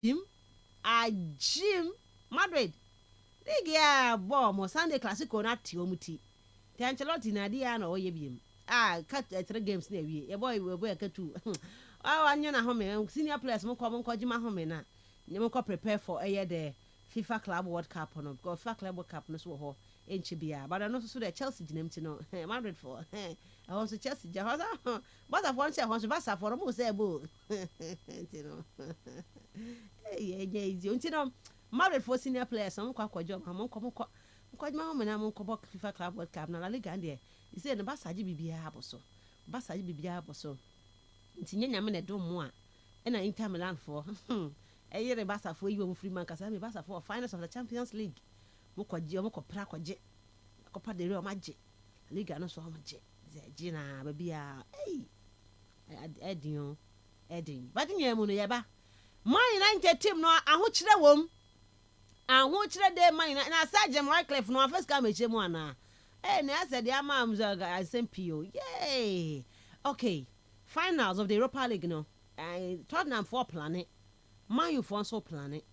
Jim Madrid. League ya bomb Sunday Classico na Tiomuti. The Ancelotti na dia na oyebiem. Cut 3 games na wie. Your boy will be a two. Oh, anya na home senior players mo come jima home na. Nyemo ko prepare for the FIFA Club World Cup no because FIFA Club World Cup no so ho enchi bia. But I know so the Chelsea ginem ti no. Madrid for. I want to Chelsea jahoza. But I want to Barca for mo say bo. You know. Yeah, you know. Madrid for senior players some kwa job amon ko ma na mon ko FIFA Club World Cup na La Liga ndie you say no Barca ji bibia aboso nti nyanya me na do mo a na Inter Milan for eyere Barca for yi wo free man kasa me Barca for finals of the Champions League mo ko pra kwaje Copa del Rey o maje Liga no so o maje ze na ba bia edin but nyemu no ye ba Man United team no ahokyere wom ahokyere de man na Sergeant Wycliffe no first come eche mu ana na said the amam SMPO yay okay finals of the Europa League no Tottenham for planet Man U for so planet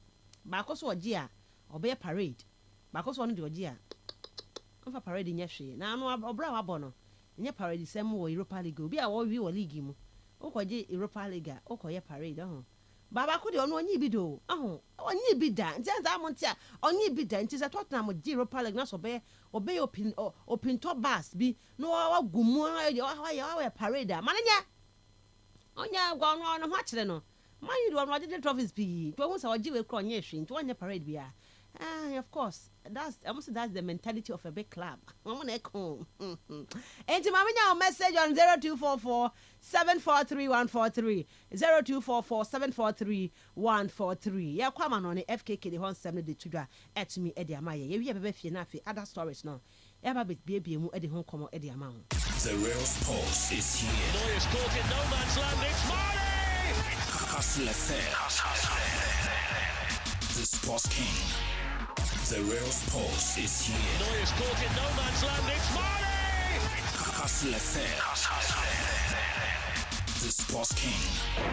ba ko so oji a obe parade ba ko so no de oji a on parade nya hwe na no obra wa bo no nya parade sem wo Europa League obi a wo wi wo league mu okoje Europa League okoye parade Baba could on one bido. Oh, on ye bida, and then I want ya on ye bida, and 'tis a Tottenham with zero paragraphs obey open top bass be no gumo your parade. Mananya on ya gone on a match then. Man, you don't want the trophies be. To once our jewel crown yeshin to one parade be. Of course, that's the mentality of a big club. I'm on echo. And to my message on 0244 743 143 0244 743 143. Yeah, come on the FKK the 170 at me Eddie Amaya. You have a baby nafi other stories now. Ever baby mu Eddie home come Eddie amount. The real sports is here. Lawyers caught in no man's land. It's Marty. Kastle FM. The Sports King. The real sports is here. Lawyers caught in no man's land. It's Marty. Kastle FM. The Sports King.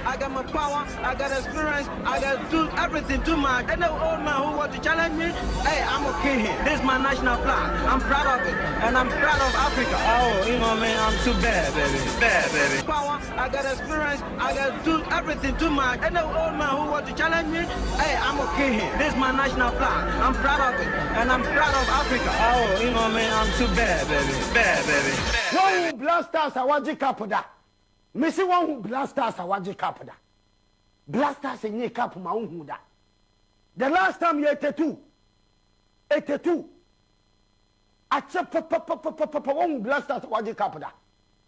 I got my power, I got experience, I got do everything too much. And the old man who want to challenge me, hey, I'm okay here. This is my national flag. I'm proud of it. And I'm proud of Africa. Oh, you know, man, I'm too bad, baby. Bad, baby. Power, I got experience, I got do everything too much. And the old man who want to challenge me, hey, I'm okay here. This is my national flag. I'm proud of it. And I'm proud of Africa. Oh, you know, man, I'm too bad, baby. Bad, baby. One blasters are what you capoda. Missy one who blasters are what you capoda. Blasters in your cap, my own huda. The last time you 82. I check one blasters what you capoda.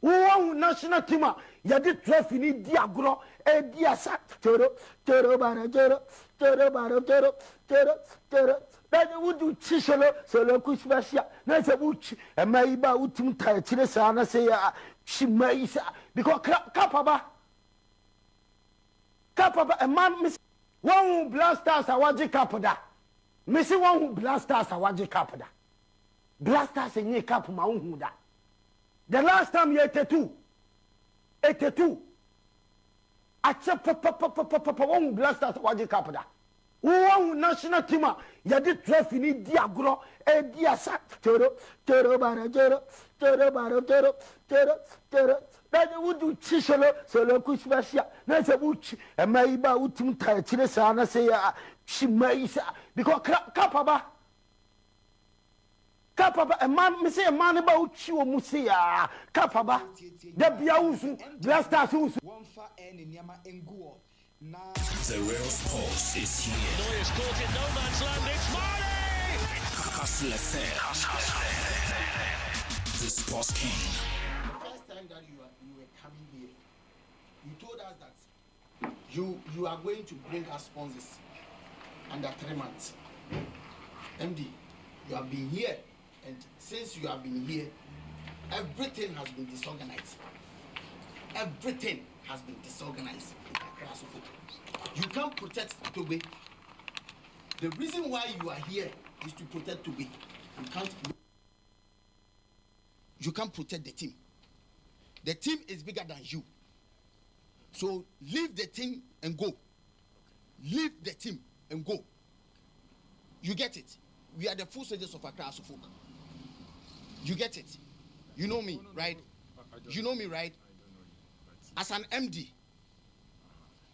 One national team, you did trophy in Diagro, a diasa, tero bara, that would do chiselo, so Kushbasia, that's a witch, and maybe Utum Tiresana say, she may say, because Kapaba, a man miss one who blasters a waji capoda. Missing one who blasters a waji capoda. Blasters in your cap, my own huda. The last time you 82. I check one blasters waji capoda. One national team, you did trophy in Diagro, a diasa, tero bara, that would do chiselo, so Kushbasia, that's a witch, and maybe Utum Tiresana say, she may say, because Kapaba, a man, may say a man about you, Musia, Kapaba, the Biausu, blasters, one for any Yama and Guo. The real sports is here. Lawyers caught in no man's land. It's Marty. Kastle FM. The Sports King. The first time that you were coming here, you told us that you are going to bring us sponsors under 3 months. MD, you have been here, and since you have been here, everything has been disorganized. Everything has been disorganized. You can't protect Tobe. The reason why you are here is to protect Tobe. You can't protect the team. The team is bigger than you. So leave the team and go. leave the team and go. You get it? We are the full soldiers of Accra as a folk. You get it? You know me, right? You know me, right? As an MD,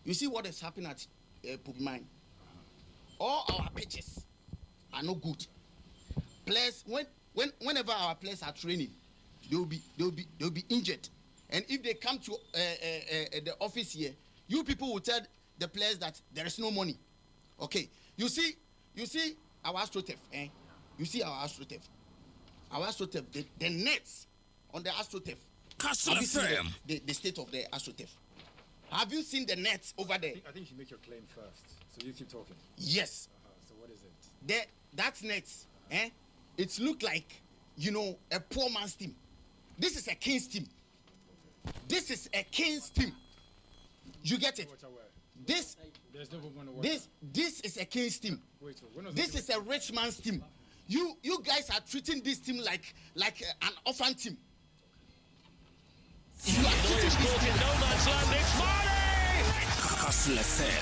you see what is happening at Pubimine. All our pitches are not good. Players, whenever our players are training, they'll be injured. And if they come to the office here, you people will tell the players that there is no money. Okay, you see our AstroTurf, eh? You see our AstroTurf. Our AstroTurf, the nets on the AstroTurf. Kastle FM. The state of the AstroTurf. Have you seen the nets over there? I think you make your claim first, so you keep talking. Yes. So what is it? That net, eh? It look like, a poor man's team. This is a king's team. This is a king's team. You get it? This is a king's team. This is a rich man's team. You guys are treating this team like an orphan team. You are treating this team No man's land. It's Marley! Kastle FM.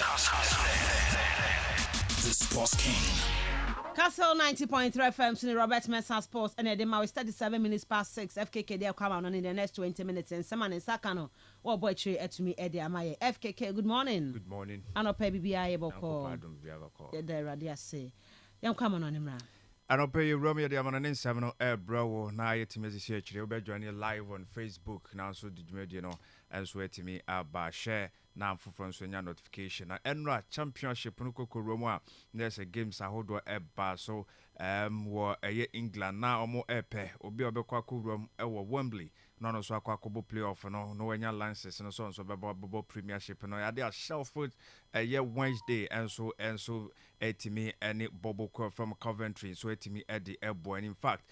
The Sports King. Kastle 90.3 FM, Sini Robert Mensah Sports, and Edema, we study 7 minutes past 6. FKK, they'll come on in the next 20 minutes. And someone in Sakano, what boy tree at me, Eddie Amaye. FKK, good morning. Good morning. I know pay BBI able call. Pardon, we have a call. Yeah, there, Radia say. Young come on him, Ram. I don't pay you, Romeo, the Amanin 7 air, bro. Now, you to me, you'll be joining live on Facebook. Now, so did you know, and swear to me, about share. Now for France when your notification. Enra Championship Nuko Roma. There's a games I hold eba so war a England now more epe obi obekwaku room ewo Wembley. No so akwakobo playoff no when your lances and so on so bebo premiership no ya there Shelford a year Wednesday and so etimi any Bobo from Coventry so etimi Eddie Ebo and in fact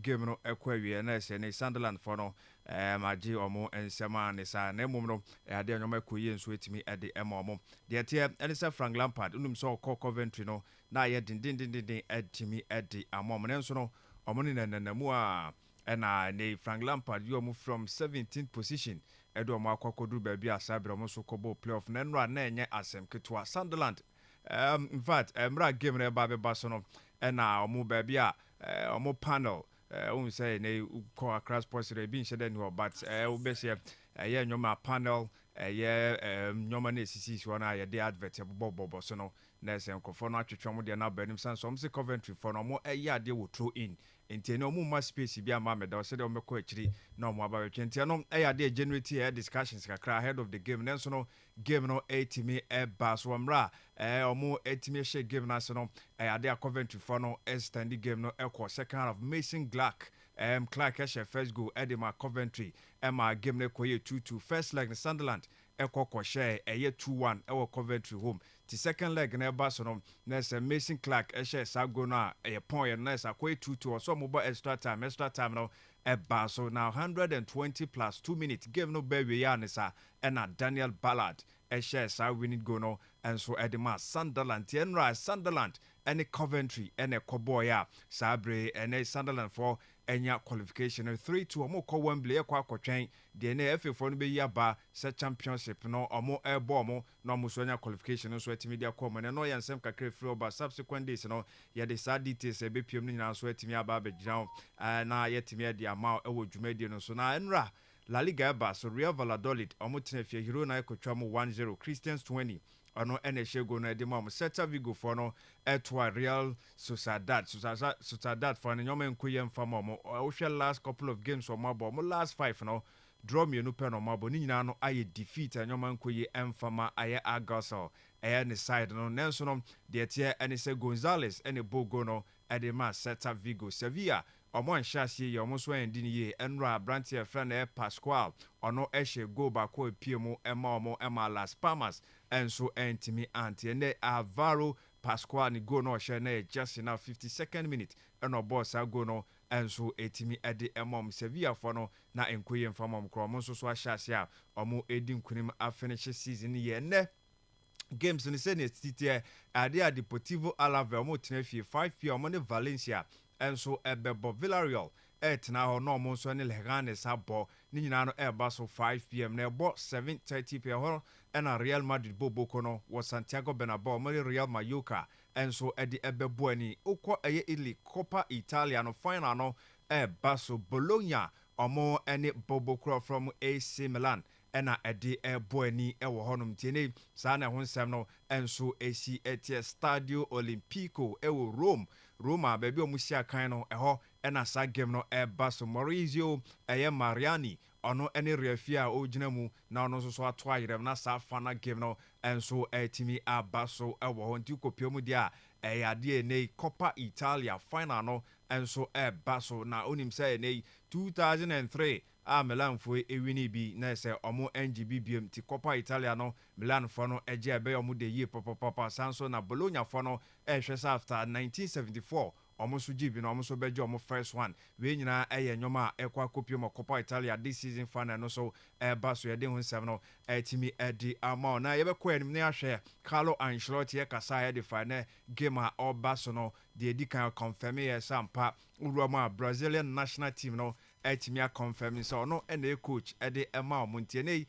game no ekwawi na se ne Sunderland for no aji omo ensema ne sa na mum no ade anyoma koyi nso etimi ade emomo de tie ene se Frank Lampard unum so Coventry no na ye din etimi ade amom ne nso no omo ne nanamu a ena ne Frank Lampard you omo from 17th position edo omo akwakodu ba bi asabre omo so kobo playoff na nra na enye asem ketwa Sunderland in fact mra game na ba be so no ena omo ba bi a omo panel we say ne call across possible being said anywhere but we say yeah nyoma panel nyoma na sisi so na ye dey advert bobo so no na se nkofo no atwetwe mo de na banim san so se Coventry for no mo ade wo throw in enti no mo ma space bi ama me da so de mo ko akiri na mo aba wetwe enti no ade generate discussions kakra ahead of the game then so no game no etimi eba so mra omo etimi she game na so no ade Coventry for no extend game no ekọ second half Mason Clark first goal Edema Coventry Emma game ne koye 2-2 first leg Sunderland ekọ share 2-1 ewo Coventry home the second leg na eba so no na Mason Clark share sago na point na koye 2-2 so mo extra time no eba so now 120 plus 2 minutes game no be we ya nisa na Daniel Ballard share sa winning goal no and so Edema Sunderland Sunderland any Coventry any Koboya Sabre any Sunderland for enya qualification 3-2 omo ko Wembley akotwen de na FA for no be yaba se championship no omo airborne mo no mo so enya qualification so atimi dia ko mo no yansem kakra free over subsequent days no ye de sad details e be piem no nyina so atimi aba begina na yetimi dia ma ewo dwumadi no so na enra La Liga eba so Real Valladolid omo tenafie hero na ekotwa mo 1-0 Christians 20 ono NHA go na de mom Celta Vigo for no etwa Real Sociedad for no nyoma nkoye mfama mo ohwe last couple of games for mabo mo last 5 no draw me no pen no mabo ni nyina no aye defeat nyoma nkoye mfama aye Agasol ne side no nenso no de tie ene se Gonzalez ene Bogo no edema Celta Vigo Sevilla omo nhyase ye omo so endi ni ye enra brantie friend Pascual ono ehye go ba ko epiemu ema omo ema Las Palmas enso entimi anti ne Alvaro Pascual ni go no hye na just na 52nd minute eno boss go no enso etimi ede emom Sevilla for no na enkoye mfamom kro omo so ahyase a omo edi nkunim a finish season ye ne games ni se ne titie ade Deportivo Alavés omo tenafie 5 p omo ne Valencia enso ebebo Villarreal ɛtena hɔ na ɔmo nso ne Leganes abɔ ne nyinaa no ɛba so 5 p.m. na ɛbɔ 7:30 p.m. hɔ ɛna Real Madrid boboko no wɔ Santiago Bernabeu ɔmo Real Mallorca ɛnso ɛde ɛbɛbɔ ani okɔ ɛyɛ Italy Coppa Italia no final no ɛba so Bologna ɔmo ɛne boboko from AC Milan ɛna ɛde ɛbɔ ani ɛwɔ hɔnom tiene saa na ho nsɛm no ɛnso ɛsi ɛte Stadio Olimpico ɛwɔ Roma baabi ɔmo si akan no ɛhɔ ɛna saa game no ɛba so Maurizio ɛyɛ Mariani ɔno ɛne referee a ɔgyina mu na ɔno nso so ato ayerɛm na saa fana game no ɛnso ɛtimi aba so ɛwɔ hɔ nti kopia mu deɛ a ɛyɛ adeɛ ne Coppa Italia final no ɛnso ɛba so na onim sɛ ne 2003 a Milan foi ewini bi na sɛ ɔmo NGB biem ti Coppa Italia no Milan fo no ɛgye ɛbɛyɛ ɔmo de yie papa sanso na Bologna fo no ɛhwɛ sɛ after 1974 ɔmo so gye bi na ɔmo so bɛgye ɔmo first one we nyinaa ɛyɛ nyoma a ɛkɔ akɔpie mo Coppa Italia this season final no so ɛba so yɛde ho nsɛm no ɛtimi ɛdi ama na yɛbɛkɔ anim ne ahwɛ Carlo Ancelotti ɛkasa yɛde fa ne game a ɔba so no de edi kan confirm yɛ sampa wura mo a Brazilian national team no ɛtimi a confirm sɛ ɔno ɛna coach ɛde ɛma ɔmo ntie ne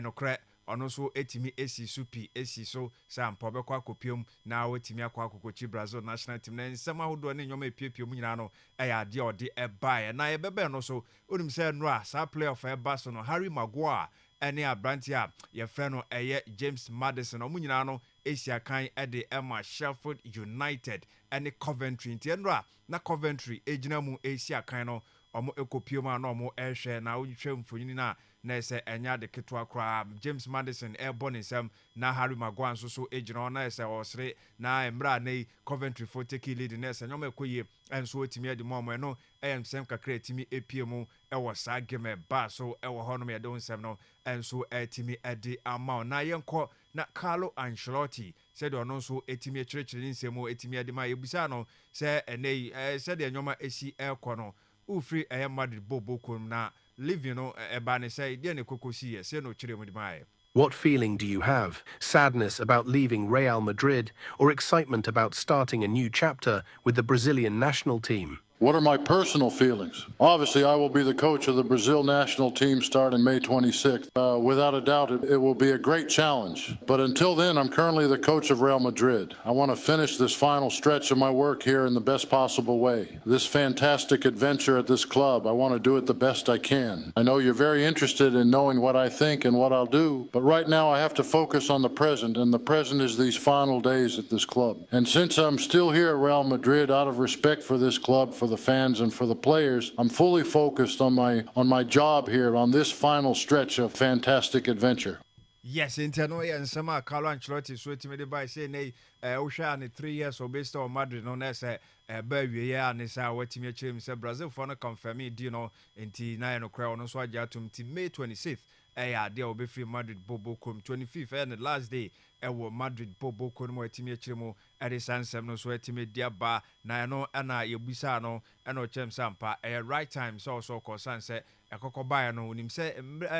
nokorɛ ɔno so etimi esi supi esi so sampa bɛkɔ akɔpiem na wɔtimi akɔ akɔkɔchi Brazil national team na nsɛm ahodoɔ ne nyɔma epiepiem nyinaa no ɛyɛ adeɛ ɔde ɛbaeɛ na yɛbɛbɛn no so onim sɛ nora saa playoff ɛba so no Harry Maguire ɛne abrante a yɛfrɛ no ɛyɛ James Maddison ɔmo nyinaa no esi akan ɛde ɛma Sheffield United ɛne Coventry nti nora na Coventry egyina mu esi akan no ɔmo ekɔpiem a na ɔmo ɛhwɛ na ɔhwɛ mfonyin na ɛsɛ ɛnya de ketewa koraa James Maddison ɛbɔ ne nsɛm na Harry Maguire nso so egyina na ɛsɛ ɔsere na mmra na Coventry for take lead na ɛsɛ nyɔma ɛkɔyie ɛnso otimi ɛde mo ɔmo ɛno ɛyɛ nsɛm kakra etimi epie mu ɛwɔ saa game ba so ɛwɔ hɔ no yɛde nsɛm no ɛnso ɛtimi ɛde ama na yɛnkɔ na Carlo Ancelotti sɛdeɛ ɔno nso etimi ɛkyerɛkyerɛ ne nsɛm etimi ɛde ma yɛbusa no sɛ ɛnɛ sɛdeɛ nyɔma esi ɛkɔ no ufiri ɛyɛ Madrid boboko na living no ebane say dia ne kokosi se no kyerɛ mu de mae. What feeling do you have? Sadness about leaving Real Madrid or excitement about starting a new chapter with the Brazilian national team? What are my personal feelings? Obviously, I will be the coach of the Brazil national team starting May 26th. Without a doubt, it will be a great challenge. But until then, I'm currently the coach of Real Madrid. I want to finish this final stretch of my work here in the best possible way. This fantastic adventure at this club, I want to do it the best I can. I know you're very interested in knowing what I think and what I'll do, but right now I have to focus on the present, and the present is these final days at this club. And since I'm still here at Real Madrid, out of respect for this club, for the fans and for the players, I'm fully focused on my job here on this final stretch of fantastic adventure. Yes, inteno and sama Carlo Ancelotti so etimi de by say nay ohwa ne 3 years obesta o Madrid no na say ba wie ya ne say watimi akyerem say Brazil for no confirm di no enti na no kra no so agya atum ti May 26th ya de obefri Madrid bobokom 25th and the last day ewo Madrid bobokom mo etimi akyerem ede sansem no so etimi dia ba na no ana yebusa no ena o chem sampa right time so ko sanse ekokoba no onim say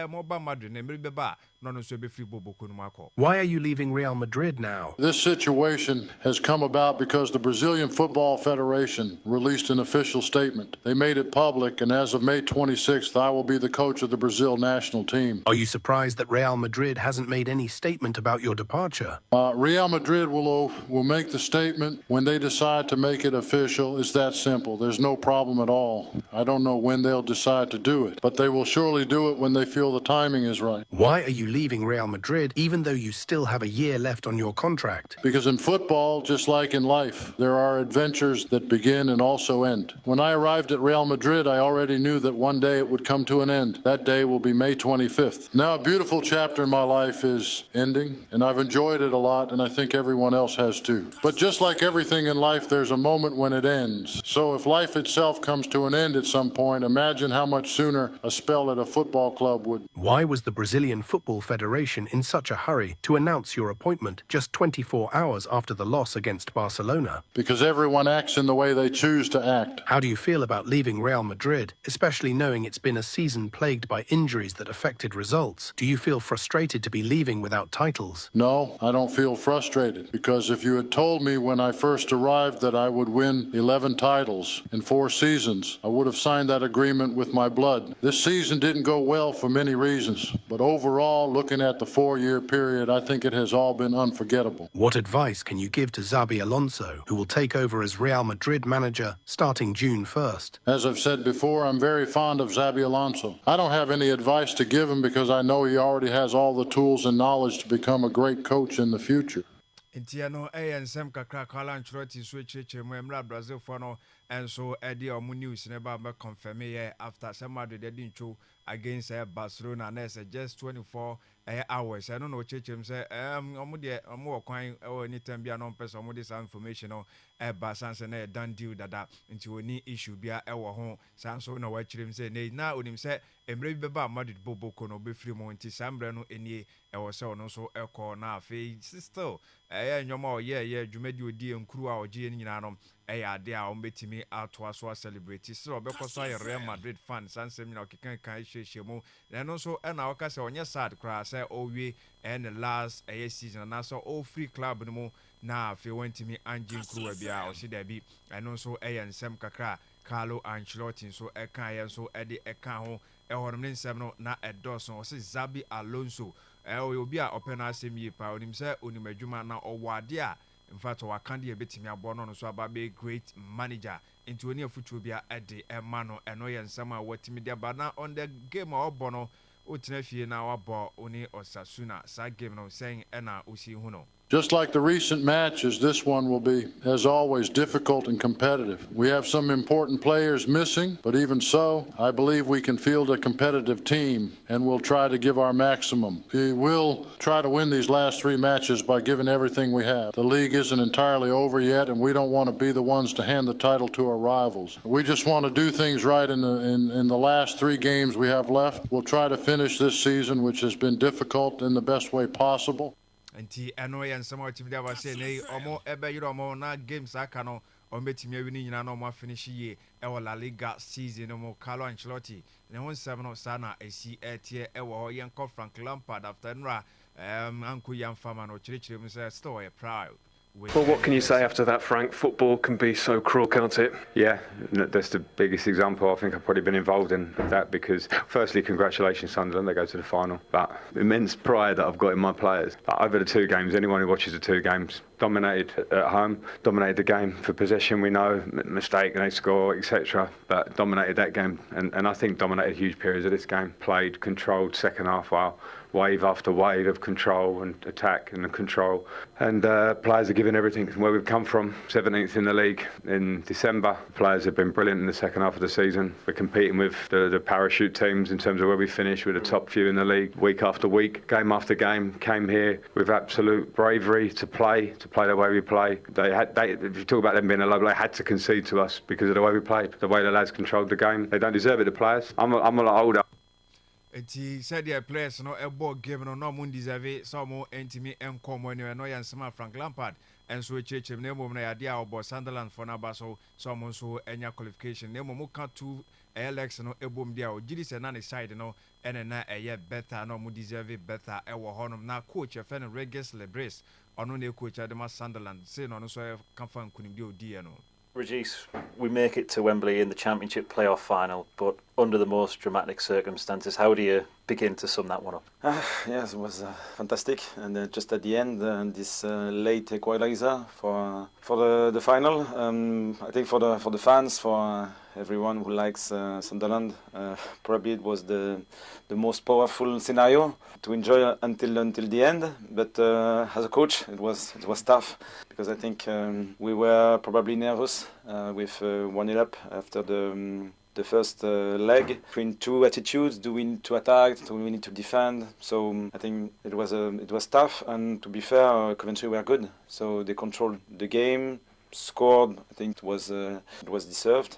mo ba Madrid na mmiri beba no no so befri bobokom akọ. Why are you leaving Real Madrid now? This situation has come about because the Brazilian Football Federation released an official statement. They made it public, and as of May 26th, I will be the coach of the Brazil national team. Are you surprised that Real Madrid hasn't made any statement about your departure? Real Madrid will make the statement when they decide to make it official. It's that simple. There's no problem at all. I don't know when they'll decide to do it, but they will surely do it when they feel the timing is right. Why are you leaving Real Madrid even though you still have a year left on your contract? Because in football, just like in life, there are adventures that begin and also end. When I arrived at Real Madrid, I already knew that one day it would come to an end. That day will be May 25th. Now, a beautiful chapter in my life is ending, and I've enjoyed it a lot, and I think everyone else has too. But just like everything in life, there's a moment when it ends. So if life itself comes to an end at some point, imagine how much sooner honor a spell at a football club would. Why was the Brazilian Football Federation in such a hurry to announce your appointment just 24 hours after the loss against Barcelona? Because everyone acts in the way they choose to act. How do you feel about leaving Real Madrid, especially knowing it's been a season plagued by injuries that affected results? Do you feel frustrated to be leaving without titles? No, I don't feel frustrated, because if you had told me when I first arrived that I would win 11 titles in 4 seasons, I would have signed that agreement with my blood. This season didn't go well for many reasons, but overall, looking at the 4-year period, I think it has all been unforgettable. What advice can you give to Xabi Alonso, who will take over as Real Madrid manager starting June 1st? As I've said before, I'm very fond of Xabi Alonso. I don't have any advice to give him because I know he already has all the tools and knowledge to become a great coach in the future. Ntiano nsem kakra kwala Ancelotti so echiche mu emra Brazil for no enso edi omu news never be confirm here after somebody they didn't show against Barcelona and it's just 24 hours. I don't know chechem say omu de omu okwan anytime bia no person omu this information no Barcelona na done deal dada nti oni issue bia ewo ho sanso na wa chirem say na onim say emre bi beba Madrid boboko no be free mo nti sambre no enie ewo say ono so ekọ na afi still nyoma oye dwumadi odi enkuru a ogie nyina no ade a ombetimi ato aso celebrate so obekọ so Real Madrid fan sansem na okekan kan hwehwemu na no so na oka say onye sad kra say owie and last season na so all free club no mu na afi wentimi anjin kruwa bia o si da bi eno so nsem kakra Carlo Ancelotti so ekan so ede ekan ho honom ne nsem no na edoso o si Xabi Alonso obi a opena asem yi pa onim se onim adwuma na owade a in fact wakande e betimi abo no so ababe great manager into oni afutuo bia ede ema no eno ye nsem a watimi de ba na on the game a obo no otina fie na wabo oni Osasuna sa game no saying ena osi hu no. Just like the recent matches, this one will be, as always, difficult and competitive. We have some important players missing, but even so, I believe we can field a competitive team, and we'll try to give our maximum. We will try to win these last 3 matches by giving everything we have. The league isn't entirely over yet, and we don't want to be the ones to hand the title to our rivals. We just want to do things right in the last 3 games we have left. We'll try to finish this season, which has been difficult, in the best way possible. Nti eno ye nsema otimi da ba say nei omo ebe yiro omo na games aka no ometimi awini nyina no omo finish ye e La Liga season no Carlo Ancelotti ne won nsem no sana esi etie e wo ye nko Frank Lampard after nra anku yam fama no chirichiri mu say still proud. Well, what can you say after that, Frank? Football can be so cruel, can't it? Yeah, that's the biggest example I think I've probably been involved in that because, firstly, congratulations, Sunderland, they go to the final. But immense pride that I've got in my players. But over the 2 games, anyone who watches the 2 games, dominated at home, dominated the game for possession, we know, mistake, they score, etc. But dominated that game, and I think dominated huge periods of this game. Played, controlled, second half, wave after wave of control and attack and control. And players are giving everything from where we've come from, 17th in the league in December. Players have been brilliant in the second half of the season. We're competing with the parachute teams in terms of where we finish with the top few in the league week after week, game after game. Came here with absolute bravery to play the way we play. If you talk about them being a low, they had to concede to us because of the way we played, the way the lads controlled the game. They don't deserve it, the players. I'm a lot older. Eti said the players no ebo game no mun deserve some entimi enkom anyway no yansema Frank Lampard enso echechem na emom na yade a obo Sunderland for na baso some so enya qualification na emom ka 2 Alex no ebom dia o gidi se na ne side no ene na eye better no mu deserve better e wo honom na coach Efene Regis Lebris ono na coach Adema Sunderland say no so kan fan kunim dia odi no. Regis, we make it to Wembley in the Championship playoff final, but under the most dramatic circumstances. How do you begin to sum that one up? Yes, it was fantastic, and just at the end, this late equalizer for the final. I think for the fans, for everyone who likes Sunderland, probably it was the most powerful scenario to enjoy until the end. But as a coach, it was tough because I think we were probably nervous with 1-0 up after the first leg. Between 2 attitudes: do we need to attack? Do we need to defend? So I think it was tough. And to be fair, Coventry were good. So they controlled the game, scored. I think it was deserved.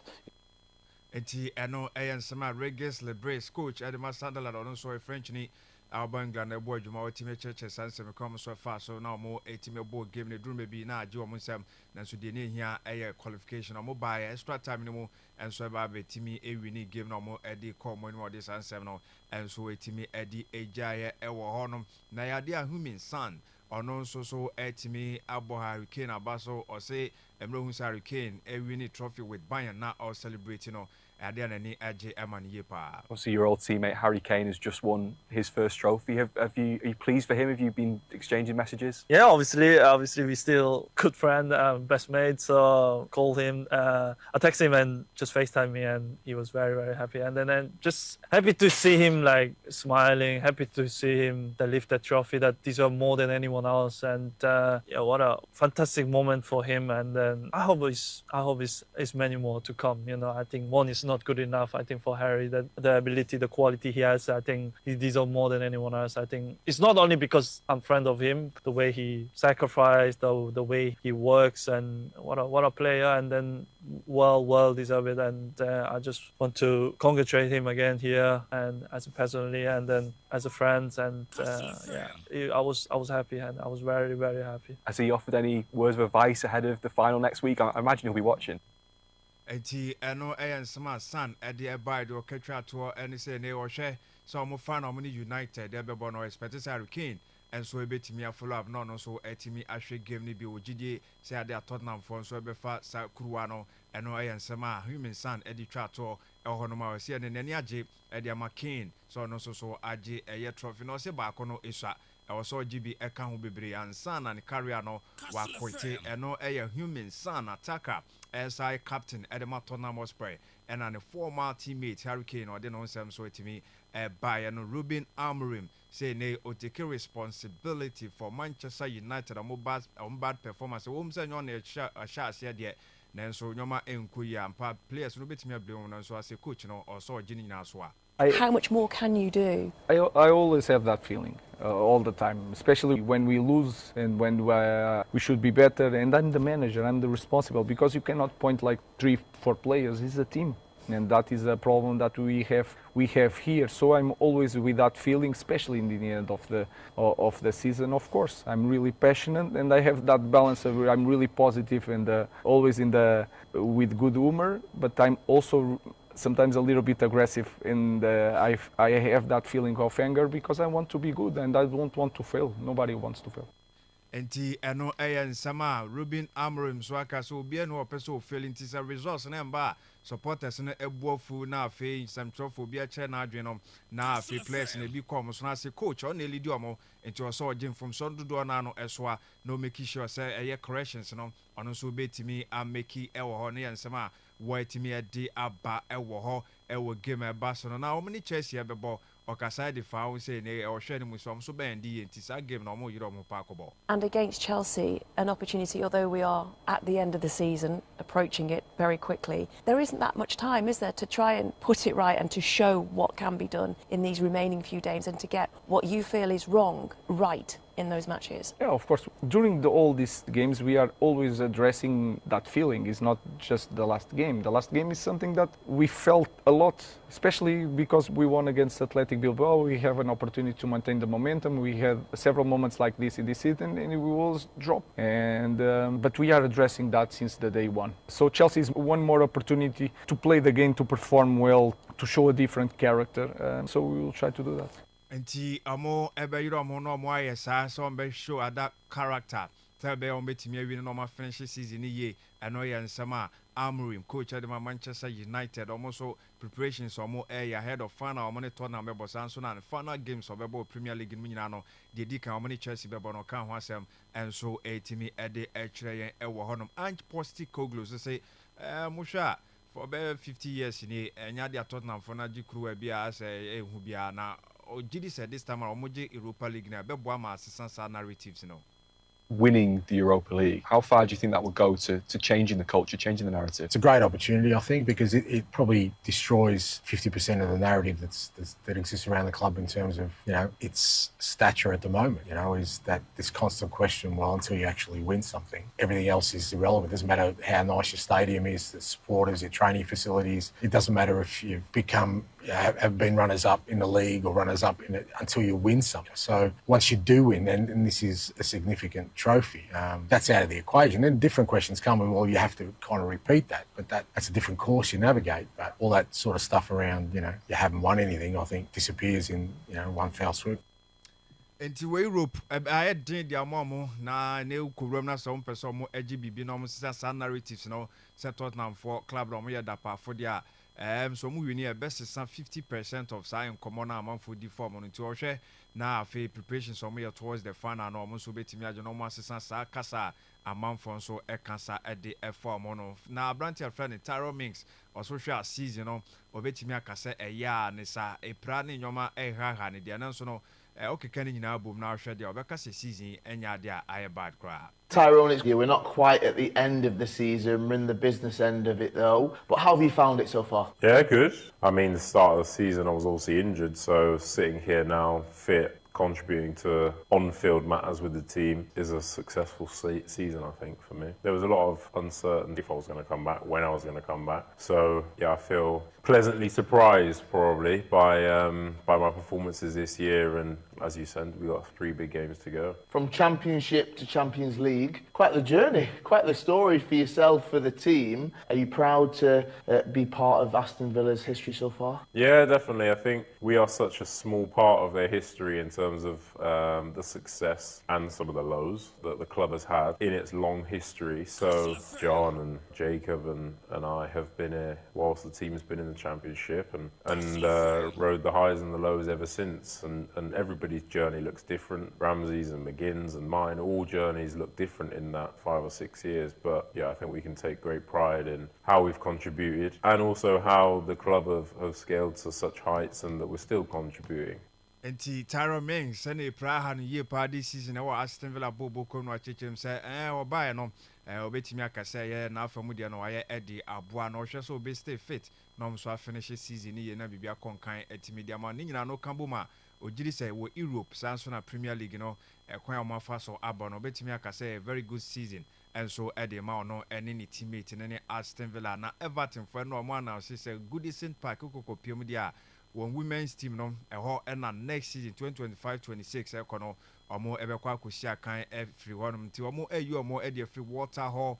enti eno ensema Regis Lebrace coach Edema Sunderland ono so a French ni Alba England e boy juma otime cheche sanse me come so far so now mo etime bo game ne drum bi na age omo nsam na so de ne hia qualification omo buy extra time ni mo enso ba betimi ewini game na mo edi call mo ni odi sanse no enso etimi edi ejaye ewo honom na yade ahumin san ono nso so etimi abo Hurricane abaso or say Emre Hurricane ewini trophy with Bayern na all celebrating no Obviously, your old teammate Harry Kane has just won his first trophy. Are you pleased for him? Have you been exchanging messages? Yeah, obviously we're still good friend, best mates. So called him, I texted him and just FaceTime me, and he was very, very happy. And then just happy to see him like smiling, happy to see him lift that trophy that deserves more than anyone else. And yeah, what a fantastic moment for him. And then I hope it's many more to come. You know, I think one is not good enough. I think for Harry, that the ability, the quality he has, I think he deserves more than anyone else. I think it's not only because I'm friend of him, the way he sacrificed, the way he works, and what a player, and then well deserve it. And I just want to congratulate him again here, and as a personally, and then as a friend. And yeah, I was happy, and I was very, very happy. Has he offered any words of advice ahead of the final next week? I imagine he'll be watching. Enti eno ensema san ede ebai do ketwa to eni se ne wo hwe so mo fan o ni United e bebo no expect say Hurricane enso ebetimi follow up no so etimi ahwe game ni bi ogidie say ade Tottenham for so ebefa sa kuruwa no eno ensema human san ede twa to eho no ma se ne nani age ede ama Kane so no so age eye trophy no se ba ko no esua ewo so GB eka ho bebre ansa na ne career no wa kwete eno eye human san attacker SI captain Edema Tottenham Hotspur and a former teammate Hurricane or the nonsense so to me by Ruben Amorim say nay or take responsibility for Manchester United a bad performance. Say on a shot said yet. Then so Yoma Enkuya and players no bit me blame so as a coach no or so Ginny Naswa. How much more can you do? I always have that feeling all the time, especially when we lose and when we should be better. And I'm the manager, I'm the responsible, because you cannot point like 3-4 players. It's a team, and that is a problem that we have here. So I'm always with that feeling, especially in the end of the season. Of course, I'm really passionate, and I have that balance of I'm really positive and always with good humor, but I'm also sometimes a little bit aggressive, and I have that feeling of anger because I want to be good and I don't want to fail. Nobody wants to fail. Enti eno ayan sama Ruben Amorim so aka so obi eno opeso failing this results na mba supporters no ebuofu na afi some trophy obi a che na adwenom na afi players na bi come so na say coach on lead omo enti o so ogin from so dodo na no esoa no make sure say eye corrections no ono so betimi a make ewo ho na yansama waitimi ade aba ewo ho ewo game eba so no na omni Chelsea ebebo okasai de fa say ne o hwe ni musom so ben di enti sa game na omo yiro mo pa akobo. And against Chelsea, an opportunity, although we are at the end of the season, approaching it very quickly, there isn't that much time, is there, to try and put it right and to show what can be done in these remaining few games and to get what you feel is wrong right in those matches? Yeah, of course. During all these games, we are always addressing that feeling. It's not just the last game. The last game is something that we felt a lot, especially because we won against Athletic Bilbao. We have an opportunity to maintain the momentum. We had several moments like this in this season, and we will drop. And but we are addressing that since the day one. So Chelsea is one more opportunity to play the game, to perform well, to show a different character. So we will try to do that. Enti amo ebe yiro mo no mo ayesa so be show ada character tebe on betimi awi no ma finish season ye eno ye nsema Amorim coach of the Manchester United almost so preparations omo ahead of final omo ne tournament be bosan so na final games of the Premier League mu nyina no de di kan omo ne Chelsea be no kan ho asem enso etimi ede ekire yen ewo honom Ange Postecoglou say mo hwa for about 50 years ni enya de Tottenham for na jikru bia say ehu bia na Gidi said this time around Europa League na bebo ama assistance narratives no. winning the Europa League. How far do you think that would go to changing the culture, changing the narrative? It's a great opportunity, I think, because it probably destroys 50% of the narrative that exists around the club in terms of, its stature at the moment, is that this constant question, well, until you actually win something, everything else is irrelevant. It doesn't matter how nice your stadium is, the supporters, your training facilities. It doesn't matter if you've have been runners-up in the league or runners-up in it until you win something. So once you do win, and this is a significant trophy, that's out of the equation. Then different questions come, and well, you have to kind of repeat that, but that's a different course you navigate. But all that sort of stuff around, you haven't won anything, I think disappears in, one foul swoop. Enti we Europe I den dia momo na ne kurom na so mpeso mo AGBB no mo sisa narratives no set Tottenham for club no mo ye dapa for dia so mu wini e best 50% of sign common amount for the form on to ohwe na afi preparation so mo ye towards the final no mo so betimi age no mo sisa sa kasa amount for so e kasa e de e form no na Brantier friend Tyrone Mings also hwe season no obetimi akasa e ya ne sa e pra ne nyoma e ha ne dia na so no okay, can you now boom now share the Obeka season and ya I bad crowd. Tyrone, we're not quite at the end of the season. We're in the business end of it though. But how have you found it so far? Yeah, good. I mean, the start of the season I was also injured, so sitting here now fit, contributing to on-field matters with the team is a successful season, I think, for me. There was a lot of uncertainty if I was going to come back, when I was going to come back. So, yeah, I feel pleasantly surprised, probably, by my performances this year. And as you said, we got 3 big games to go. From Championship to Champions League, quite the journey, quite the story for yourself, for the team. Are you proud to be part of Aston Villa's history so far? Yeah, definitely. I think we are such a small part of their history in terms of the success and some of the lows that the club has had in its long history. So John and Jacob and I have been here whilst the team has been in the Championship and rode the highs and the lows ever since. And everybody's journey looks different. Ramsey's and McGinn's and mine, all journeys look different in that 5 or 6 years. But yeah, I think we can take great pride in how we've contributed and also how the club have scaled to such heights and that we're still contributing. Enti Tyrone Mings sene praha no ye pa this season e wa Aston Villa bobo ko no achechem se obae no obetimi akase ye na afamu de no aye edi aboa no hwe so obe stay fit no so finish season ye na bibia konkan etimi de ma ni nyina no kambo ma ogiri se wo Europe sanso na Premier League no ekwan omafa so abo no obetimi akase a very good season and so edi ma no ene ni teammate ne Aston Villa na Everton for no mo na say Goodison Park kokopiem dia one women's team no and next season 2025-26 ekono omo ebekwa akosia kan free honum ti omo ayu omo e de free water hall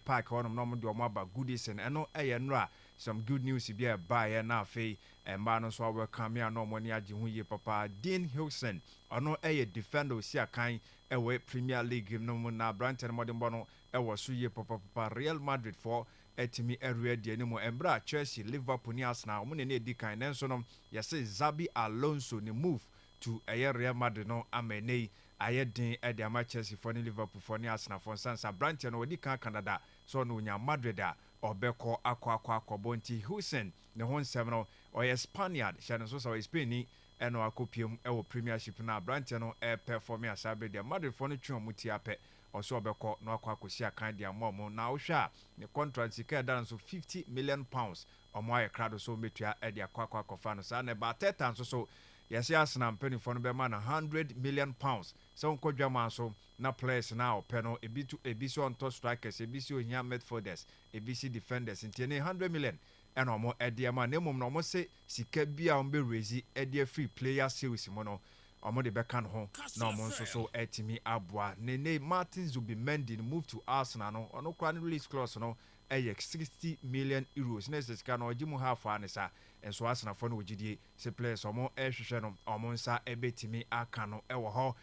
park honum no mo de omo aba Goodison eno nra some good news bi e ba ye na afei emba no so welcome ya no mo ni age hu ye papa Dean Hilson ono defender osia kan we Premier League no mo na Brighton modern bono wo so ye papa Real Madrid for etimi area de ni mo embra Chelsea, Liverpool ni Arsenal mo ne edi kan nenso no yese Xabi Alonso ne move to Real Madrid no amenei ayedin e de ama Chelsea for ni Liverpool for ni Arsenal for Sansa Brighton no odi kan Canada so no nya Madrid a obeko akwa bonti Hussein ne hon sem no o Spaniard shane so so Spain ni eno akopiem e wo Premiership na Brighton no perform ya sabre de Madrid for no twon muti ape also obeko no akwakosia kan dia momo na ohwa ne contract sika dan so 50 million pounds omo aye crowd so metua e dia akwakofa no sa ne ba tetan so yesi Arsenal penny for no be man 100 million pounds so nkodwa man so na players na openo ebiso on top strikers ebiso ohia midfielders ebisi defenders ntene 100 million and omo e dia man nemum no omo se sika bia on be raise e dia free player sales mo no omo de beka no ho na omo nso so etimi aboa Nene Martin Zubimendi move to Arsenal no ono kwa release clause no 60 million euros na sika no ogimu half anisa enso Arsenal for no ogidie se players omo hwehwe no omo nsa ebetimi aka no ewo ho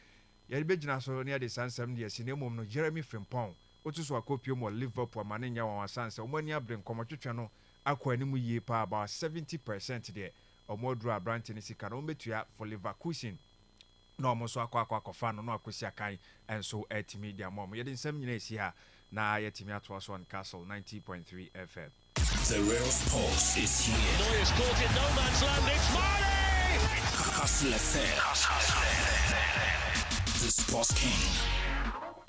ye begina so ne de sansem de asi nemum no Jeremy Frimpong otuso akopio mo Liverpool mane nya wan sanse omo ani abren komotwetwe no akwa animu yie pa about 70% de omo dru Brighton sika no metua for Leverkusen no mo so akwa no akosia kan enso etimi dia mom ye de nsem nyina esi ha na yetimi ato so on Kastle 90.3 FM. The real sports is here. Neuer's caught in no man's land. It's Marley. Kastle FM. The Sports King.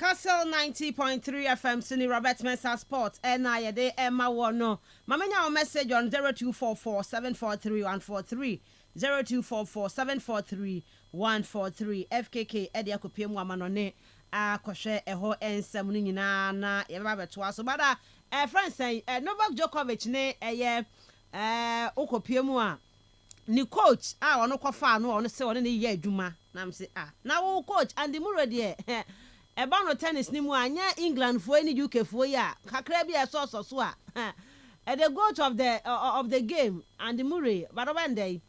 Kastle 90.3 FM Sini Robert Mensah Sports NIA de Emma Wono. Mamanya o message on 0244 743 143 0244 743 143 FKK Edia Kopiem Wamanone akɔhwɛ ɛhɔ ensɛm no nyinaa na yɛbɛba bɛtoa so bada friend say Novak Djokovic ne ɛyɛ okopie mu a ni coach a ɔno kɔfa no ɔno sɛ ɔno ne yɛ adwuma na me say na wo coach Andy Murray de eba no tennis ni mu anya England fo ni UK fo ya kakra bi so so a the coach of the game Andy Murray but obende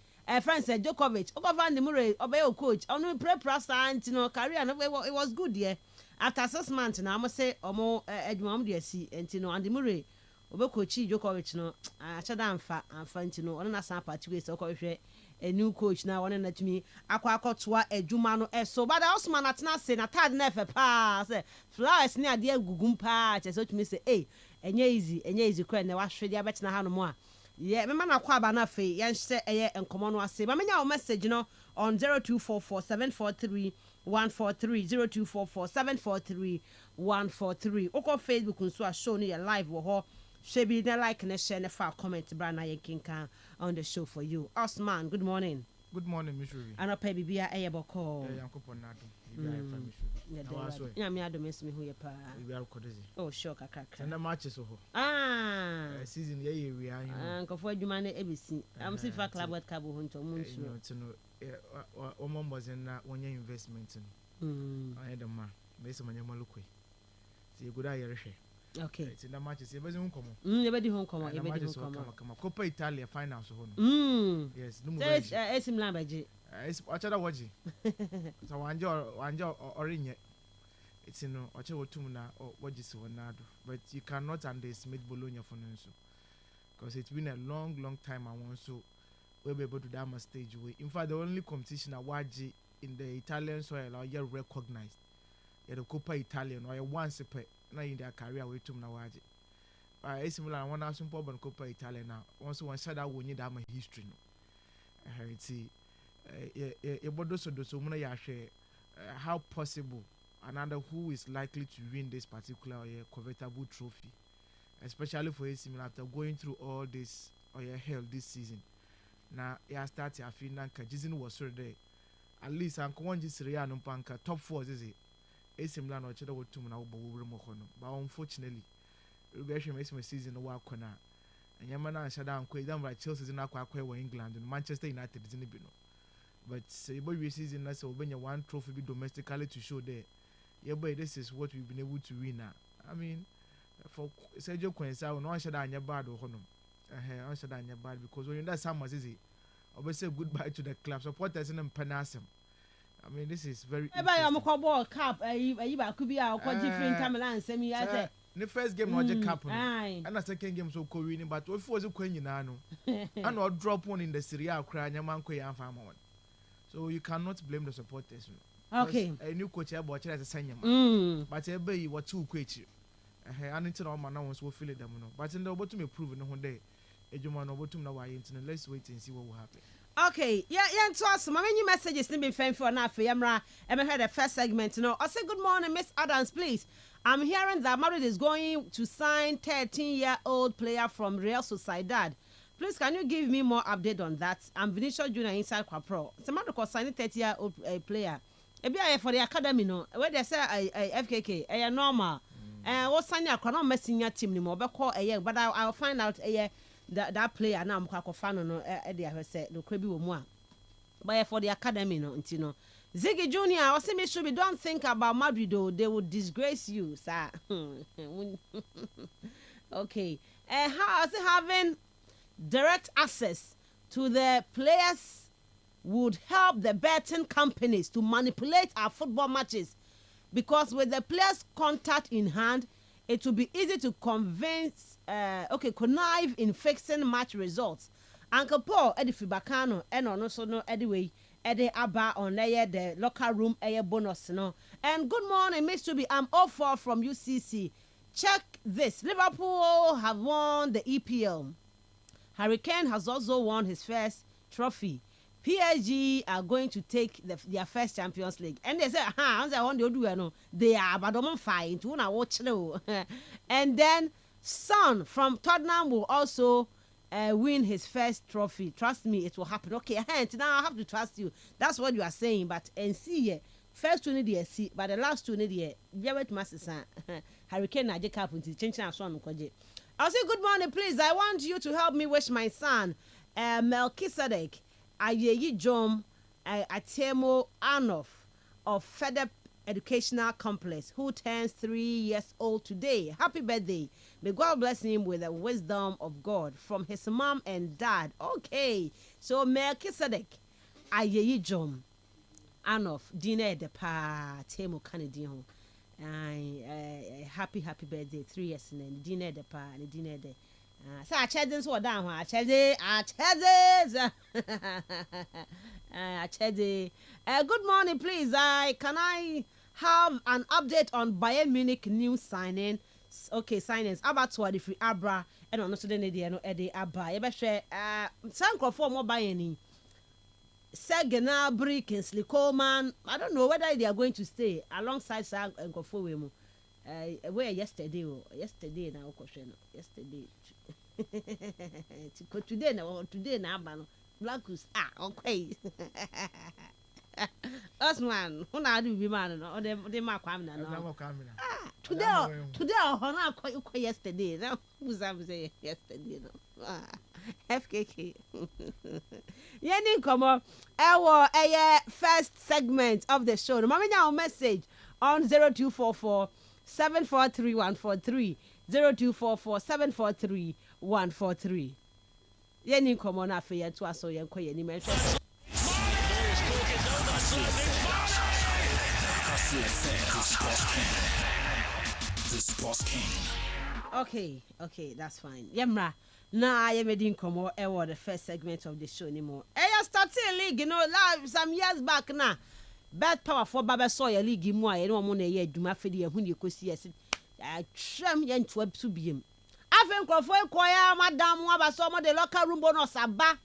friend said Djokovic okofa Andy Murray obey coach onu prepare santino career no it was good there after 6 months na am say omo adwuma am de asi ntino Andy Murray obe coach Djokovic no achada amfa ntino ono na san party we so kohwe a new coach na one na tumi akwa adwuma no so but Osman atena say na tad na fe pa say flowers ni ade agugum pa che so tumi say enye easy kra na wahwe dia betena ha no mo a yeah me na kwa ba na fe yen hye eye enkomo no ase ba menya o message no on 0244 743 143 0244 743 143 oko Facebook nso a show no your live wo ho shebi na like na share na fa comment bra na yekinka on the show for you. Osman, good morning. Good morning, Miss Ruby. Ano pa bibia eyeboko. Yankopon nado. Bibia ya me ado mes me hu ye pa. Bibia kodezi. Oh sure kakaka. Na matches ho. Season ye we are. Nkofo adwuma na ebisi. Am si fa club world cup ho nto mun sure. No, o mombozen na wonye investment no. I had a man. Me se manya malukwe. Si go da yere hwe. Okay. It's in the matches. Ebedi hon komo. Ebedi hon komo. Kama Coppa Italia finals ho no. Yes, no mo. Esim lambaji. Achada waji. So wanja orinye. It's no oche wotum na waji so nado. But you cannot underestimate Bologna for nso. Because it's been a long time I want so we be able to that stage way. In fact, the only competition waji in the Italian soil are you recognized. Yeah, the Coppa Italian or once per na in their career we tum na waje similar one as simple ban Coppa Italia now once one shada wonye da ma history no it's bodo so muna ya hwe how possible another who is likely to win this particular covetable trophy, especially for AC Milan after going through all this hell this season. Now ya start ya feel nanka jizin was so there at least anko one jisiri no panka top 4 is it AC Milan or cheda wotum na wo bo mo kono but unfortunately we be my season no wa kona anyama na shada anko idam right Chelsea na akwa in England and Manchester United is in bi no but say boy season na say obenya one trophy be domestically to show there yeah boy this is what we've been able to win now. I mean for Sergio Quensa no shada anya bad ho no on shada anya bad because when that summer is it obe say goodbye to the club supporters in Penasem. I mean, this is very. Eba ya mko ball cap ayi ba ku bia ko different time lan semi ya say. The first game no je cap no. And the second game so ko winning but if was ko nyina no. And or drop one in the Serie A kra nyama nko ya fa ma one. So you cannot blame the supporters. Okay. A new coach ebo chere as sanyama. But ebe yi what two kwechi. And until all man now so feel it them no. But in the bottom prove no one day. Ejuma no bottom na why internet. Let's wait and see what will happen. Okay, yeah, to us. My many messages need be fan for now for Yamra. I heard the first segment. You know, I say good morning, Miss Adams, please. I'm hearing that Madrid is going to sign 13-year-old player from Real Sociedad. Please, can you give me more update on that? I'm Vinicius Junior inside Quapro. Some Madrid could sign a 30-year-old player. Maybe for the academy, no. Where they say FKK, a normal. What sign your chrono messing your team anymore? But I'll find out that player now mkwako fano no e have said no krebi wo mu a but for the academy no ntino Ziggy Junior Osimi should be don't think about Madrid though they will disgrace you sir. Okay, how is it having direct access to the players would help the betting companies to manipulate our football matches, because with the players' contact in hand it will be easy to connive in fixing match results. Uncle Paul Eddie Fibacano and also no anyway Eddie Abba on the locker room bonus no. And good morning, Mr. B. I'm all for from UCC. Check this. Liverpool have won the EPL. Harry Kane has also won his first trophy. PSG are going to take their first Champions League. And they say, they are but fine to watch. And then Son from Tottenham will also win his first trophy. Trust me, it will happen. Okay, now I have to trust you. That's what you are saying. But and see, first two need see, but the last two need Hurricane Naje Cup into changing our son. I'll say good morning, please. I want you to help me wish my son, Melchizedek Ayeyi Jom Atemo Anof of Fedep Educational Complex, who turns 3 years old today. Happy birthday. May God bless him with the wisdom of God from his mom and dad. Okay, so Melchizedek Ayeyi Jom Anof Dine de Pa Temo Canadian. Happy birthday, 3 years and Dine de Pa and Dine de. So I check this one down. I check this. Good morning, please. Can I have an update on Bayern Munich new signing? Okay, signings. About 23 Abra and on the day Eddie Abba. You better Sanko for more Bayern. Sagana, Kinsley Coleman. I don't know whether they are going to stay alongside Sang and Kofuemo. Where yesterday now question yesterday. Today now Blackus okay. Osman, who now do be man or they mark today or yesterday. Now who's say yesterday no. FKK. Yenin come our first segment of the show. Mama now message on 0244 743 143 0244 743 143. Yenin come on after you to us so you can you mention. The Sports King. Okay, that's fine. Yemra. Nah, I am reading come over the first segment of the show anymore. I started league, live some years back now. Bad power for Baba Soya League more. I don't want to hear Duma Fedi and when you could see us. I tram yen to web to be him. I think for choir, Madame Wabasoma, the locker room bonus abba.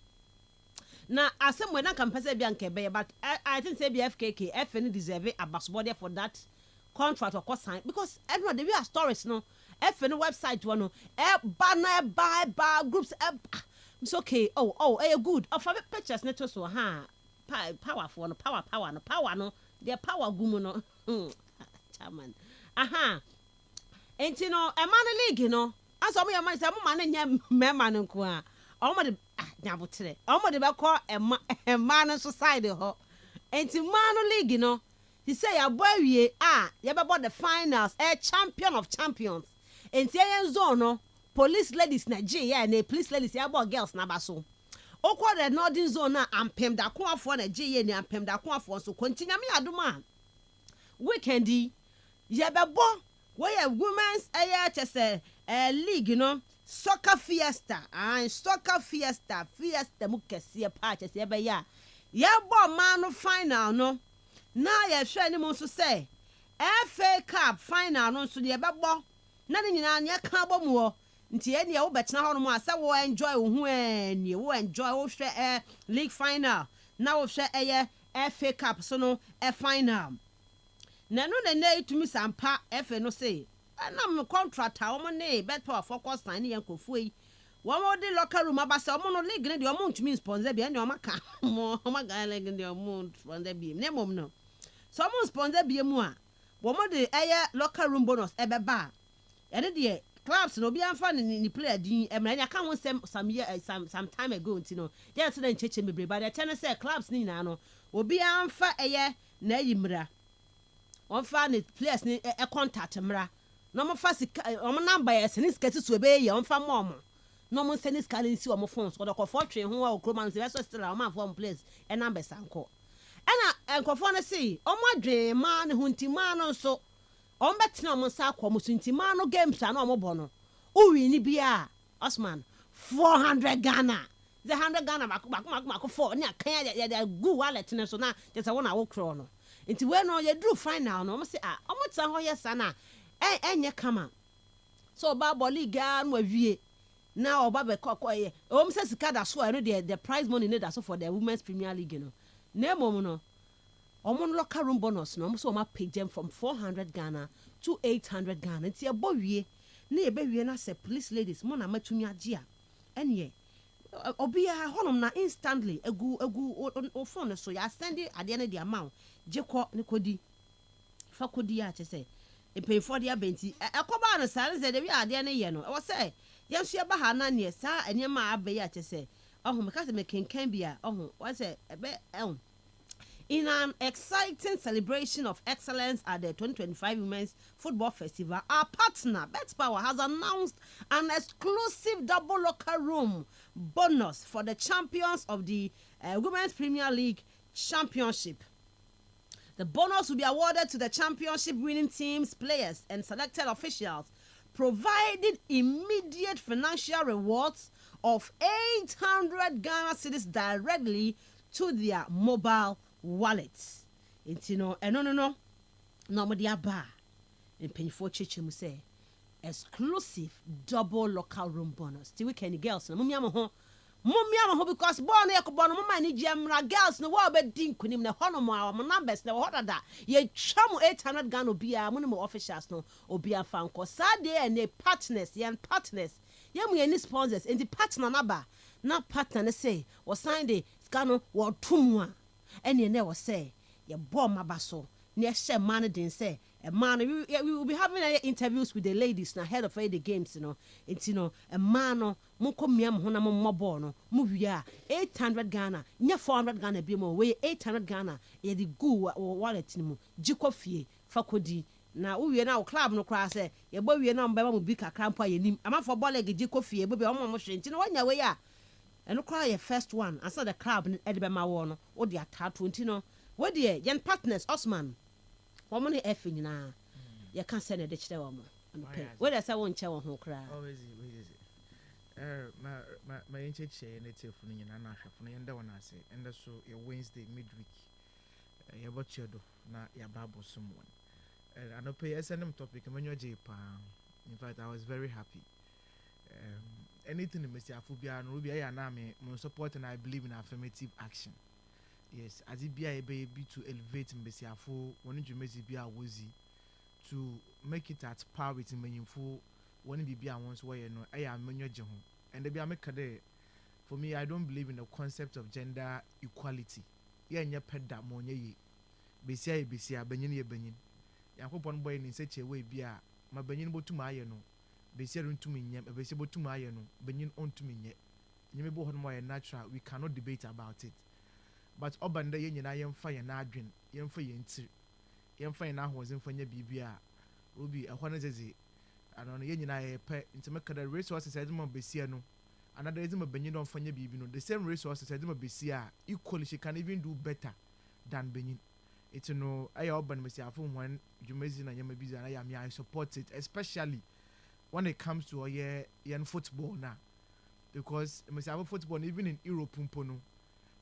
Now, as some when I can pass a Bianca Bay, but I think say BFKK, FN deserve a bus body for that contract or cost sign because everyone, there are stories, no. FN website one banner buy groups it's okay. Oh, good. Alphabet pictures net so powerful power no their power gumu no chairman and a man league as some of my man man nko a omo de nyabotre omo de be call a man society ho enti man league he say ya boy wie ya be the finals a champion of champions. And say zone police ladies Nigeria and police ladies about girls nabaso. Okwa the northern zone and pem da kwa for Nigeria and pem da kwa for so continue me aduma. Weekendi ye be bo where women's chese league soccer fiesta and soccer fiesta mukesi party se be ya. Ye bo man final no. Na ye hwe ni mo so say FA Cup final no so ye be bo nani nyina nya ka bomu nti e ne wo betena ho no mo asa wo enjoy wo hu wo enjoy wo hwe league final na wo hwe FA Cup so no final na no na itumi sampa FA no say na me contract a wo ne bet power focus sign ne yankofu yi wo mo de locker room abasa wo no league ne de wo mo ntumi sponsor bi ne wo maka mo ga league ne wo mo sponsor bi ne mom no so mo sponsor bi mu a wo mo de locker room bonus ebeba and the clubs no be amfa ni player din emranya ka won some time ago ntino there so den cheche mebre but the channel say clubs ni na no obi amfa na yimra on fa ni players ni contact mra no mo fa o number yes ni skati so be ye on fa mo no mo send scan si o mo phone so the call for twe ho o kroman so still o man for place e number sanko ena enkofo no see o mo dwen man hunti man no so on betina mo sa kwa mo sunti man no games na o mo bo no o wi ni bia Osman 400 Ghana the 100 Ghana mako 4 ni akan ya gu wallet ne so na just won awo kro no nti we no ye drew final no mo say o mo tsa ho yesa na enye kama so ba boli ga no awie now oba kokoye say sika da so no the prize money need so for the women's premier league you know na mom no omo locker room bonus no so omo pay them from 400 Ghana to 800 Ghana nti e bo wie na e be wie na say police ladies mo na matumi age a ene obia honom na instantly egu phone so ya send ade na the amount jekọ ne kodi fa kodi a che say e pay for the abenti ekoba no sare say de wi ade na ye no e wo say yenso eba ha na ne sa enema abe ya che say ohun because me kenkan bia ohun wo say ebe in an exciting celebration of excellence at the 2025 Women's Football Festival, our partner, Bet Power, has announced an exclusive double locker room bonus for the champions of the Women's Premier League Championship. The bonus will be awarded to the championship winning teams, players, and selected officials, providing immediate financial rewards of 800 Ghana cedis directly to their mobile wallets. No mo dia ba in penfo cheche mu say exclusive double local room bonus. Ti weekend girls no mumia mo ho because born e ko born mo man ni gemra girls no wa be din kunim na hono mo our numbers na ho da ye twa 800 Ghana obia mo no officials no obia fan ko sade and partners ye mu any sponsors and the partner na partner na say was sign the scano wa tumwa ene ne was say ye bomb mabaso ne she man din say a man we will be having interviews with the ladies na head of the games a man no munko miam ho na mo ball no mu wia 800 Ghana nya 400 Ghana bi mo we 800 Ghana ye di go wallet ni mu jikọ fie fakodi na uwie na club no kra say ye bo wie na mba mu bi kakra mpo ayenim amafo ball leg jikọ fie bo be omo mo hwe ntino wanya we ya eno kra ye first one asa the club e de be ma wo no wo de atato ntino we de yen partners Osman woman F nyina ye kan say na de kire wo mo we de say won che wo ho kra always my encheche na tefu nyina na ahwefo no yenda wona ase enda so ye Wednesday midweek ye bochedo na ya babo someone and pay SNM topic manyo je pa in fact I was very happy anything in Mr. Afubia and Ruby na me support and I believe in affirmative action. Yes, as it be a baby to elevate Mr. Afu when you be a wozy to make it at par with meaningful when it be a once way I am menyo jehu and the be a make for me I don't believe in the concept of gender equality. Yeah, nya peda monye ye besia benyin ye benyin yakopon boy in such a way be a ma benyin botuma aye no besia runtumi nyem besia botuma aye no benyin ontumi nye nyeme bo hono moye natural we cannot debate about it but obanda ye nyina yemfa ye na adwen yemfa ye ntir yemfa ye na hozen fanya bibia obi ehwo no zeze ano ye nyina ye pe ntimeka the resources edema besia no another edema benyin don fanya bibi no the same resources edema besia equally she can even do better than benyin. It's I open myself when you na yama busy and I support it, especially when it comes to yen football now. Because myself football even in Europe no.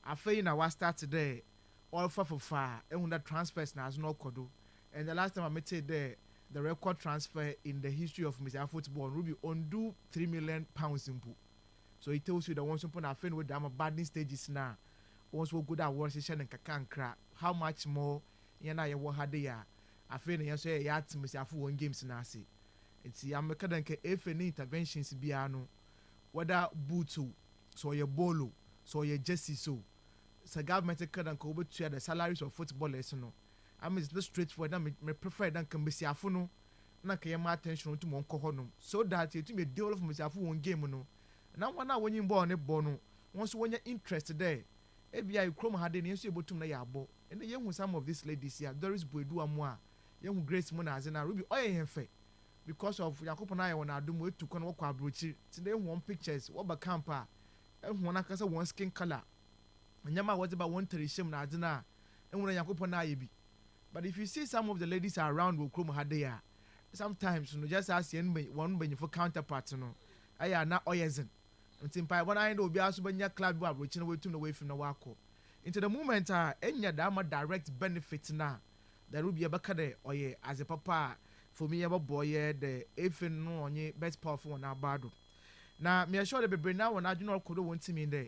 I feel in our start today all for far and that transfers now has no kodo. And the last time I met there the record transfer in the history of myself football Ruby undo £3 million simple. So it tells you that once upon a friend with them bad stages now. Once we good at war session and kankra how much more yana ye wo hade ya afi ne yeso ya atmisi afu won games na ase enti ameka dan ke efe ni interventions bia no whether bootu so ye bolo so ye jersey so government can ko betu the salaries of footballers no am is the straightforward na me prefer dan kan besi afu no na ka ye ma attention to mon ko hono so that it me deal of me afu won game no na wana wonyin ball ne ball no won so wonya interest there ebia ikrom hade ne yeso ebotum na yabo and the young some of these ladies here Doris Boedu amwa young Grace Monazena Ruby oye hemfe because of Yakopana I wanna do mo to kon wo kwa brochi today one pictures what ba campa and one akasa one skin color nyama what about one terishim na adina and when Yakopana yebi but if you see some of the ladies around wo krom hade ya sometimes no just ask one benye for counterpart no aya na oyezen ntimpa when I know obi aso banya club wa brochi na wetum na we fim na wako into the moment enya da ma direct benefit na there will be a bakade oye as a papa for me aba boy the if no onye best powerful na bado Now me assure the be now when I do not could want team in there.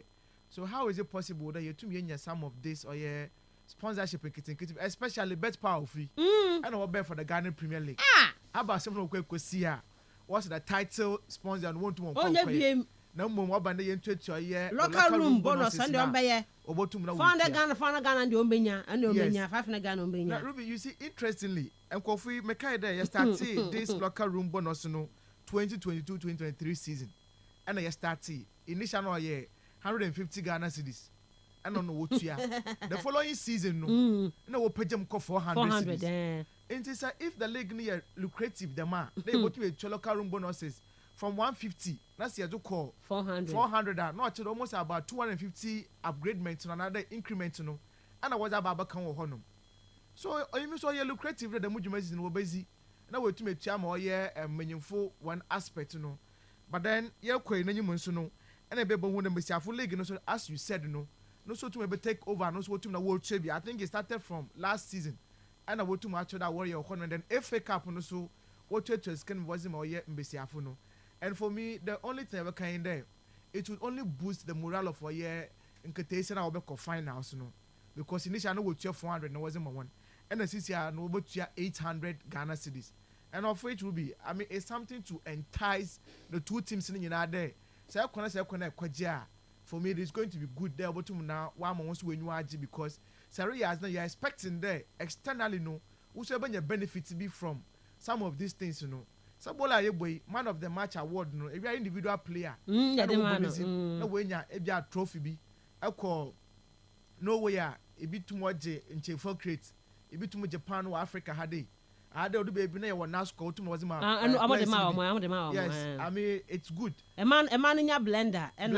So how is it possible that you to me some of this or sponsorship and kitchen, especially bet power fee? I know what bet for the Ghana Premier League. How about someone who could see what's the title sponsor and want to no more band into local room bonus and on by found a Ghana and the Ombenia and the Ombenia, 5 Ghana Ombenia. Ruby, you see, interestingly, and Kofi Mekai there, you start this local room bonus no 2022-2023 season. And I start initial year 150 Ghana cedis. I don't know what you are. The following season, no, we'll pay them 400 cedis. And if the league near lucrative, the man, they go to a local room bonuses from 150. That's year to call 400 not almost about 250 upgradement to another increment no and I was about can honum so you saw your lucrative the mujumesi no busy na we to me tiam or meaningful one aspect no but then ye kwai na nyum nso no and e be bo hu na mesiafo league no so as you said no so to me take over no so to na world champion. I think it started from last season and I would to match that warrior honum and then FA Cup no so what to skin was him or ye mesiafo no. And for me, the only thing I can there, it would only boost the morale of a year in quotation I'll be finals, no. Because initially I know what 400 no wasn't my one. And the CCR no about 800 Ghana cedis. And of which will be, I mean, it's something to entice the two teams in there. So I say for me, it's going to be good there, but now one wants to win you because Sarah as you're expecting there externally, no, whosoever your benefit to be from some of these things, you know. Sabola boy, man of the match award no every individual player no way a trophy bi call no way a bit too much in Chefo crate a bit too much Japan or Africa had do baby na NASCO to was yes I mean it's good a man in your blender and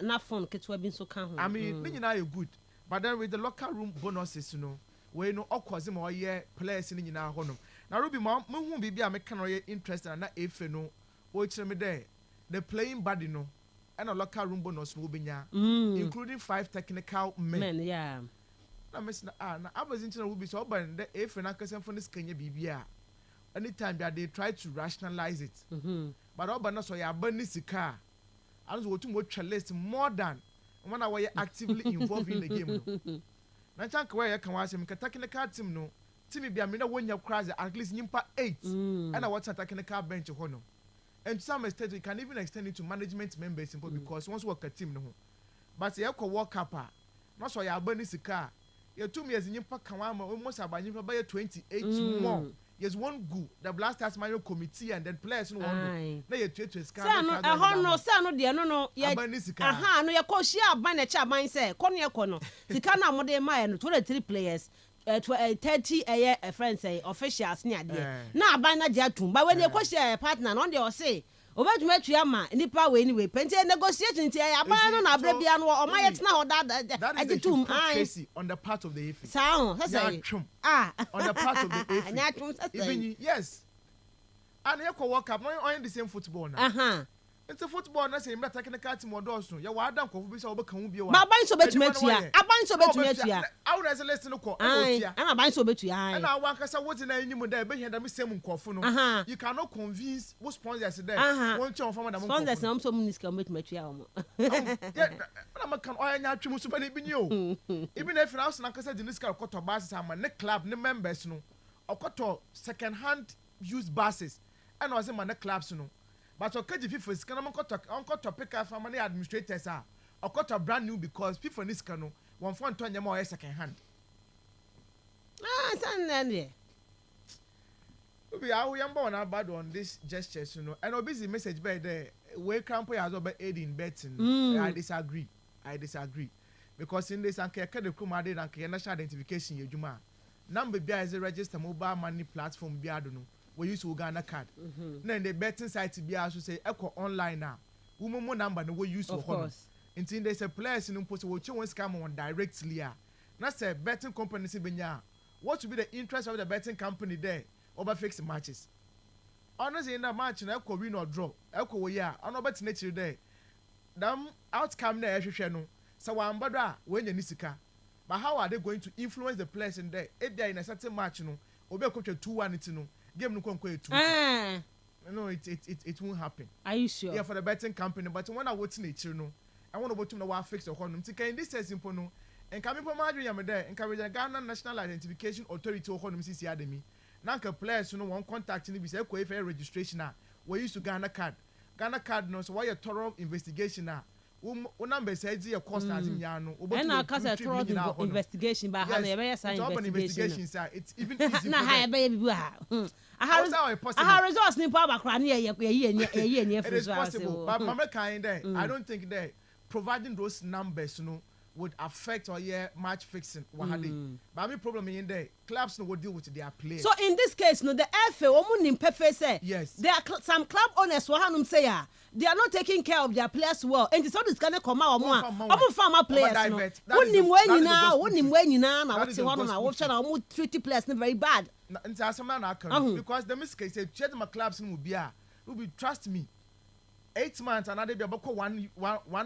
na phone kits we been so can I mean you good but then with the locker room bonuses you know we no okwazim or year players in nyina hono. Now, Ruby, Mom, won't be a mechanical interest and not if you know, watch me there. The playing body, no, and a locker room bonus will be including 5 technical men. Yeah. Now, Miss I was into will be so, but the if and I can for this Kenya BBA. Anytime that they try to rationalize it, but all but not so you are burning the car. I was watching what list more than when I was actively involved in the game. Now, thank you, I can watch him, attacking the car team, no. Timmy be amina when you crash at least nimpa 8 and I watch attacking the car bench hono. And to some extent we can even extend it to management members because once work a team no. But you can walk up not so you burn this car. Your 2 years in nimpa kawama almost about nimpa by 28 more. Yes, one good. The Blasters Manual Committee and then players no one. Now you to scan. No, dear, no. Yeah, no, your coach here by the chat mindset. Konya kono. The kana mode my and 23 players. 30 a friend say officials near there. Now by na jatum, but when you question a partner on the say, over to met Yama, nipa way anyway, plenty negotiating here, a man on a baby and or my ex now that is the on the part of the sound. That's on the part of the yes. And you can walk up, not the same football now. It's a football na say me technical team odoso ya wa adam ko bi say obekan hu bi wa ba ban so betumatua aban so betumatua awu na say listen ko otia ana ban so betua ana wa kasa what na enyim da be hia me sem nkofo no you cannot convince what sponsors there won chon from da sponsors na so munisika betumatua o mo yeah na makan nya atwemu so ba ne bi ni o even if na so na kasa dinisika koto bases ama ne club ne members no okoto second hand used buses and was in clubs no. But okay, FIFA is kind of topic for many administrators are or brand new because FIFA is kind of one for 20 more second hand. We are born bad on this gestures, you know, and a busy message by the way Campo has over aiding betting. I disagree. Because in this anke the kuma de anke national identification yejuma. Number B is a register mobile money platform biadono. We use Uganda card. Then the betting site be also say echo online now. Woman number no we use of course. Until there's a place in post we want scam on directly. Not say betting company benya. What will be the interest of the betting company there over fixed matches? Honestly, in that match, na echo win or draw. Echo we ya. I no bet nature there. Them outcome na ehwehwe no. So one bada when you nisika. But how are they going to influence the players in there? If they are in a certain match no, obi ekotwa 2-1 it no. Game no kon 2. No, it won't happen. Are you sure? Yeah, for the betting company. But when I watch nature, no, I want to watch them fix the honum. Tika in this is simple no. And coming from Madrid, I'm there. And carry the Ghana National Identification Authority or honum CC Academy. Nanka players, you know, one contact in the say for registration now. We used to Ghana card. Ghana card no, so why a thorough investigation now. Number says your cost as in Yano. And I cast a thorough investigation by how they investigation. It's even easy. Now, I baby. I have results in Papa Crania. It is possible, but Mama kind there. I don't think that providing those numbers, you know, would affect or match fixing. But my problem in there, clubs no will deal with their players. So in this case, no, the FA, say yes, there are some club owners who say they are not taking care of their players well, and it's all this kind of come out more farmer players. No, treaty players very bad. Because the mistake said, my clubs will be trust me. 8 months, another be about 1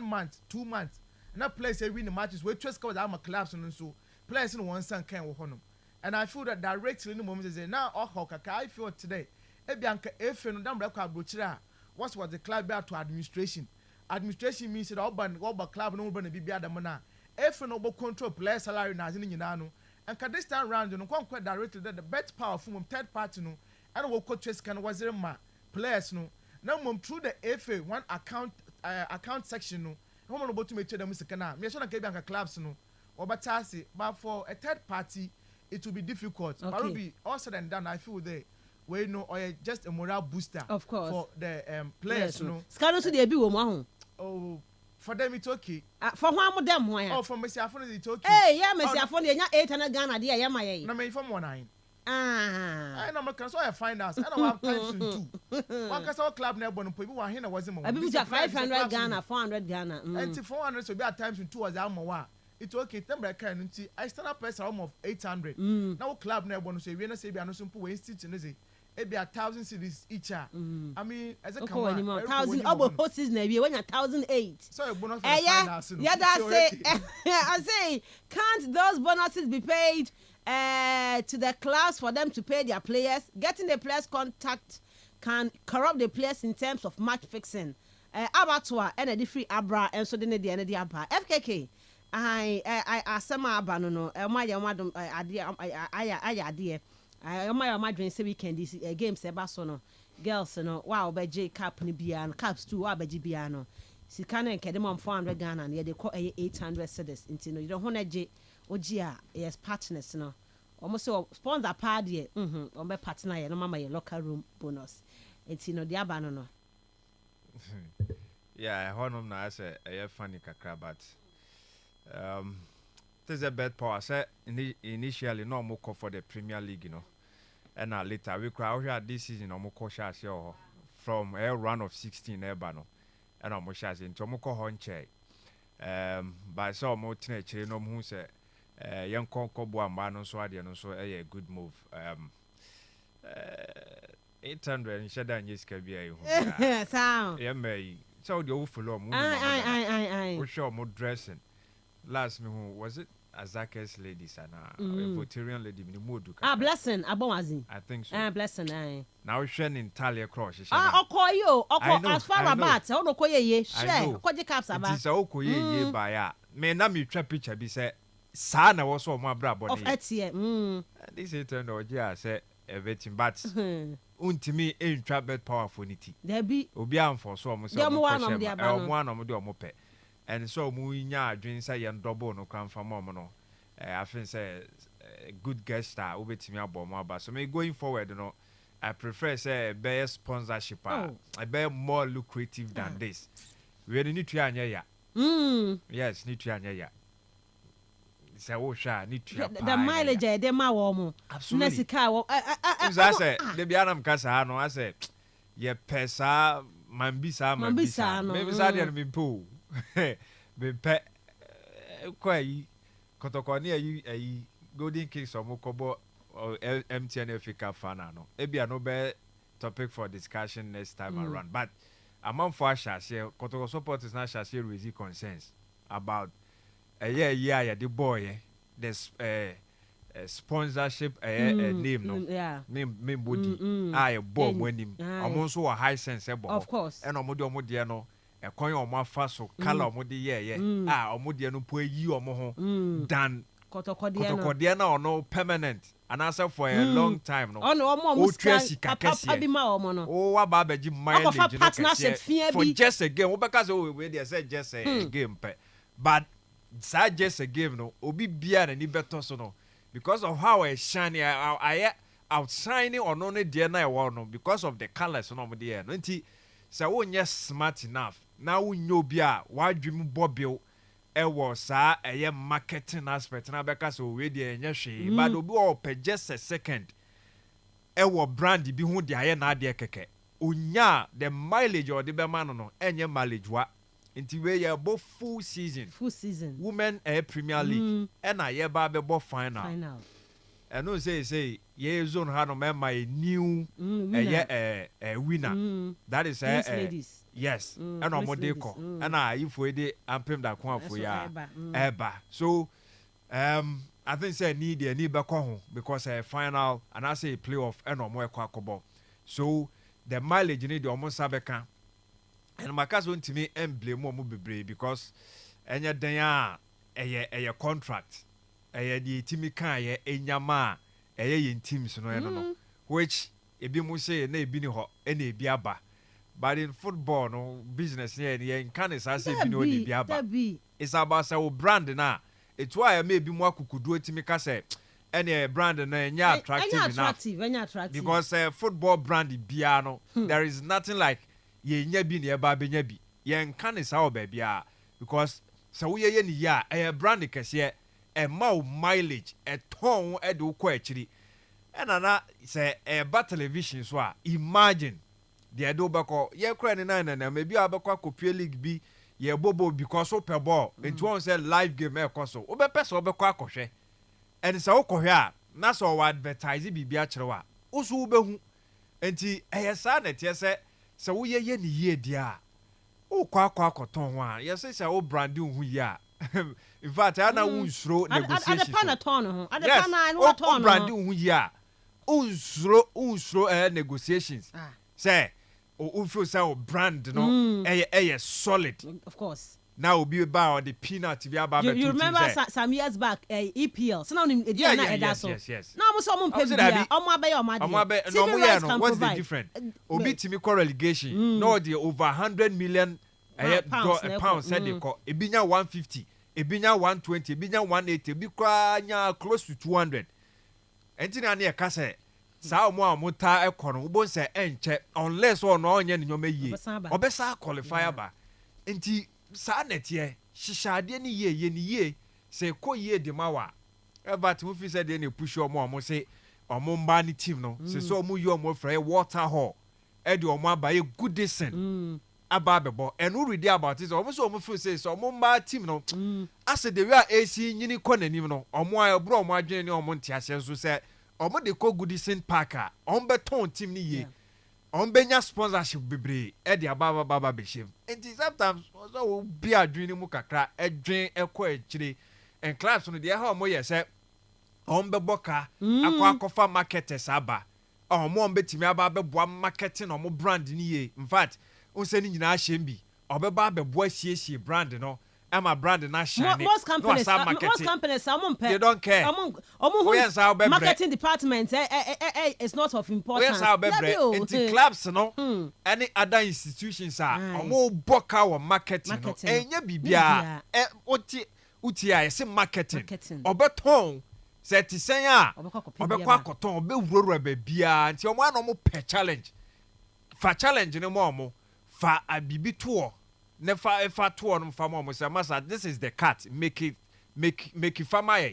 month, 2 months. Now players say win the matches. We trust because I'm a clubs and so players in one son can work on them. And I feel that directly in the moment say now I feel today. Ebianka if no damn record brochira. What was the club back to administration? Administration means that all club no be be adamana. If no control player salary na zini nyinano. And can this time round no quite directly that the bet power from third party no and we coach can was ma players no. Now through the FA one account section no. How about to make them second? Me sure that clubs no. But for a third party, it will be difficult. Okay. But it will be all said and done. I feel they we know or just a morale booster. Of course. For the players, you know. Scandal to the be woman. Oh, for them it's okay. For one of them, why? Oh, for Mensah it's okay. Hey, yeah, Mensah for the 800 Ghana, dear, yeah, my. No, me from 19. I know my so I find us. I don't have time to do. One case our club never bon people here was him. I believe 500 Ghana, 400 Ghana. And 400 so be at times in 2 as I'm it's okay. Tember can I stand up press of 800. Now club never bon say we na say be no simple way institute say it be 1,000 cities each. I mean as a come 1,000 about horses na be when 1,008. So a bonus yeah, that's say I say can't those bonuses be paid to the clubs for them to pay their players? Getting the players contact can corrupt the players in terms of match fixing. Abattoir and a free abra and so then the end of the abra. FKK. I sama abano no. My madam idea. My dream say weekend this game sebasono. Girls no. Wow, by J cap ni biano. Caps too. Wow, by Gibiano. Sikana and Kedemon 400 Ghana and they call 800 cedis. Into no, you don't want to J. Ojia yes partners no almost so sponsor party on my partner no mama your locker room bonus it's no the abano no yeah honum na say a funny kakra but there's a bad power say initially no more call for the Premier League, you know, and later we crowd here this season no more call shares from a run of 16 ebano and almost shares into more call honche by so more teenage no who say young Conco Boambano so idea no so a good move 800 and shada and yes can be sound yeah may so the awful I sure more dressing last me who was it Azaka's ladies and a Voterian lady in the mood blessing Abomazi I think so blessing now she's in Talia cross call you as far about I don't call ye share the caps about it's okay ye by me na me trap picture be say sana was so my brother of Etienne this is turned out yeah say everything but untimi in trap bed powerful niti there be obi am for so mo say one of the mope and so mu nya adwen say yem double no kan fa mom no I think say good guest star obetimi abom aba so me going forward no I prefer say better sponsorship I be more lucrative than this we need to anya ya yes need to anya ya say oh sha need to the mileage dey ma wo mo absolutely I say the bianam kasa no I say ye pesa mambisa maybe say dey me po be pe kwai kotokoni ayi golden kings omo kobo MTN Africa fan no e bia no be topic for discussion next time around but among for share kotoko supporters na share raise concerns about yeah the boy this sponsorship name no name body I bomb when him almost a high sense of course and omo de no e kon omo afa so color omo de ye omo de no po yi omo ho dan kotokode na ono permanent and answer for a long time no omo papa bi ma omo no wa ba beji mileage no for just a game we because we dey say just a game but sad just a game no obi bia na ni beto so no because of how I shine I outshining or no dear na no because of the colors no mo there no nti say wonye smart enough now we know bia why dream bobil e was sa marketing aspect na because we dey enye hwe but obi o per just a second e wo brand bi hu de na de keke onya the mileage or the be man no enye mileage wa nti we ye bo full season women Premier League and I ye ba be bo final and no say ye zone ha no me my new winner that is yes and omo dey ko and if we dey ampem da kon afo ya eba so I think say need be ko ho because final and I say playoff and omo ekwa akobo so the mileage need omo sabeka and my case won't me blame more bebre because enya den a contract the team kan enyama yen teams no which ebi mu say na ebi ni ho na ebi aba but in football no business yen kan is say ebi no ebi aba it's about say brand na it's why maybe mu akukudu team ka say any brand na enya attractive enough because football brand bia no there is nothing like ye nya bi ne ba benya bi ye nka ne sa oba bia because so we ye ni ya brand kese ma mileage ton e do ko akiri na say ba television so imagine the do bako ye kra ni na maybe abakwa kopie league bi ye bobo because open ball into one say live game e koso obe pese obekwa akohwe and say okohwe a na so advertise bibia kirewa usu ubehu enti sa na tie say so we ye ni ye dia o kwa akoton ho a ye say o branding hu ya in fact ana unsuro negotiation at the pan ton ho at the pan I ton branding hu ya unsuro negotiations say o feel say o brand no solid of course now will be about the peanut be about you remember some years back EPL so now yes now so mo pay bia omo abaye no what's the difference obi timi call relegation no the over 100 million pounds said they call ebinya 150 ebinya 120 ebinya 180 ebi kwa nya close to 200 entina na e ka say sa omo amota ekono ubo say enche unless or no onye nyoma yie obesa qualifier ba enti sa netie hihade ni ye se ko ye de mawa but we said they push omo say omo mba ni team no se so omo yo omo frɛ water hall e de omo abaye good decent aba bebo and we read about it omo so omo feel say so omo mba team no as the way AC nyini kɔ nanim no omo ayobro omo adwene ni omo ntiase so say omo de ko good decent parker omo beton team ni ye on benya sponsorship bebre e de baba behim and sometimes so be adwene mu kakra edwen ekọ akire and clubs no de ha omo ye say on beboka akwa marketers aba omo betimi aba beboa marketing omo brand ni ye in fact unse ni nyina ahyem bi obeba beboa hiesie brand no ama brand na shine most companies they don't care marketing department it's not of importance in clubs no any other institutions omo boka wa marketing no enya bibia uti a say marketing obeton say tisen a obekwa akoton obewuroro ba bia nti omo na omo pe challenge ne mo fa abibi to never to on farmer say massa this is the cut make it farmer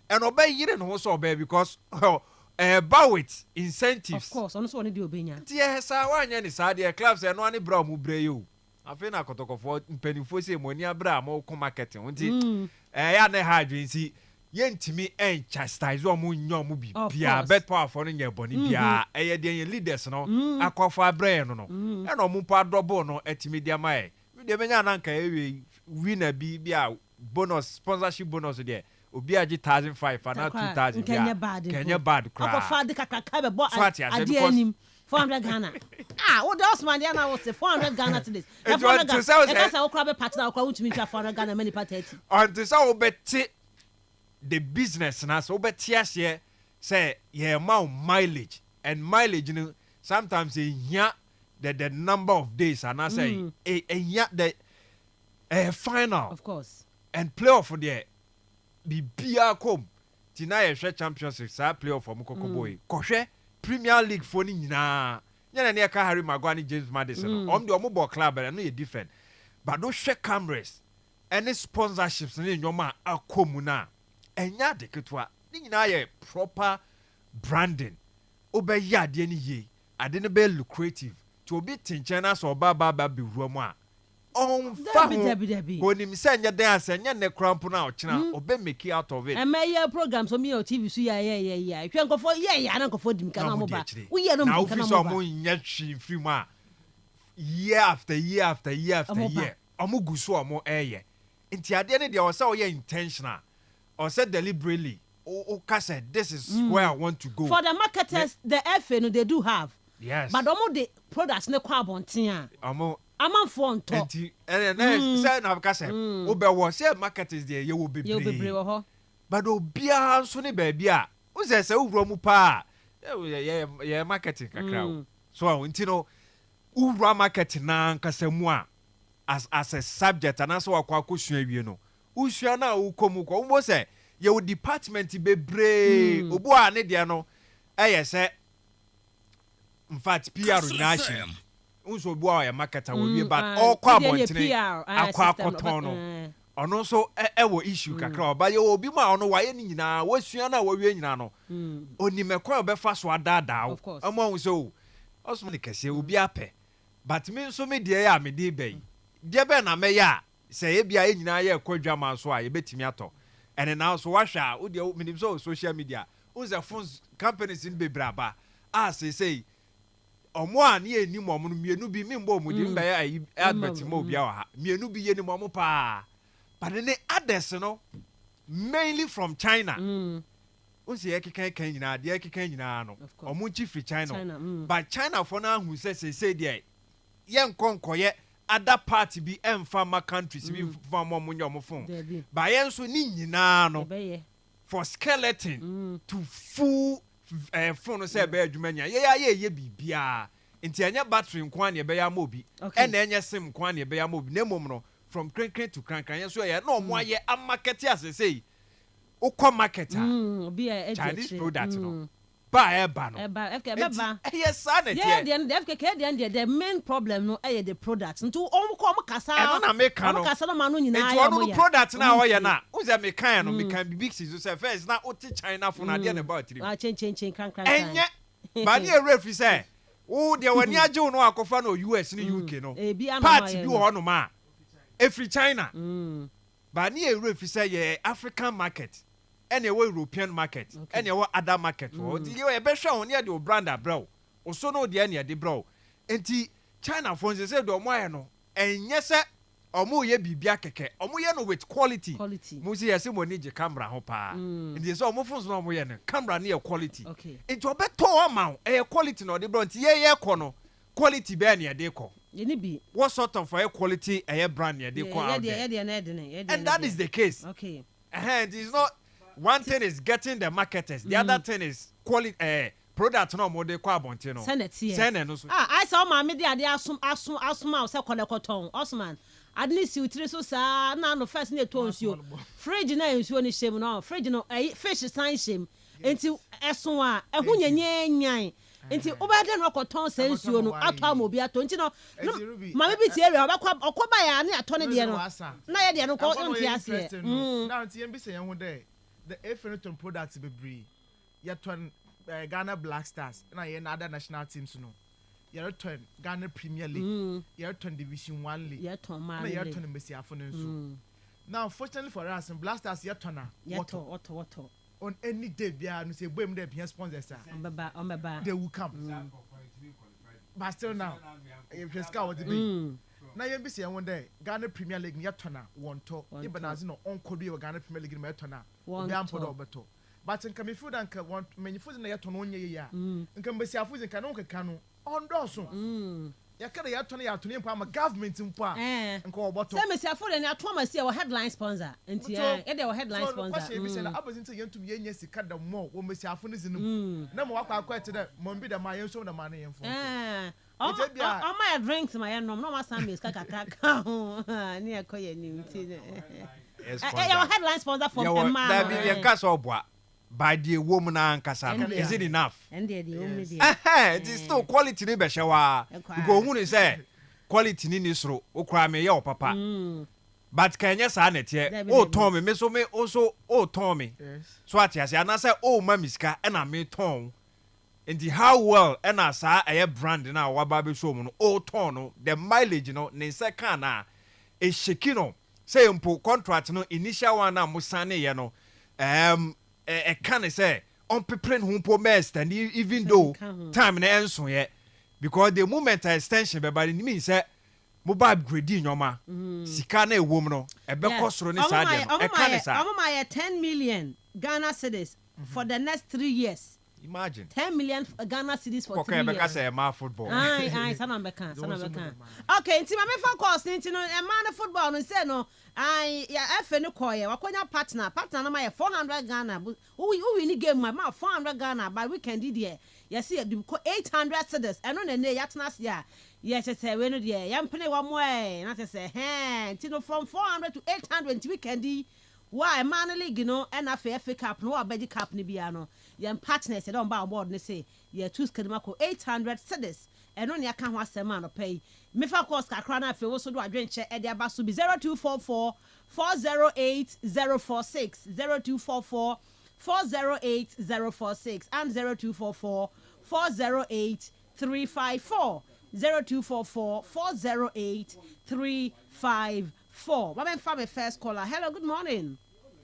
and obey yire no so obey because about it incentives of course on so one dey obenya yes awanya ni sa dey clubs e no ani bra mu bre yo afi na kotokofo mpanifo say mo ni abra mo ko marketing nti ya na ha adwensi yentimi chastise omo nyom bi bia bet powerful no nya boni bia eye dey leaders no akofo abra no e no mo pa double no etimi dia mai de benya na nka ewe winner bi a bonus sponsorship bonus there obi agi 1,500 and 2,000 Kenya bad cry akofade kakaka be bo So ati ase ade because- anim 400 Ghana what else man there now was 400 Ghana to this It 400 was- Ghana so- e ka say okra be partner okra wutumi twa 400 Ghana many patati until so obeti the business na so obeti ase say yeah mileage and mileage no sometimes here the number of days and I say the final of course and playoff for there bibia kom tina ye hwe championship sa playoff for mukoko boy kohwe Premier League for ni nyina nyana ne ka Harry Maguire James Maddison om de omo club no ye different but do hwe cameras any sponsorships ne nyoma akomu na enya de ketwa ni nyina ye proper branding obeya ade ni ye ade ne be lucrative to obi tinchen na so ba be ruamu a on fa ho onim se nya dan ase nya ne cramp na ochina obe make out of it and my program so me on TV so yeah hwe nkofo yeah na nkofo dim kana mo ba we yeah no na mo office kana mo ba omo nya twi free mu a year after year after year after year omo guso omo eye nti ade ne de o say o ye intentional or say deliberately o ka say this is where I want to go for the marketers the FA no they do have yes but omo the products ne kwa abonten a omo amanfo nto nti say na ka say o be wo say market is there ye wo bebre wo ho but obia nso ne ba bia o say owuro mu pa ye marketing kakra so nti no owura market na nkasa mu a as a subject and so akwa kosua wie no usua na ukomu ko mo say ye wo department bebre obu a ne de no say in fact PR nation unso obu a marketer wo wie but all kwa abontene akwa akoton no ono so wo issue kakra oba ye obi ma ono wa ye ni nyina wasua na wa wie nyina no onimekwa obefa so adada omo so osmo ne kese obi apɛ but me nso me de ya me de bɛyi de bɛ na me ya sɛ ye bia ye nyina ye kwadwa ma so a ye betimi atɔ and now so wahwa wo de minim so social media unza phones companies in bebraba say omo a ne eni mo no mienu bi me mbo mo di mba ya advert mo bia wa ha mienu bi ye ni mo pa but ne others no mainly from China unse ye kekan kan nyina de ye kekan nyina no omo chi free China but China for na hu say there ye nkonkoye other party bi emfama countries bi from mo nyomo phone but ye nso ni nyina no for skeleton to full phone say be adwuma nya ye bibia nti anya battery nkwan ne be ya ma obi e na enya sim nkwan ne be ya ma obi na mom no from crank to crank ye so ye na omo aye a market as say ukọ marketer Chinese product no ba no yes sanity the main problem no the product nto omo kasa na make no kasa no ma no nyina ya mo product na wo ye na wo say me kan no me kan big season say first na oti China for na de na about 3 chen crank enye ba ni refi say wo de wani age no akofa no US ni UK no part bi wo no ma every China ba ni refi say ye African market any European market any other market or the you be sure on the brand bro also no the any the bro enti China phones say do mo aye no enye se omo ye bibia keke omo ye no with quality mo say yes mo ni je camera ho pa enti so omo phones no omo ye no camera na quality enti obeto amount quality no the bro enti ye ko no quality be na de ko what sort of quality brand na de ko out and that is the case and it's not one thing is getting the marketers the other thing is quality product no more de kwa abonte no send no so I saw my media dey asum say kolekoton Osman at least you three so sa na no first na to nsuo fridge na nsuo ni shem no fridge no fish sign shem enti eson a ehu nyanyan enti obade no koton sa nsuo no ato amobi ato enti no ma be ti area okoba ya na ato ne de no na ye de no ko enti ase now enti em bi say hu there the Afroton products bebree yaton Ghana Black Stars na ye na other national teams no yaton Ghana Premier League yaton Division 1 League yaton man na yaton Mensah nso now fortunately for us in Black Stars yaton what on any day bia no say boy me dey sponsors on they will come but still now if you scout what be na yɛn bi sɛ wɔn dɛ Ghana Premier League yɛ tɔna wɔn tɔ yɛ bɛnazi no ɔnkɔ bi wɔ Ghana Premier League ma yɛ tɔna obi ampɔ dɛ ɔbɛtɔ but nka me feel that nka wɔn manyinfo na yɛ tɔ no nyɛ yɛ ya nka mbesiafo nka no nkeka no ɔndɔɔso yakara ya tɔno ya tɔno mpa ama government mpa nka ɔbɔtɔ sɛ mesiafo de ne ato ama si wɔ headline sponsor nti e de wɔ headline sponsor so bi sɛ na abazin sɛ yentum yenya sika da mo wɔ mesiafo no zinum na mo wakɔ akɔ ete dɛ mo bi da ma yenso da ma na yɛmfo ɔma yɛ drinks ma yɛ nom na ɔma san meska kakaka ho ne ɛkɔ yɛ nim nti yɛ headline sponsor from Emma da bi yɛ ka sɛ ɔboa by the woman and Kastle. Is it enough? And it is still quality ni beshawa. Go who say quality ni nisro okra me ya papa. But can you say net here? Oh Tommy, me so me also Tommy. So at yes, and I say mamiska and I me Tom. And the how well and I say a brand na wa baby show no tono the mileage no ne sekana e shekino say mpo contract no initial one na musane ye no can say on preparing home po mess and even though time na enso ye because the moment extension be by the mean say mobile grading nyoma sika na ewom no e be kosoro ni sa dem e can say my 10 million Ghana cedis for the next 3 years. Imagine 10 million Ghana cedis for 3 years. Okay, say ma football. Aye, sana beka. Okay, nti ma me fa course nti no e ma na football no say no aye ya efe no koye wakonya partner no ma 400 Ghana. Who win the game ma 400 Ghana by weekend there. You see 800 cedis. Eno na ne yatena sia. Yes, say we no there. Yam pene wa mo e na say nti no from 400 to 800 weekend. Why man league no and FA Cup no abedi cup ni bia no yem partners they don't buy board ne say ye two skedemako 800 cedis and on ya kan ho asema no pay me fa course kakra na afi wo so do adwenche e de aba so bi 0244 408 046 0244 408 046 and 0244 408 354 0244 408 354. What am first caller? Hello, good morning.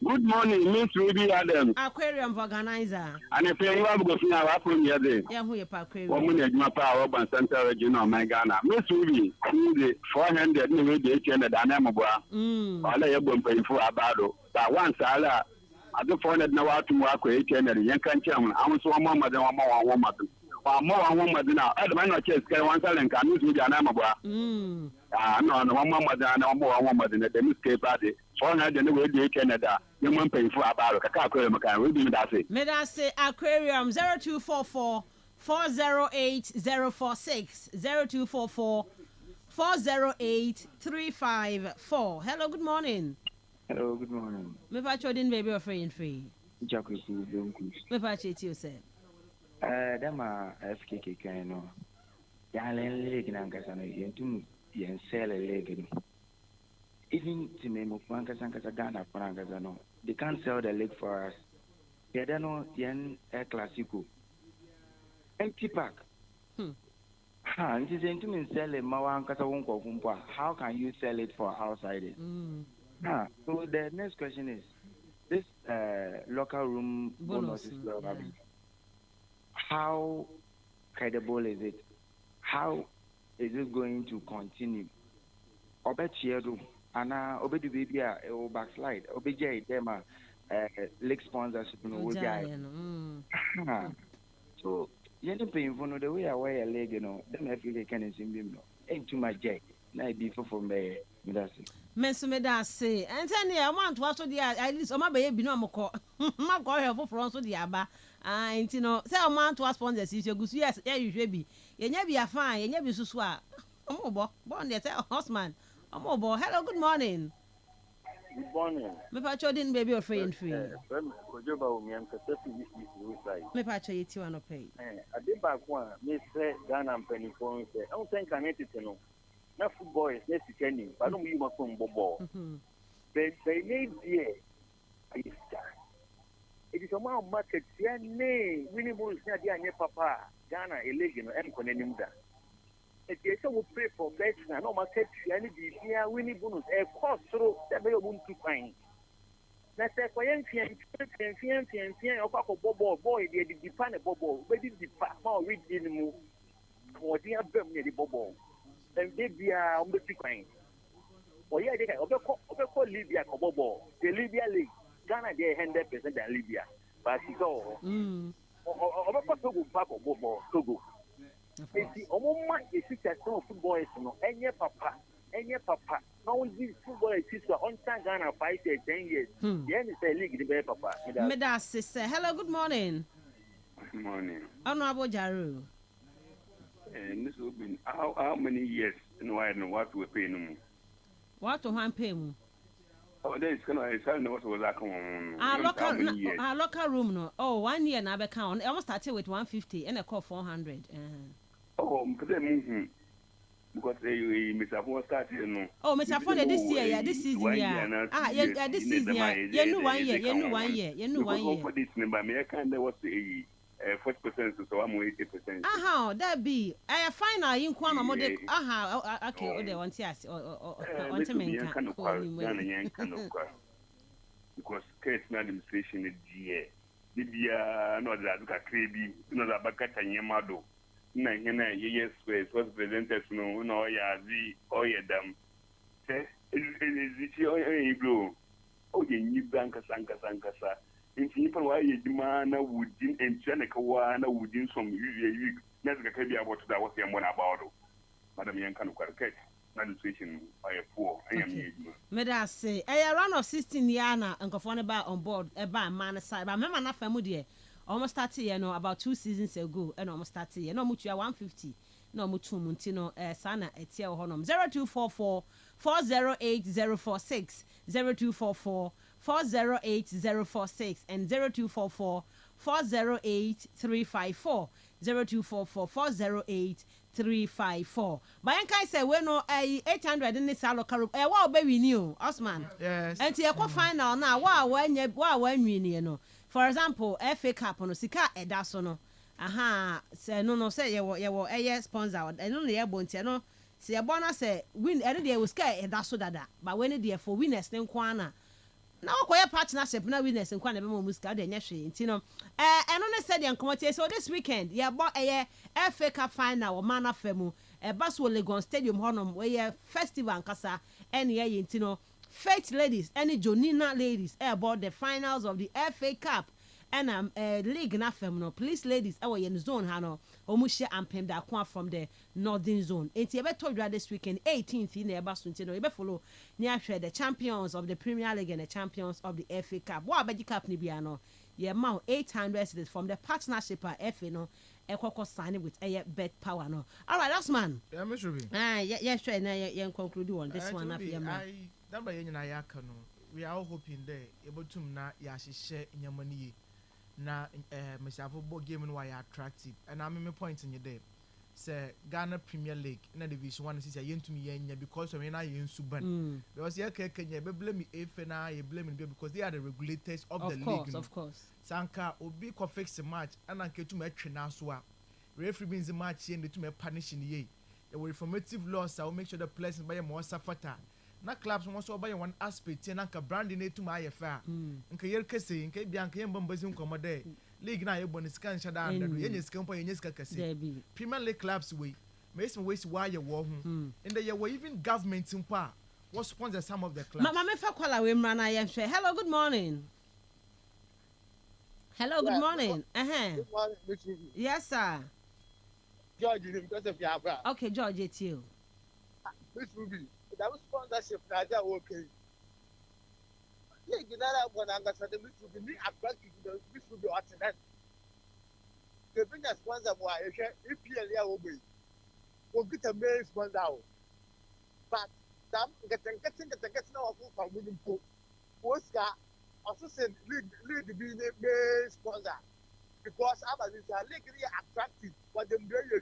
Good morning, Miss Ruby Adam. Aquarium organizer. And if you have go to our phone here, yeah, who you aquarium? One minute, my power and Central Regional, my Ghana. Miss Ruby, the 400 new day and the Dynamo. All I have been paying for about but once I do 400 now to work with and the young country. I was one more than one more woman. One more woman now. I don't know, just one silent can use me Dynamo. No, one more than one more woman in the Demiscape party. 400 anyway, they Canada. You want pay for about a aquarium. Can we do that? May I say aquarium 0244 408 046 0244 408 354. Hello, good morning. Hello, good morning. Me patch your din baby or free. Jacques, me patch it you say. Dama FKK can no. Yalen leg nankasano yentum yen sell a leg. Even to me, Mufanka Ghana Frankazano, they can't sell the leg for us. They don't know yen a classico. Empty pack. And it is into sell a Mawankasa Wonko Kumpa. How can you sell it for outsiders? So the next question is this locker room bonus is how credible is it? How is it going to continue? Obechiero. And obedi baby a backslide obeje them league sponsorship no we guy so you don't pay for no the way away a leg them Africa can sim no into my j na be for me that's it Mensah me da say and I want to also the at least o ma be bi no amko ma go help for so the aba you know say o man to sponsors is you go yes yeah you bi yenya bi afan yenya bi susu a o mo bo dey say husband hello, good morning. Good morning. Me patch your din baby or free. Me patch your tea one pay. I did back one, Miss Ghana and Penny Phone. I don't think I need to know. Now football is necessary, but I don't use my phone ball. They need here. It is a man market. Yeah, nay, winning bulls, yeah, papa. Ghana, a legion, and condemn that. If you will pray for bets and no market, any here winning bonus, a cost through that they want to find. That's a quiet fian, or boy, they depend a bubble, but it's the part more reading move. What the other near the bubble. and they be on the sequence. Oh, yeah, they can over Libya, Kobobo, the Libya League, Ghana, they 100% than Libya. But it's all over Togo, Papa, Bobo, Togo. It's the Omoma is a football, and your papa. Now this football is on Ghana 5 to 10 years. The end is a league in the papa. Medas sister. Hello, good morning. Good morning. Honorable Jaru. This will be how many years in why and what we pay no? What to hand pay mu? Oh, there is kind of I know what was that on. Our local room no. Oh, 1 year now be count. I almost started with 150 and I call 400. Oh, because Mr. Fon started no. Oh, Mr. Fon this year, yeah, this season, yeah. Yeah, this season, yeah. You know 1 year, you know 1 year, you know 1 year. For this number, me I kind of was 40%, so I'm 80%. Aha, that be. I find out in Kwana mode. Aha, okay, o de want yes or want to make because case administration is here. Libya no that look at Krebi, no that Bakata Yamado. Yes, was presented no ya the dam. Say, is it blue? Oh, you bank Sankasa. In people, why you demand a woodin and Janakawana woodin from you. That's the Kabia about that was the one about. Madam Yankan Karket, administration by a poor. I am Medas say, a run of 16 yana and Kofonaba on board a bar man aside. But remember, not family. Almost 30 about 2 seasons ago, and almost 30 no mutua 150 no mutu muntino sana etia honum 0244 408046 0244 408046 and 0244 408354 0244 408354 Bayan kai say we no 800 in this local wa be renew Osman yes and ti e ko final na wa nwini no. For example, FA Cup no sika edaso no. Aha, say no say ye sponsor. E no ye bonti no. Se ye bona say win ene dey we sika edaso dada. But when dey for winners ne nkwa na. Na okoye partnership na winners nkwa na be mo musika dey nya hwe. Nti no eno ne say dey nkomotie so this weekend ye bo FA Cup final o mana famu. Baso Legon Stadium honom we festival nkasa ene ye nti no. Faith ladies, any Jonina ladies, about the finals of the FA Cup and league na feminine police ladies our in zone hano omushe ampem da kwa from the northern zone. Enti ebe told you this weekend 18th in eba sunti no ebe follow near the champions of the Premier League and the champions of the FA Cup. What about the cup ni bia no? Ye amount 800 cedis from the partnership FA no ekoko sign with bet power no. All right, last man. Yeah, Mr. Ruby. Yeah, sure na ye conclude on this one after Number yen na yaka no we are all hoping there able to na ya hihye nyamani na Mr. Football game no why attractive and I mean point in your day say Ghana Premier League na division 1 is yen to me yen because we na yen suban because here Kenya be blame FA na you blame because they are the regulators of the league of course sanka obi ko fix the match and anke to me twe na so a referee bin the match yen to me punish ye the reformative laws will make sure the players buy more safata na clubs mo so buy one aspect na ka branding na etum ayefa nka yer kese nka bia nka yemba mbazi nkomode league na yebo ne sika ncha da anda do yenye sika mpo yenye sika kese Premier League clubs we some ways why you wo hu and there were even government mpo a what sponsor some of the clubs mama me fa kwala we mra na yemhwe hello good morning good morning good morning yes sir George because of your bra okay George it's you Miss Ruby that was sponsorship Nadia okay. Yeah, you know that one and that's the Miss Ruby attractive the Miss Ruby attendant. The bring a sponsor why if PLA will be will get a main sponsor. But them getting now from winning pool. Oscar also said league be the main sponsor. Because I'm legally attractive but them very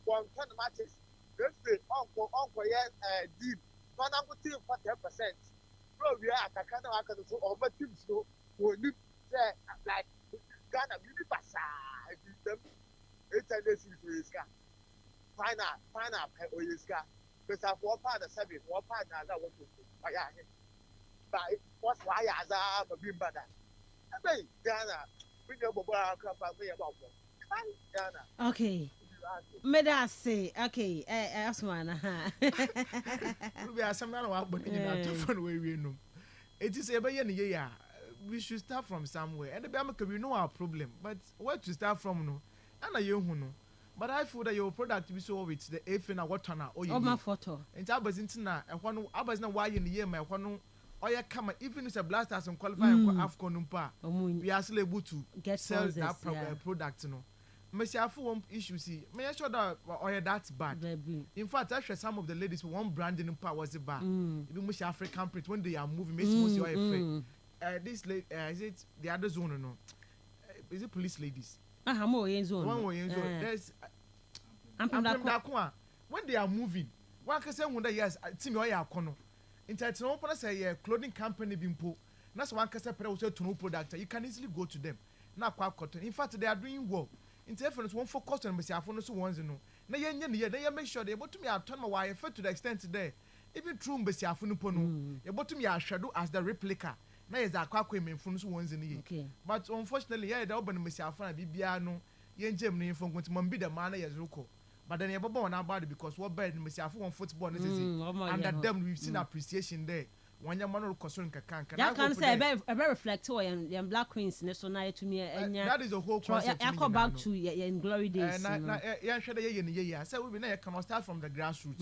one ton matches. Let's say uncle deep. Man, I'm going to 10%. Bro, we are at Canada. I can so over teams so we need like Ghana. We need pass. It's a lesson to his car. Final. Or his car. Because I've one part of 7, one part that I want to do. But what's why I have a bit better. I mean, Ghana. We know about Ghana. Okay. Medase, okay, Aswana. We are some now about different way we know. It is a year. We should start from somewhere. And the Bamaka, we know our problem. But where to start from? No, and a young who know. But I feel that your product will be so with the F and a water. Oh, my photo. And I was in I was not why in the year, my one. Or you come, even if a blast has some qualifying for Afcon Umpa, we are still able to get sell that product. No, Messi have one issue. See, may I show that or that's bad. In fact, actually, some of the ladies one brand in Umpa was bad. Even much African print when they are moving, makes most your effect. This lady, is it the other zone? No, is it police ladies? More in zone. One way in zone. There's. I'm from that when they are moving. One can say when they yes, team or ya kono. Instead, no one say a clothing company bimpo. That's one can say to no product. You can easily go to them. Not quite cotton. In fact, they are doing well. Instead, one focus on Messiah for no ones you know. They make sure they able to me a turn my wife to the extent today. Even true Messiah for no pono. They able to me a shadow as the replica. Now is a quack women from ones in the year. But unfortunately, yeah, the open Messiah for a Bibiano. Yen Germany from going to Mambi the man as Ruko. But then you're born about it because what bad Messiah for football necessity. And that them we've seen appreciation there. When your man concern can that say a very reflector and black queens so now to me that is a whole concept. I come back to in glory days. Yeah, sure yeah. So we can start from the grassroots.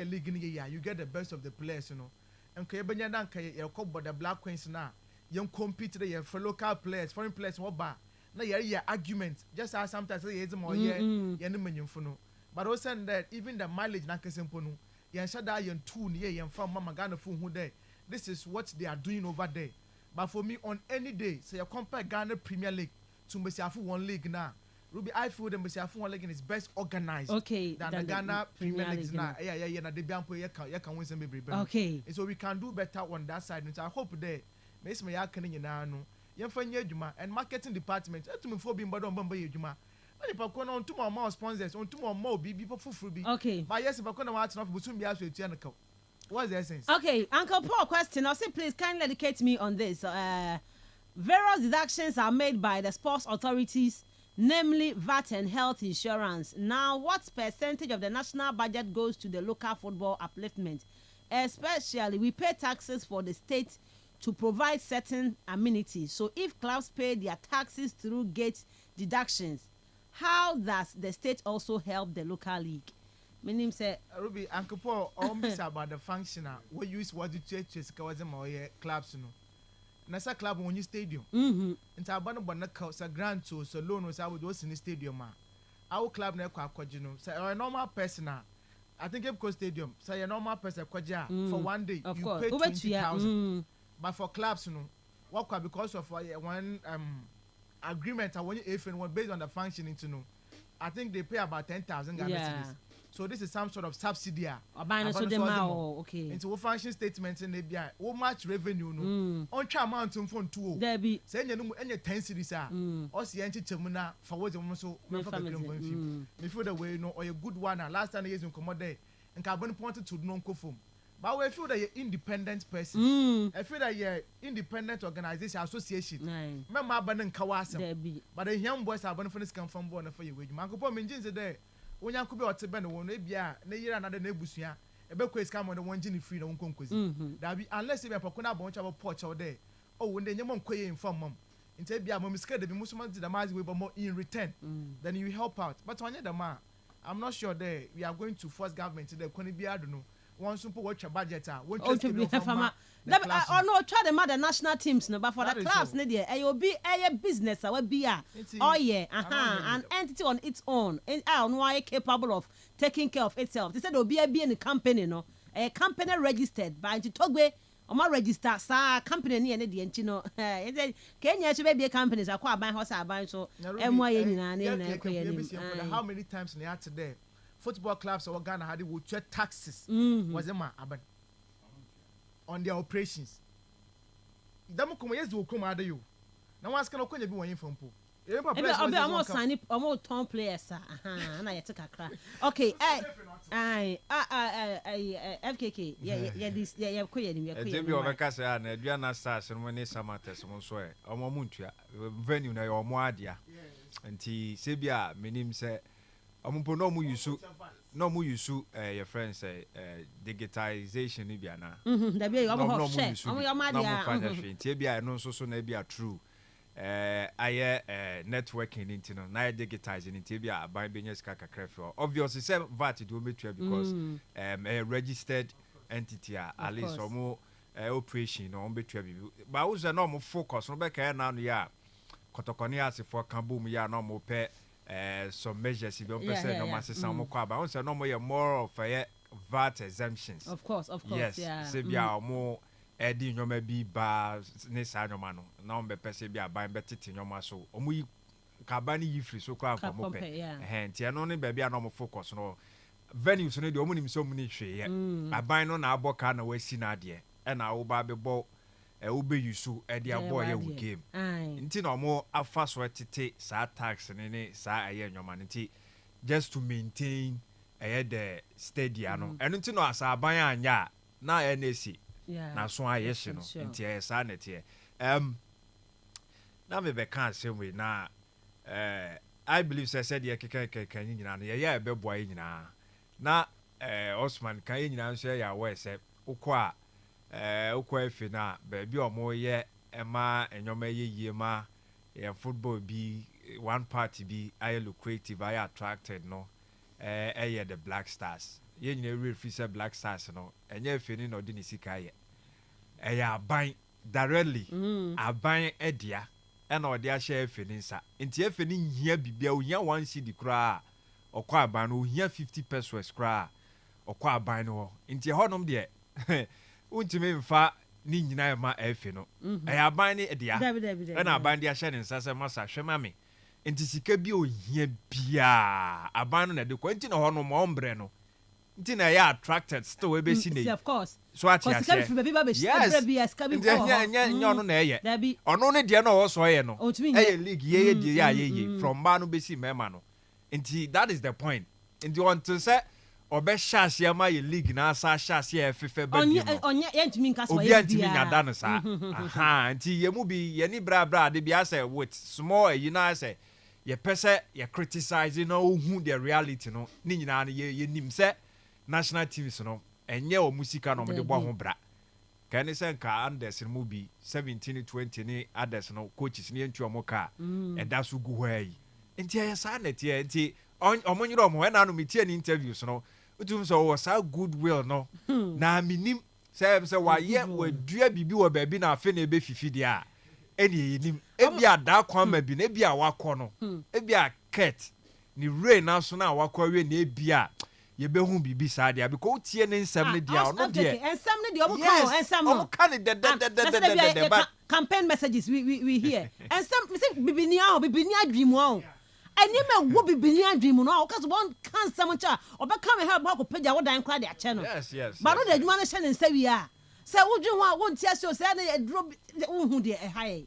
League in you get the best of the players, you know. And Kayabanya you cover the black queens now. You compete for local players, foreign players, what bar. Na your argument just as sometimes say it's more but also that even the mileage na kesemponu yan shada yan 2 near yan from mama Ghana fu hu there. This is what they are doing over there. But for me on any day say you compare Ghana Premier League to Mesiafu one league now, Ruby I feel the Mesiafu one league is best organized than the Ghana Premier League now. Yeah na de biampo you can win some baby. Okay, and so we can do better on that side. And so I hope there Miss me ya kan nyina no and marketing department to me for being bad on Bamba Yuma. On 2 more sponsors, on 2 more people for free. Okay, but yes, if I couldn't watch enough, we be asked to what's the essence? Okay, Uncle Paul, question. I'll say, please kindly educate me on this. Various deductions are made by the sports authorities, namely VAT and health insurance. Now, what percentage of the national budget goes to the local football upliftment? Especially, we pay taxes for the state to provide certain amenities. So if clubs pay their taxes through gate deductions, how does the state also help the local league? My name say Ruby Uncle Paul almost about the functional. We use what the churches clubs no. Nasa club when you stadium. Into abandon sa grant so loan was our those in the stadium. Our club na kwajino. Say a normal person. I think Cape Coast Stadium. Say a normal person kwaja for one day of you course. Pay 20,000. But for clubs, you know, what because of one agreement and when you one based on the functioning to know, I think they pay about 10,000 Ghana cedis. So this is some sort of subsidy. Okay. Into what function statements in the BI, what much revenue no on amount to phone 2. There be say any 10 cities or see anti Chamuna for what so before the way no or a good one. Last time years in commode and carbon pointed to non conform. But I feel that you're independent person. I feel that you're independent organization association. Remember Abanan Kawasa. But the young boys are benefiting come from born for you. Manco Pom engines there. When you could be at Tibet, one maybe another neighborsia. A bequest is come on the one genie free no one that be unless you have a pocona bunch of a porch all day. Oh, when the young quay inform mum. In Tabia, Mum is scared to be Muslim to the Mazi way, but more in return. Then you help out. But on the man, I'm not sure there we are going to force government to the Conibia, I don't know. One simple watch a budget. No, try the mother national teams, no, but for the clubs, no, there, it will be a business, I will be an entity on its own, and I capable of taking care of itself. They said it will be a company, no, a company registered by Togwe. I'm not registered, sir. Company near the end, you know. Kenya should be a company. I quite buy horse, I buy so. How many times in the today? Football clubs or Ghana had would check taxes was on their operations. Damu come yes will come out of you. Now what's gonna be one from pool? I'm almost signing almost 10 players, sir. And I took a crack. Okay, FKK. Yeah, queer. Venue na your Moadia. nti sebia menim say ompo no mu yusu your friends say digitization ni bia na da bia you no share nti bia no so na bia true aye networking intino na digitizing nti bia aban benya sika kakra fi obviously say VAT do metua because a registered entity at least omo operation no betua bi ba wo say no mo focus no be ka na no ya kotokoni asifo kan boom ya no mo pe some measures if you say no masesa mo kwa ba wo say no mo ye more of a VAT exemptions of course yes say bia mo edi nyoma bi ba ne sa nyoma no na on be pese bia ban betete nyoma so omo yi ka ban yi free so kwa kwa mo pe ntia no ne ba bia no mo focus no venues no de omo nim so mo ni hwe ye aban no na aboka na wasi na ade e na wo ba be bo ube yusu edi abo ye wo game nti na omo afa so tete sa tax ne sa aye nyoma nti just to maintain the stadium no eno nti no asa aban anya na NAC na so aye hye no nti e sa nete na me be kan say we na I believe said ye keka nyina no ye be boa nyina na Osman kan nyina so ya we say ukwa ukwa efe na baby omo ye ema enyoma ye yie ma ye football bi one party bi aye lucrative aye attracted no the Black Stars ye nyina real free say Black Stars no enye efe ni no di ni sika ye aban directly aban edia e na odi a share efe ni nsa nti efe ni nhia bibia ohia 1 cedi kra okwa aban no ohia 50 pesos kra okwa aban no nti honom de untime mfa ni nyina ma efe no aban ni edia e na aban de a share nsa se masa hwema me nti sika bi ohia bia aban no na de ko nti na honom ombre no nti na ya attracted still we be see of course so at ya say yes nya ono na eye ono ne de na wo so ye no eye league ye from man no be see mema no nti that is the point nti want to say obe shase ma ye league na asa shase e fefe ba bi no onye yentimi nka so ye bia ntimi nya da no sa aha nti ye mu bi ye ni bra de bia say with small you know say ye pese ye criticize no hu the reality no ni nyina no ye nim say national teams no enye o musika no de bo ho bra kan se nka Anders mu bi 17-20 ni others no coaches ni entu omo ka da so gu ho ayi nti ya sa na tie nti omonyiro omo na no metie ni interviews no utum so was a goodwill no na minim say wa ye wa dua bibi wo ba bi na afi na ebe fifi dia eni yenim ebi ada kwa ma bi na ebi a wakọ no ebi a ket ni rain na so na wakọ we na ebi a ye be hu bibi sa dia because tie ne nsam ne dia no dia ensam ne dia omo kan de campaign messages we hear ensam me say bibini adwimu a eni me wo bibini adwimu no o kaso bon kan sam cha obeka me help ba ko pagya wo dan kwa de ache no yes ba no de adwuma no hye ne nsa wi a say wodwe ho a won tia so say na e dro hu de e high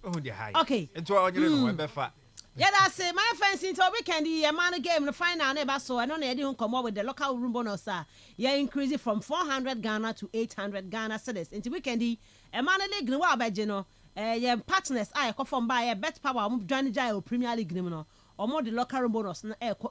okay ento onyere no we be fa yeah, that's it. My friends, into weekend, the man game, the final never so. I know they didn't come up with the local room bonus. Yeah, increase it from 400 Ghana to 800 Ghana cedis. Into weekend, a man league no about Geno. Yeah, partners. I come from by a bet power. Johnny Jai Premier League no. Or more the local room bonus.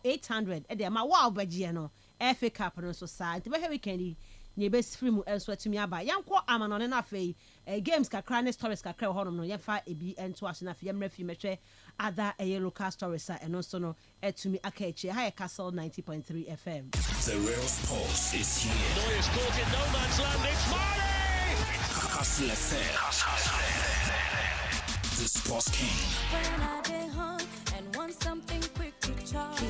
800. And they my wow by Geno. FA Cup no so side. Into weekend, the best free mu elsewhere to me about. Young qua am on enough games kakra ne stories kakra honom no yefa ebi ento aso na fe yemra fi mehwe other local stories and also no etumi akachi hi Kastle 90.3 FM. The real sports is here. Neuer's caught in no man's land. It's Mane! Kastle FM. The Sports King. When I get home and want something quick to charge.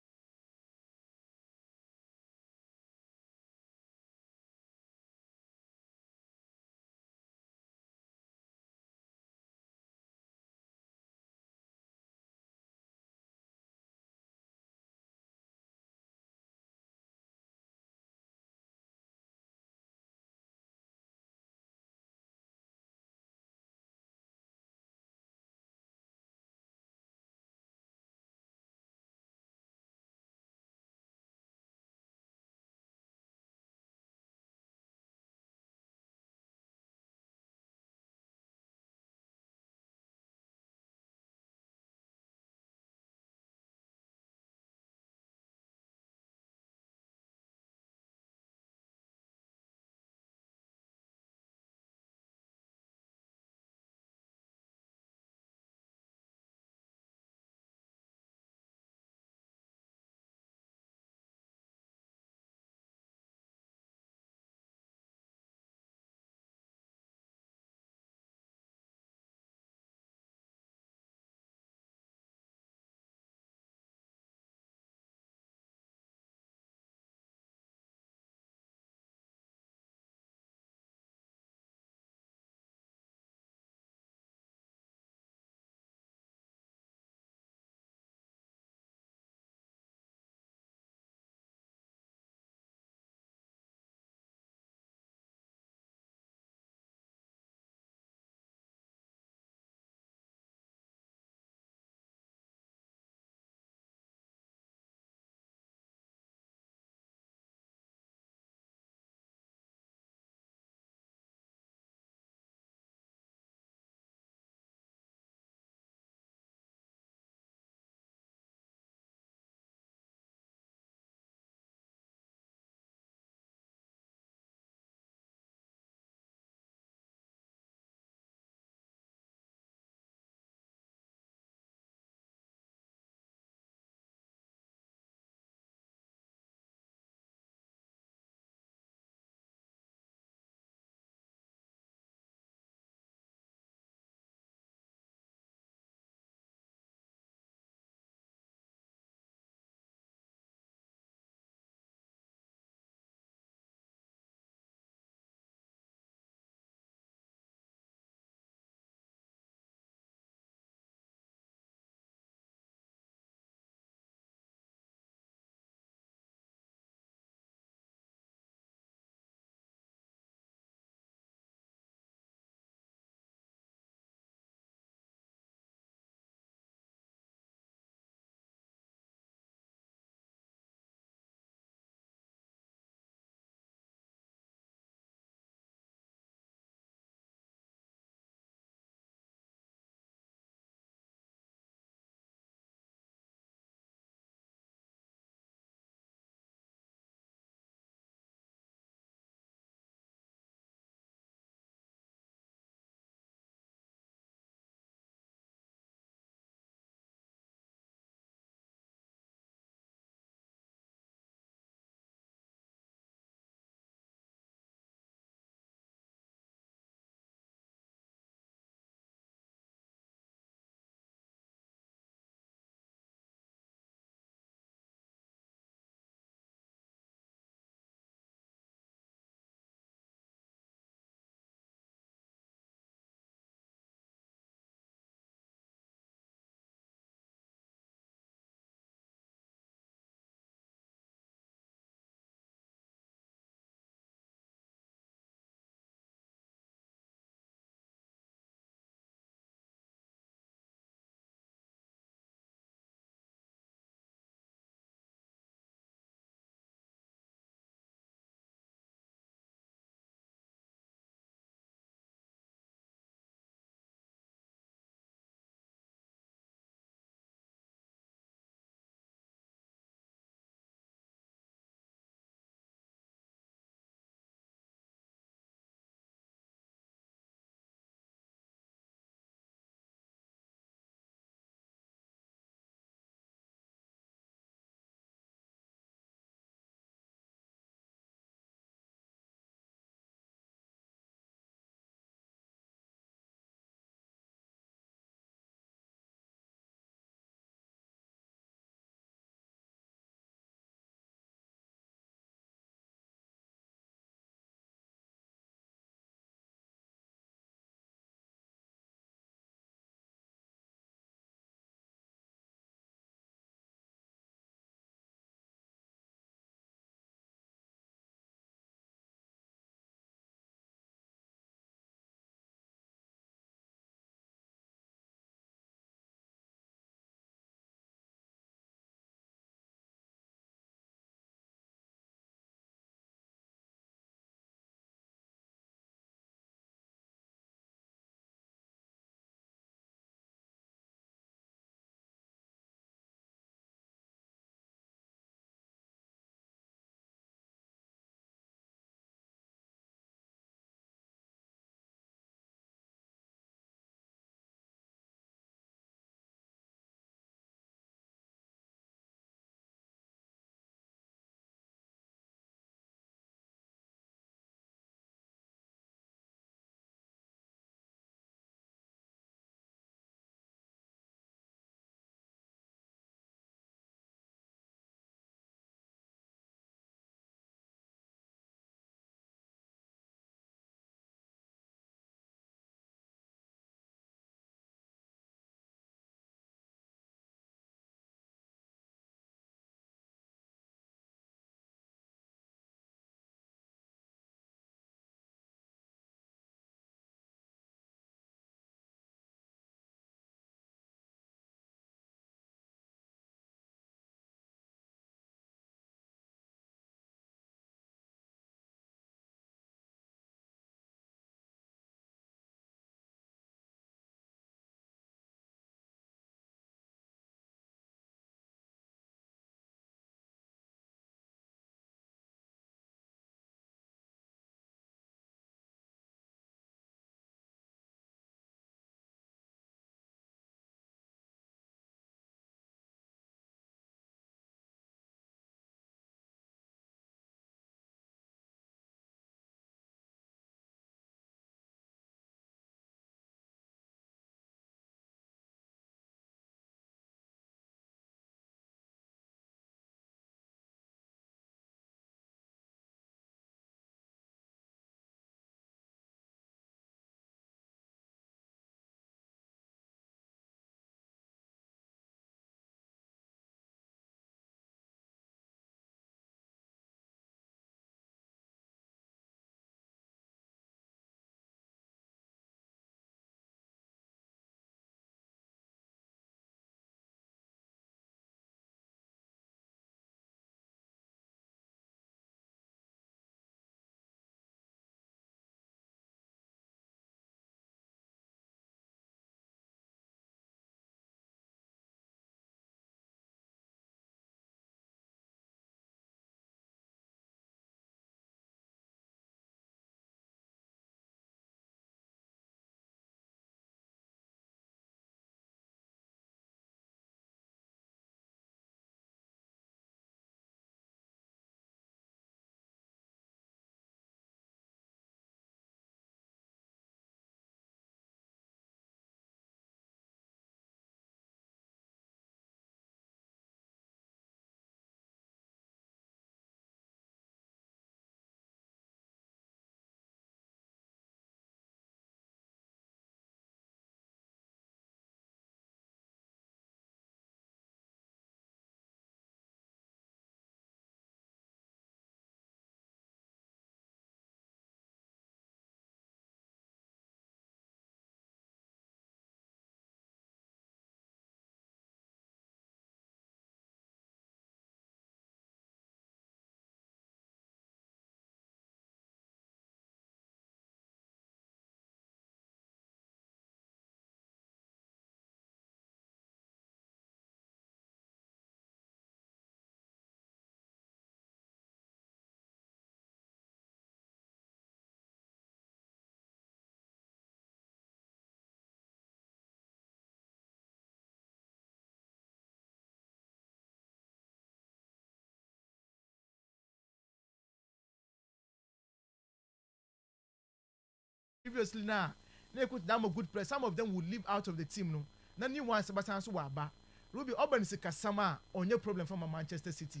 previously now, they could damn a good player. Some of them would leave out of the team. No, then you want Sebastian Suwaba. Ruby Auburn is a Kasama on your problem from Manchester City.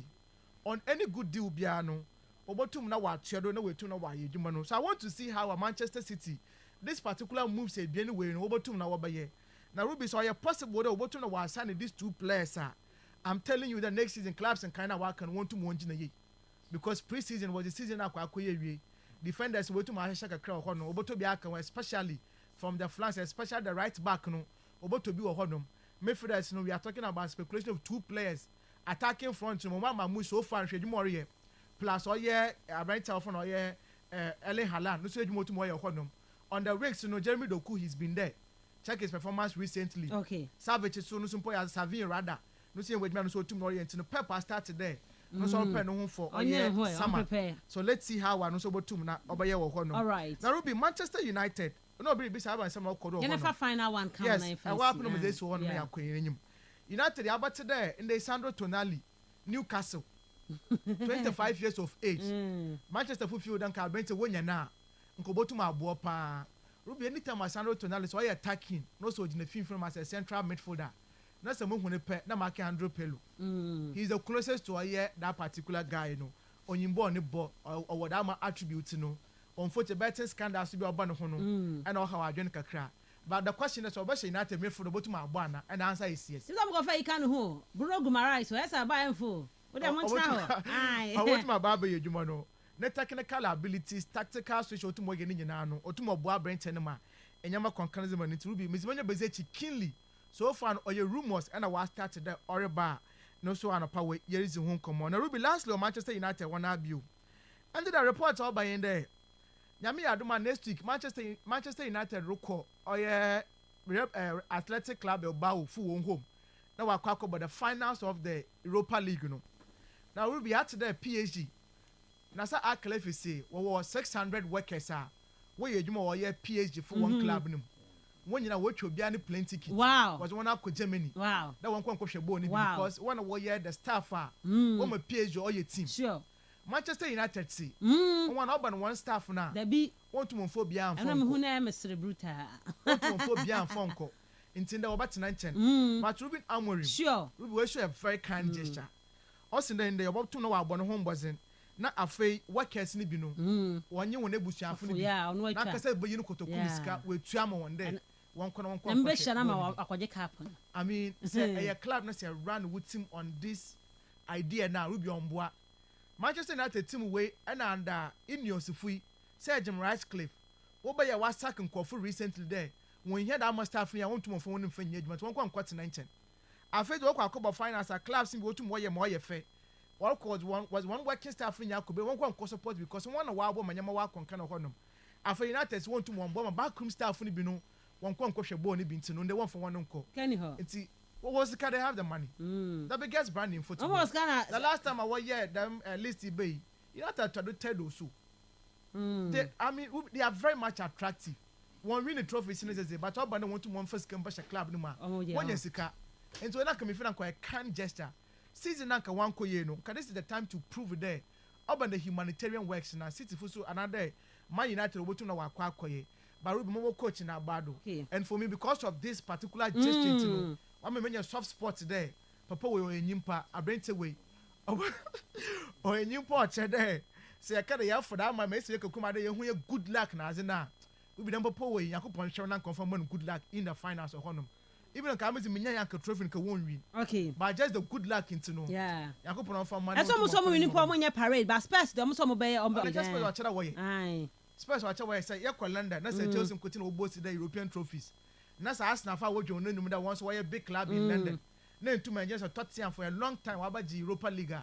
On any good deal, Biano. Obotum na wa Tiodo no way to know why you do. So I want to see how a Manchester City this particular move said be anyway in Obotum na wabaye. Now Ruby, so possible that Obotum na wa sign these two players. I'm telling you that next season clubs and kind of work and want to want in a year. Because pre-season was the season defenders were to my shaka crowd hono oboto biaka especially from the flanks, especially the right back no oboto bi honum. Midfielders no, we are talking about speculation of two players attacking front no mama mu so far hwedumori plus oye Abraham Telfon oye Erling Haaland no so hwedumoti mo ye honum. On the wings no Jeremy Doku, he's been there. Check his performance recently. Okay. Savage so no simple as Savin rather. No see hweduma no so tomorrow no Pepper started there. No so prepare no for summer. So let's see how no so botum na obaye wo honum. All right. Now Ruby Manchester United no be bisa aba some okodo. You never final one come yes, na first. Yes, I want to this one me akwenyim. United about today in the Sandro Tonali, Newcastle. 25 years of age. Manchester Footfield and Carbenton wonya na. Nkobotum abo pa. Ruby anytime Sandro Tonali so attacking, no so in the field from as a central midfielder. Na se mo hune pe na make Andrew Pelu. He's the closest to that particular guy no. Onyimbo ne bo or what am attribute no. On foot betting scandals to be oba no ho no. And all how adwen kakra. But the question is oba she United midfield botum abo na and the answer is yes. Since I'm go fa ikan ho. Bruno Guimaraes so esa ba enfo. What am want now? Ai. I want my baba ye djuma no. Ne technical abilities, tactical switch otum oge ni nyina no. Otum obo Brentford ma. Enyama concurrency man to be Miss Manya Bezechi keenly. So far all your rumors and I was started there or bar no so an power here is home come on. Ruby lastly Manchester United one abuse. And the reports all by in there. Nyami aduma next week Manchester United roko or Athletic Club Bilbao full home. Now we talk about the finals of the Europa League no. Now Ruby at the PSG. Nasa Aklefi say we 600 workers are where you do PSG for one club no. When you know what you'll be any plane ticket. Wow. Was one up to Germany. Wow. That one can question bone because one of the staff are my PSG or your team. Sure. Manchester United see. One up and one staff now. There be want to phobia and I'm who name Mr. Bruta. Want to phobia and Fonko. Intended about 19. But Ruben Amorim. Sure. Ruben will show a very kind gesture. Also then they about to know our home wasn't. Na afei workers ni bi no wonye won ebusuafo ni bi na kasa be yi no kotoku sika we tua ma won there won kono mbe shana ma akwaje cap. I mean say a club na say run with team on this idea now Ruby Omboa Manchester United team way and under Ineos fui say Jim Ratcliffe wo be ya wasak nkofo recently there when hear that master free I want to mfo won mfanya adwuma won kwa kwat 19 afei do kwa kobo finance a club sim go to mo ye fe what was one working staff in Yakobe one can support because one of our woman Yamawa can of honor. After United want to one bomb backroom staff in Bino, one can coach a bone in Tinun, they want for one uncle. Can you see what was the car they have the money? That biggest branding football. The last time I was here, them Listy Bay, you know that to tell those who. I mean, they are very much attractive. One win the trophy, but all but want to one first campus club no man. One year sika. And so that can be feeling quite a kind gesture. Season nanka one koye no, this is the time to prove it there. About the humanitarian works na City Fuso another Man United obotu na wakwa koye. But Ruby Momo coach na Bado. And for me because of this particular gesture, you know, I mean a soft spot there. Papa we enyimpa abrente we. O enyimpa che there. Say aka dey for that man say kokuma dey hu good luck na azina. We be dem papa we yakopon show na confirm good luck in the finals of honum. Even if I'm a trophy won't win. Okay. But just the good luck into no. Yeah. That's almost some winning parade, but Spurs, the almost some obey on the just watch away. Aye. Spurs watch away, say, Yako London, that's a Chelsea continue both the European trophies. That's Arsenal for what you know that once were a big club in London. Then two men just a Tottenham for a long time, what about the Europa League?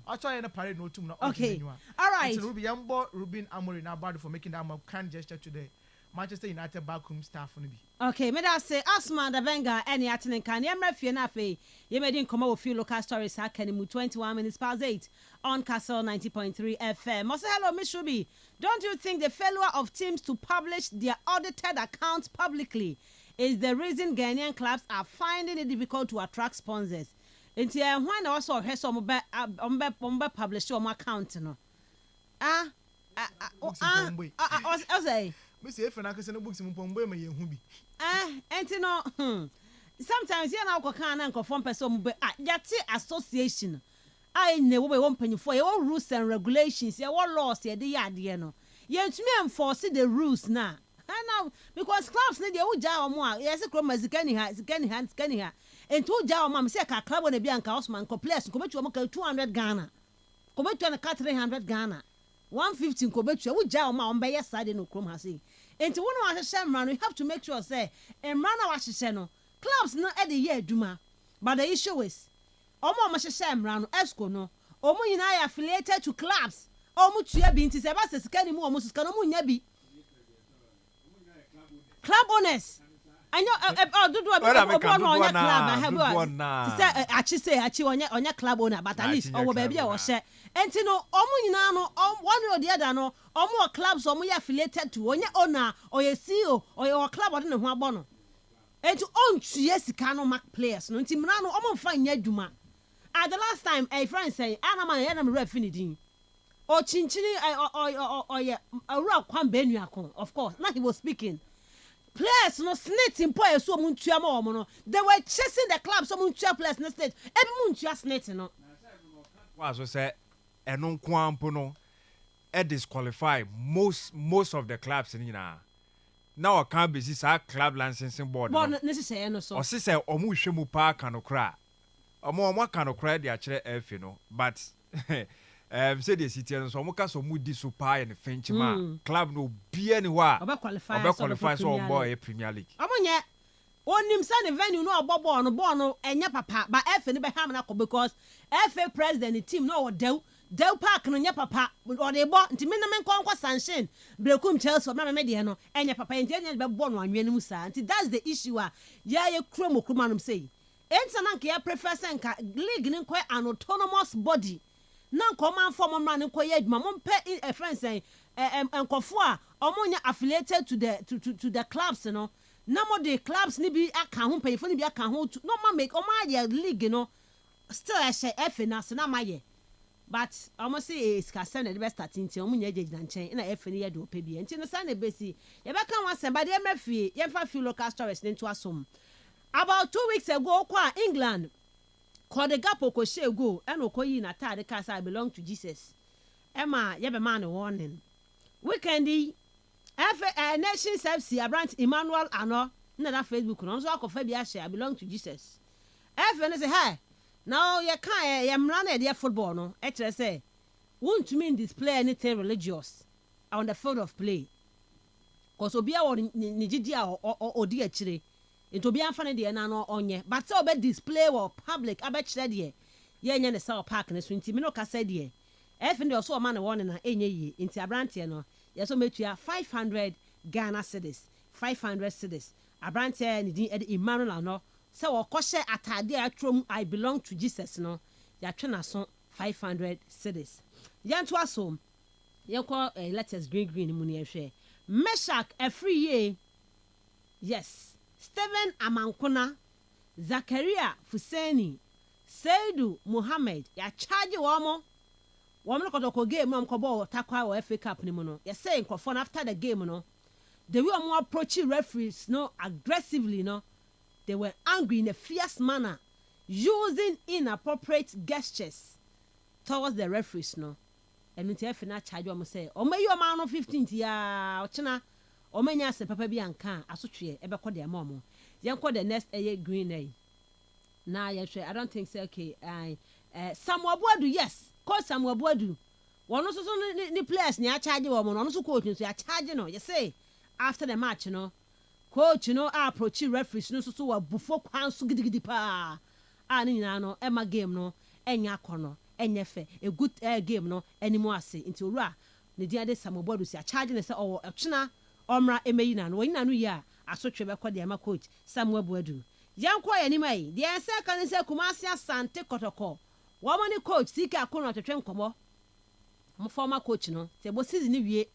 I'll try in a parade no tomorrow. Okay. All right. Ruby Yambo, Rubin Amorim now bad for making that kind gesture today. Manchester United backroom staff on the okay, me that say Asma the Venga any attending can yemra fie na fe ye made in come with few local stories hakeni 21 minutes past 8 on Kastle 90.3 FM. Must hello Miss Ruby. Don't you think the failure of teams to publish their audited accounts publicly is the reason Ghanaian clubs are finding it difficult to attract sponsors? Inti when also hear some publish your account no. I say me say if na kase no books mpombo me yehu bi enti no sometimes you na akoka na nkofo mpese ombe yate association I ne wo be wo mpanyifo ye wo rules and regulations ye wo laws ye de yade no ye ntumi enforce the rules na now because clubs ne de wo ja omo a ye se kroma zikani ha enti wo ja omo am se ka club na bia nka Osman ko players ko betu omo ka 200 Ghana ko betu na ka 300 Ghana 150 ko betu wo ja omo a ombe ye side no krom ha se enti wo no ahye mra no you have to make sure say mra na wa hye no clubs no e de ye aduma but the issue is omo hye mra no esco no omo nyina affiliated to clubs omo tua bi nti se ba se sika ni mu omo sika no mu nya bi club owners anyo dudu obo no onya club I have achi say onya club owner but at least owo ba bia wo hye enti no omo nyina no one or the other no omo clubs omo ya affiliated to onya owner or ye CEO or your club ode ne ho abo no enti ontua sika no mark players no enti mra no omo mfa nya adwuma at the last time a friend say anama ya na me ref ni din o chinchini yeah awura kwan benu akon of course now he was speaking players no snitch in boy so muntua ma omo no they were chasing the club so muntua players no state ebi muntua snitch no was so say eno kwampo no e disqualify most of the clubs in na now can be this club licensing board no necessary no so o se say omo hwemu pa kanokra omo kanokra de akere efe no but say the city so omo ka so mu di super and fenchima club no bia ni wa obe qualify so boy Premier League omo nye onim say the venue no ball no enya papa but efe ni be ham na ko because FA president team no Del Park no nya papa or de bo nti me na me nkwa sanction brekum Chelsea me de no enya papa nti enya be bo no anwe mu sa nti that's the issue ye kroma no say enta na nke ya prefer senka league ni nkwa an autonomous body na nkoma form man nkwa ye adwuma mo mpe friends enkofo a omo nya affiliated to the clubs no na mo the clubs ni bi aka ho payfo ni bi aka ho no ma make omo aye league no still FA na se na maye but almost say is Kastle the best starting team omunya ejina nchen na efe ne yedo pe bi enti no sa na besi ye be kan wan semba de emafie ye fa few local stories into asom about 2 weeks ago kwa England called the gap okoshe go and okoyi na tade kasa I belong to Jesus ema ye be man warning weekendi Nations FC Abrant Emmanuel ano na that Facebook no so akofa bi a share I belong to Jesus efe ne say hi now you can't run their football no actually say won't mean display anything religious on the field of play cause obi a ni gidi a odi akire into obi amfa ne de na no onye but say obe display or public abekire de ye nya ne South Park ne so nti me no ka say de e fin de so o ma ne won na enye yi nti abrantie no ye so metua 500 Ghana cedis 500 cedis abrantie ni din Emmanuel no say wakoshe atade atrom I belong to Jesus no ya twena so 500 cedis yanto aso yenko letters green mu ne ehwe Meshak every year yes Steven Amankona Zakaria Fuseni Seidu Muhammad ya charge womo no kotoko game no mkobo takwa wo FA Cup ni mu no ya say nkofo after the game no the way omo approach referees no aggressively no they were angry in a fierce manner, using inappropriate gestures towards the referees. No, and when they na charge, omo say, "Omo you man no 15 ya, ochina, omo nya se papa bi anka asotwe ebe kọ de mom. Yen kọ the next green day. Na ye hwe I don't think say okay, Samuel Boadu yes, call Samuel Boadu. One so ni players ni a charge wo mo no so coach so a charge no, you say after the match no. Coach no approach referees no so wa bufo kwan so gidigidi pa ani nyina no ema game no enya akono enyefe a good game no animo ase nti owura ne dia de samobodu si a charge ne se o etwena omra emeyina no yina no ya asotwe be kọ de ma coach Samuel Boadu yanko ya ni mai de ense kan se Kumasi Asante Kotoko wo mo ni coach sika akono twetwe nkomo mo former coach no se bo season ni wie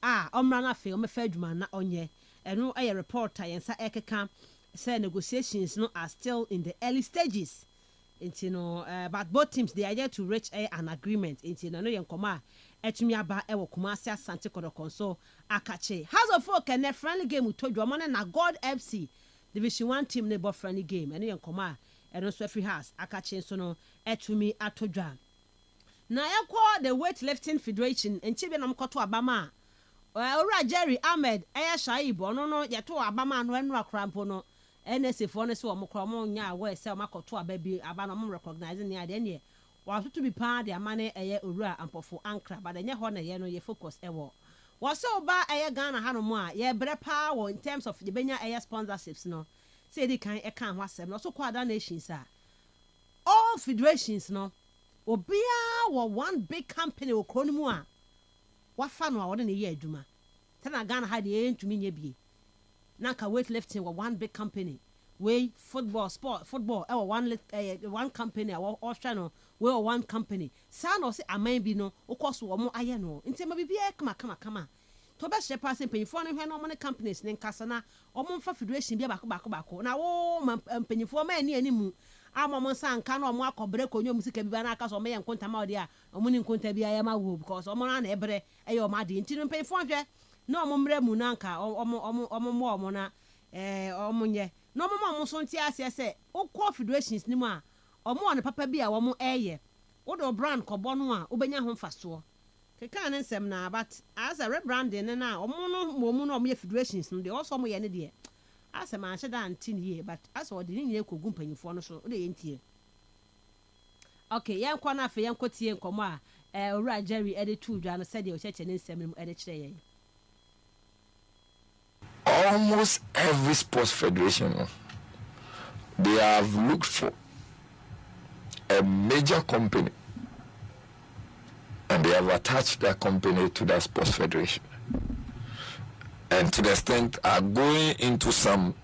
omra na fe o me fa adwuma na onye eno a reporter yensa ekeka say negotiations no are still in the early stages but both teams they are yet to reach an agreement no yenkoma etumi aba ewo Kumasi Asante Kodokon so akache House of Folk and friendly game with Tojo Amone na God FC Division 1 team ne bo friendly game ene yenkoma eno so free house akache so no etumi atodwa na yakọ the weightlifting federation enchibe na mkoto abama ora Jerry Ahmed eya Shaib ono no yeto abama no enu akrampo no NSA for no se wo mokro mo nya we se makoto ababi aba no mo recognize ne ade ne wa to be part the amane eye owura ampofo ankra but enye ho na ye no ye focus ewo wo se oba eye Ghana hanomo a ye bre power in terms of the benya eye sponsorships no say di kan e kan ho asem no so kwada nations a all federations no obia wo one big company wo kronimu a wafa no a wo ne ye aduma tana Ghana ha de entumi nye bie naka weightlifting wo one big company we football one company Australia no we one company sa no say aman bi no okoso wo mo aye no ntema bibia kama to be share pass mpanyifo no hwe no mo ne companies ne nkasa na omo mfa federation bia bako na wo mpanyifo ma ani mu amamo sanka na omo akobre konyo musika bibia na aka so me yenkonta ma odi a omo ni nkonta bia ya ma wo because omo na ebre eye omo ade ntino mpanyifo hwe na omo mre mu na nka omo na omo nye no mo so ntia ase okọ federations ni mu a omo on papa bi a wo mo eye wo do brand kobo no a obenya ho mfaso keka ne nsem na but as a rebranding na omo no mo no omo ye federations no de also mo ye ne de ase ma hye da antin ye but as o de ni nye kogu mpanyifo no so de ye ntie okay yen kwa na afa yen kotie nkomo a owura Jerry ede tu dwa no said ye o cheche ne nsem no ede kire ye almost every sports federation, they have looked for a major company and they have attached that company to that sports federation. And to the extent are going into some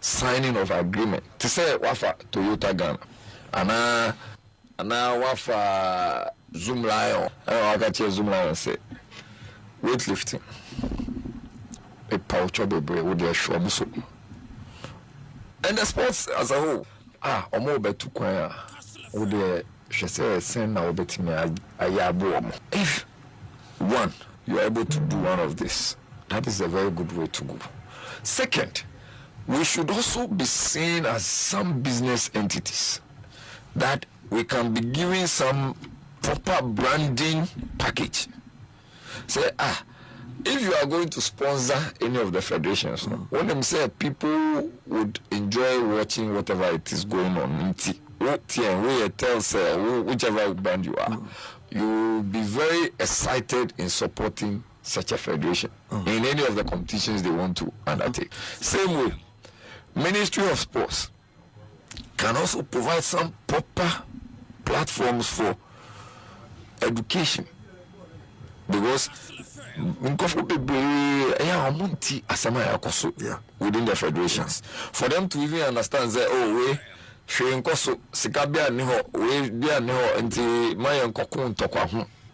signing of agreement. To say wafa Toyota Ghana, and wafa Zoom Lion, Zoom Lion say weightlifting. A pouch of baby with their shoes. And the sports as a whole, or more better to choir, with the she says, send now betting me a yabo. If one, you are able to do one of this, that is a very good way to go. Second, we should also be seen as some business entities that we can be giving some proper branding package. Say, if you are going to sponsor any of the federations, when them say people would enjoy watching whatever it is going on, whichever band you are, you will be very excited in supporting such a federation in any of the competitions they want to undertake. Same way, Ministry of Sports can also provide some proper platforms for education, because within the federations, for them to even understand that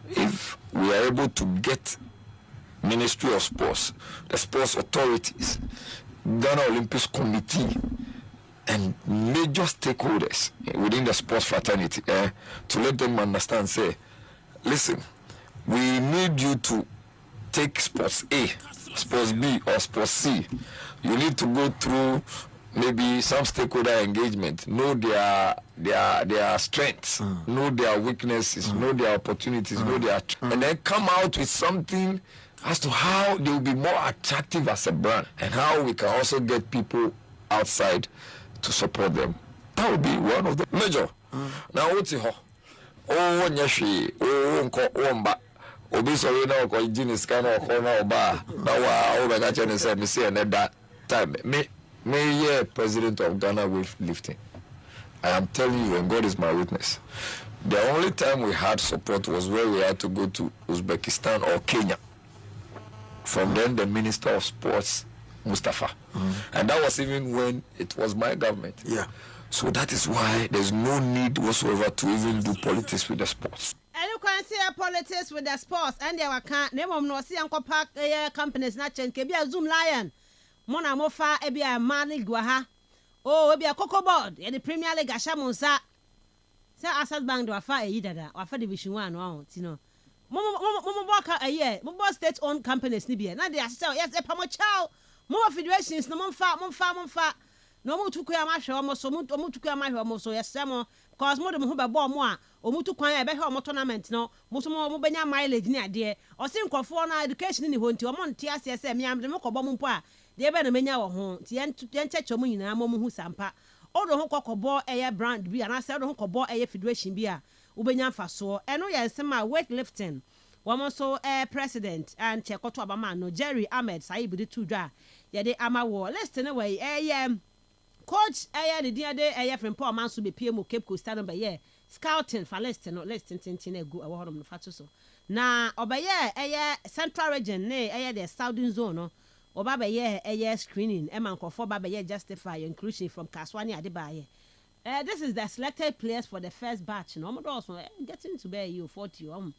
if we are able to get Ministry of Sports, the sports authorities, Ghana Olympics Committee, and major stakeholders within the sports fraternity to let them understand, say, listen, we need you to take sports A, sports B, or sports C. You need to go through maybe some stakeholder engagement, know their strengths, know their weaknesses, know their opportunities, know their and then come out with something as to how they will be more attractive as a brand and how we can also get people outside to support them. That would be one of the major. Now what's it? Oh, nyashi, oh, obi so we na ko genius kind of corner oba na wa o be ga chene say me say na that time me president of Ghana weightlifting. I am telling you, and God is my witness, the only time we had support was where we had to go to Uzbekistan or Kenya. From then the Minister of Sports, Mustafa, and that was even when it was my government. So that is why there's no need whatsoever to even do politics with the sports. And you can see politics with the sports and there can't name of no see Uncle Park companies not change. Be a Zoom Lion. Mona Mofa, be a Mali Guaha. Oh, be a Cocoa Board, and the Premier League Ashamonsa. Say Asad Bank do a fire either, or for Division 1, you know. Momo work a year. Momo state owned companies ni bi. Na they say yes e pamo chow. Momo federations no momfa. No mo tuku ya mahwe omo so mo tuku ya mahwe omo so yes mo because mo de mo ho be bo mo a omo tu kwan e be hwe omo tournament no mo so mo benya mileage ni ade o se nkofo na education ni ho nti omo nte ase se me am de mo kobo mo mpo a de be na menya wo ho nti yen cheche mo nyina mo hu sampa o do ho kokobo eye brand bi ana se do ho kobo eye federation bi a wo benya mfaso eno ye nsema weightlifting womo so president and chekoto abama no Jerry Ahmed Saib de tudwa ye de amawo list ne we coach the dia de from Paul man so be PM Cape Coast no be ye scouting for list no list tintin egu e wo hodom no fato so na obeye central region ne the southern zone no oba be ye screening e man nkofo ba be ye justify inclusion from Kaswani Adebaye. This is the selected players for the first batch no mo also getting to be you 40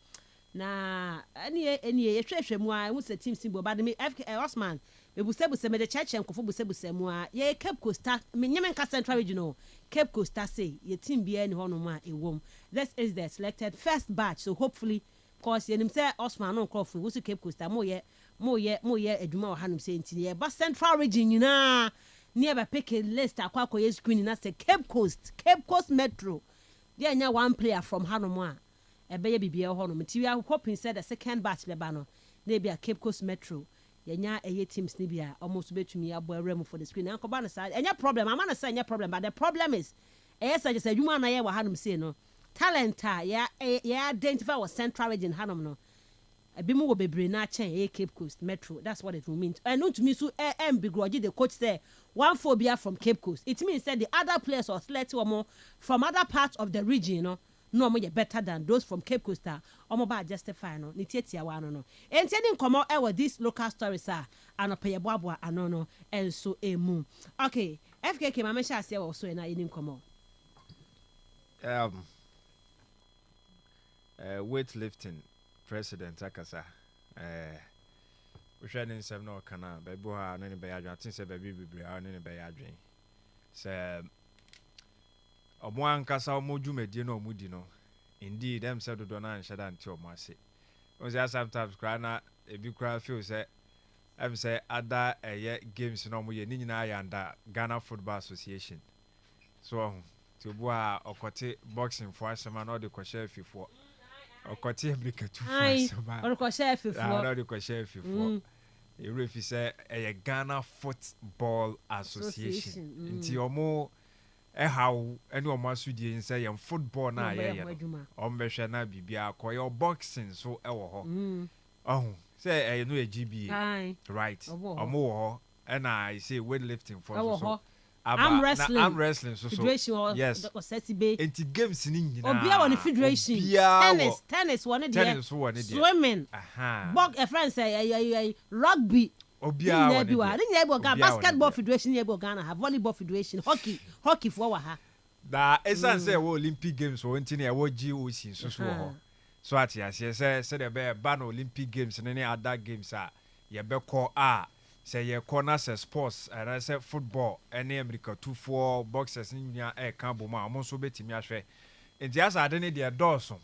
na any ye hwehwe mu a mu se team simbo ba de me Osman ebusebuse me de cheche nkofo busebuse mu a ye Cape Coast me nyeme nka Central Regional Cape Coast say ye team bia ni hono mu a ewom. This is the selected first batch, so hopefully cause ye nim say Osman no nkofo wo su Cape Coast mo ye aduma wa hanum say nti ye ba Central Region nyina near ba pick a list akwa ye screen na say Cape Coast Metro there nya one player from Hanomu a ebeye bibia ho no mti we are hoping said the second batch beba no na bia Cape Coast Metro yenya teams ni bia almost betumi abo awrem for the screen ankoba no side enya problem amana say enya problem, but the problem is just adwuma na ye wa hanum say no talent ya identify was Central Region hanum no ebimu wo bebre na chen Cape Coast Metro. That's what it will mean. And not to me so begrudge the coach say one phobia from Cape Coast. It means that the other players or athletes or more from other parts of the region no more better than those from Cape Coast or more justify no nitiatia wano no and sending come out these local stories and pay boabwa anono and so emu. Okay, FKK mama sha say also na in come weightlifting president akasa we share in some no kana bebo ha no ne be adwan tin say baby bibre ha no ne be adwan say omo ankasa omo dwumadie no omo di no indeed them said do na nshada nti omo ase we say sometimes cry na ebi cry feel say em say other games no omo ye ni nyina ya nda Ghana Football Association so to bo a okote boxing for asema no de kwahye fifo okote America tu for asema okote fifo no de kwahye fifo e refi say Ghana Football Association nti omo how any of my students say young football na hwehwe na bibia koyo boxing so say no GBA right omo ho and I say weightlifting for so I'm wrestling so yes enti games ni nyina obia won federation tennis one there swimming box a friend say rugby obia basketball federation Ghana have volleyball federation hockey for wa ha da esan say wo Olympic games wo ntini e wo GOC so so ati ase say the be ban Olympic games ne other games ye be call say ye corner say sports and say football any America 2-4 boxers ni nya kan bo ma mo so betimi ahwe enti asa ade ne de dawson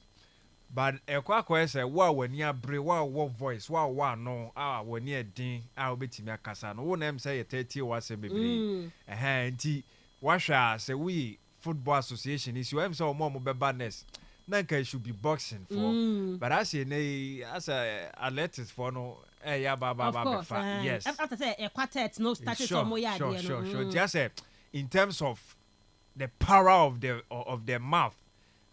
but ekwa say wa wani abre wa voice wa no wani edin obetimi akasa no wo na em say ye 30 wa say bebre enti wa hwa say we football association is you em say mo beba next nanka should be boxing for but as athletics for no yes after say quartet no started some more sure just in terms of the power of the mouth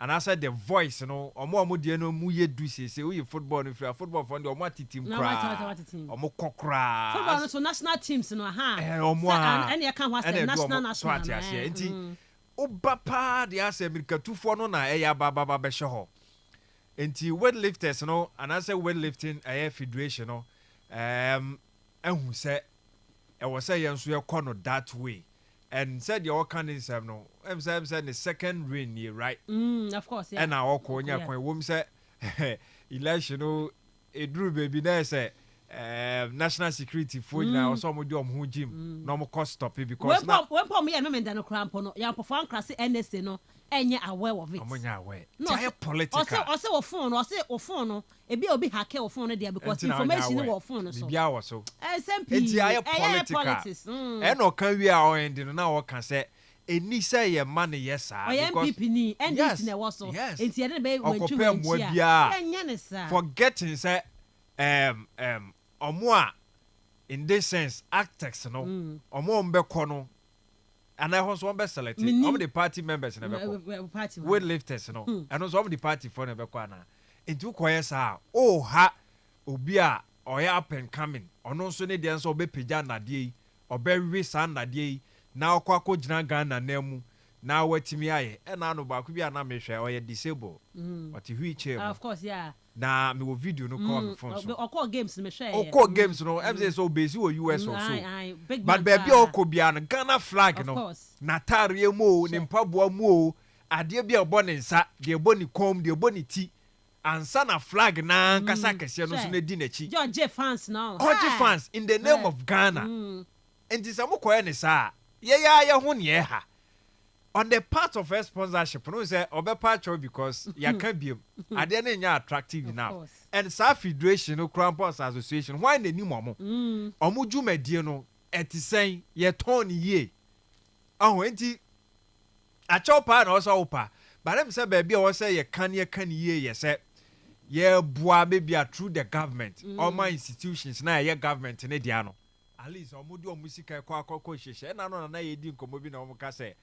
and I said the voice omo die no mu ye du say we football no football for the omo atitim kra omo kokra football no so national teams no and you can was national enti obapa the ase America 2-4 no na baba be hwe enti weightlifters no and I say weightlifting federation no ehu say e was say yenso ye kono that way and said your candidates no said the second reign here right of course yeah and our konya kwan wom say election no edru baby na say national security for now so mo di ho gym no mo cost stop because when pom ye no menda no krampo no ya pofan class NSA no enye aware of it omonya aware no political ose wo phone no ebi obi hack wo phone there because information wo phone so bibia wo so SMP enti aye politics no kan wi a o end no na wo kan say eni say ye man ye sa because MPP ni NDC na wo so enti ene be wentu enye ne sa forgetting say omo a in this sense actors no omo mbekọ no and I was one best selected all the party members in the party weight lifters no and also the party for the bekọ na into koyesa ha obi a oya up and coming ono so ne de nso obepija nade obewe san nade na okwako gina Ghana na mu na watimi aye e na no ba ku bia na mehwe oya disable what wheelchair of course yeah na me wo video no call me phone so okọ games me share okọ games no em say so base wo US or so but baby okọ bia no Ghana flag no na tare mu ni mpaboa mu ade bia obo ne nsa de obo ni kom de obo ni ti ansa na flag na kasa kese no so na di na chi George fans now George fans in the name of Ghana enti samo koye ne sa ye ho ne ha on the part of a sponsorship no say obepa because ya can be ade na nya attractive enough and sa federation no Crampons association why na ni momo omo dwumadie no etisen ye ton ye aho enti a chopa na also opa but them say baby o say ye kan ye ye say ye boa baby through the government all my institutions na ye government ne dia no at least omo do musika kwakọ hyehyẹ na no na ye di nkomo bi na omo ka say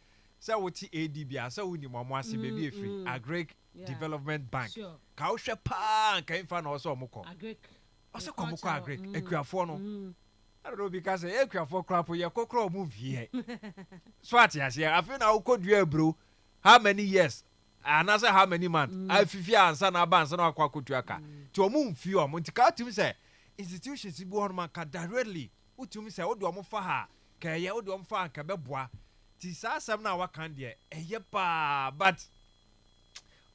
what ADB asa woni mo ase baby free Agric Development Bank ka wo hwe pa kan fa na oso omukọ Agric oso komukọ Agric ekuafo no I don't know because ekuafo crap ye kokro move here swat ya se afi na wo kodua bro how many years and I say how many months I fifia ansa na ba ansa na akwa kotua ka ti omu mfi omu ntika tumi say institutions bi won man ka directly utumi say wo do omu fa ha ka ye wo do omu fa ka beboa ti sa sam na wakan de eye pa but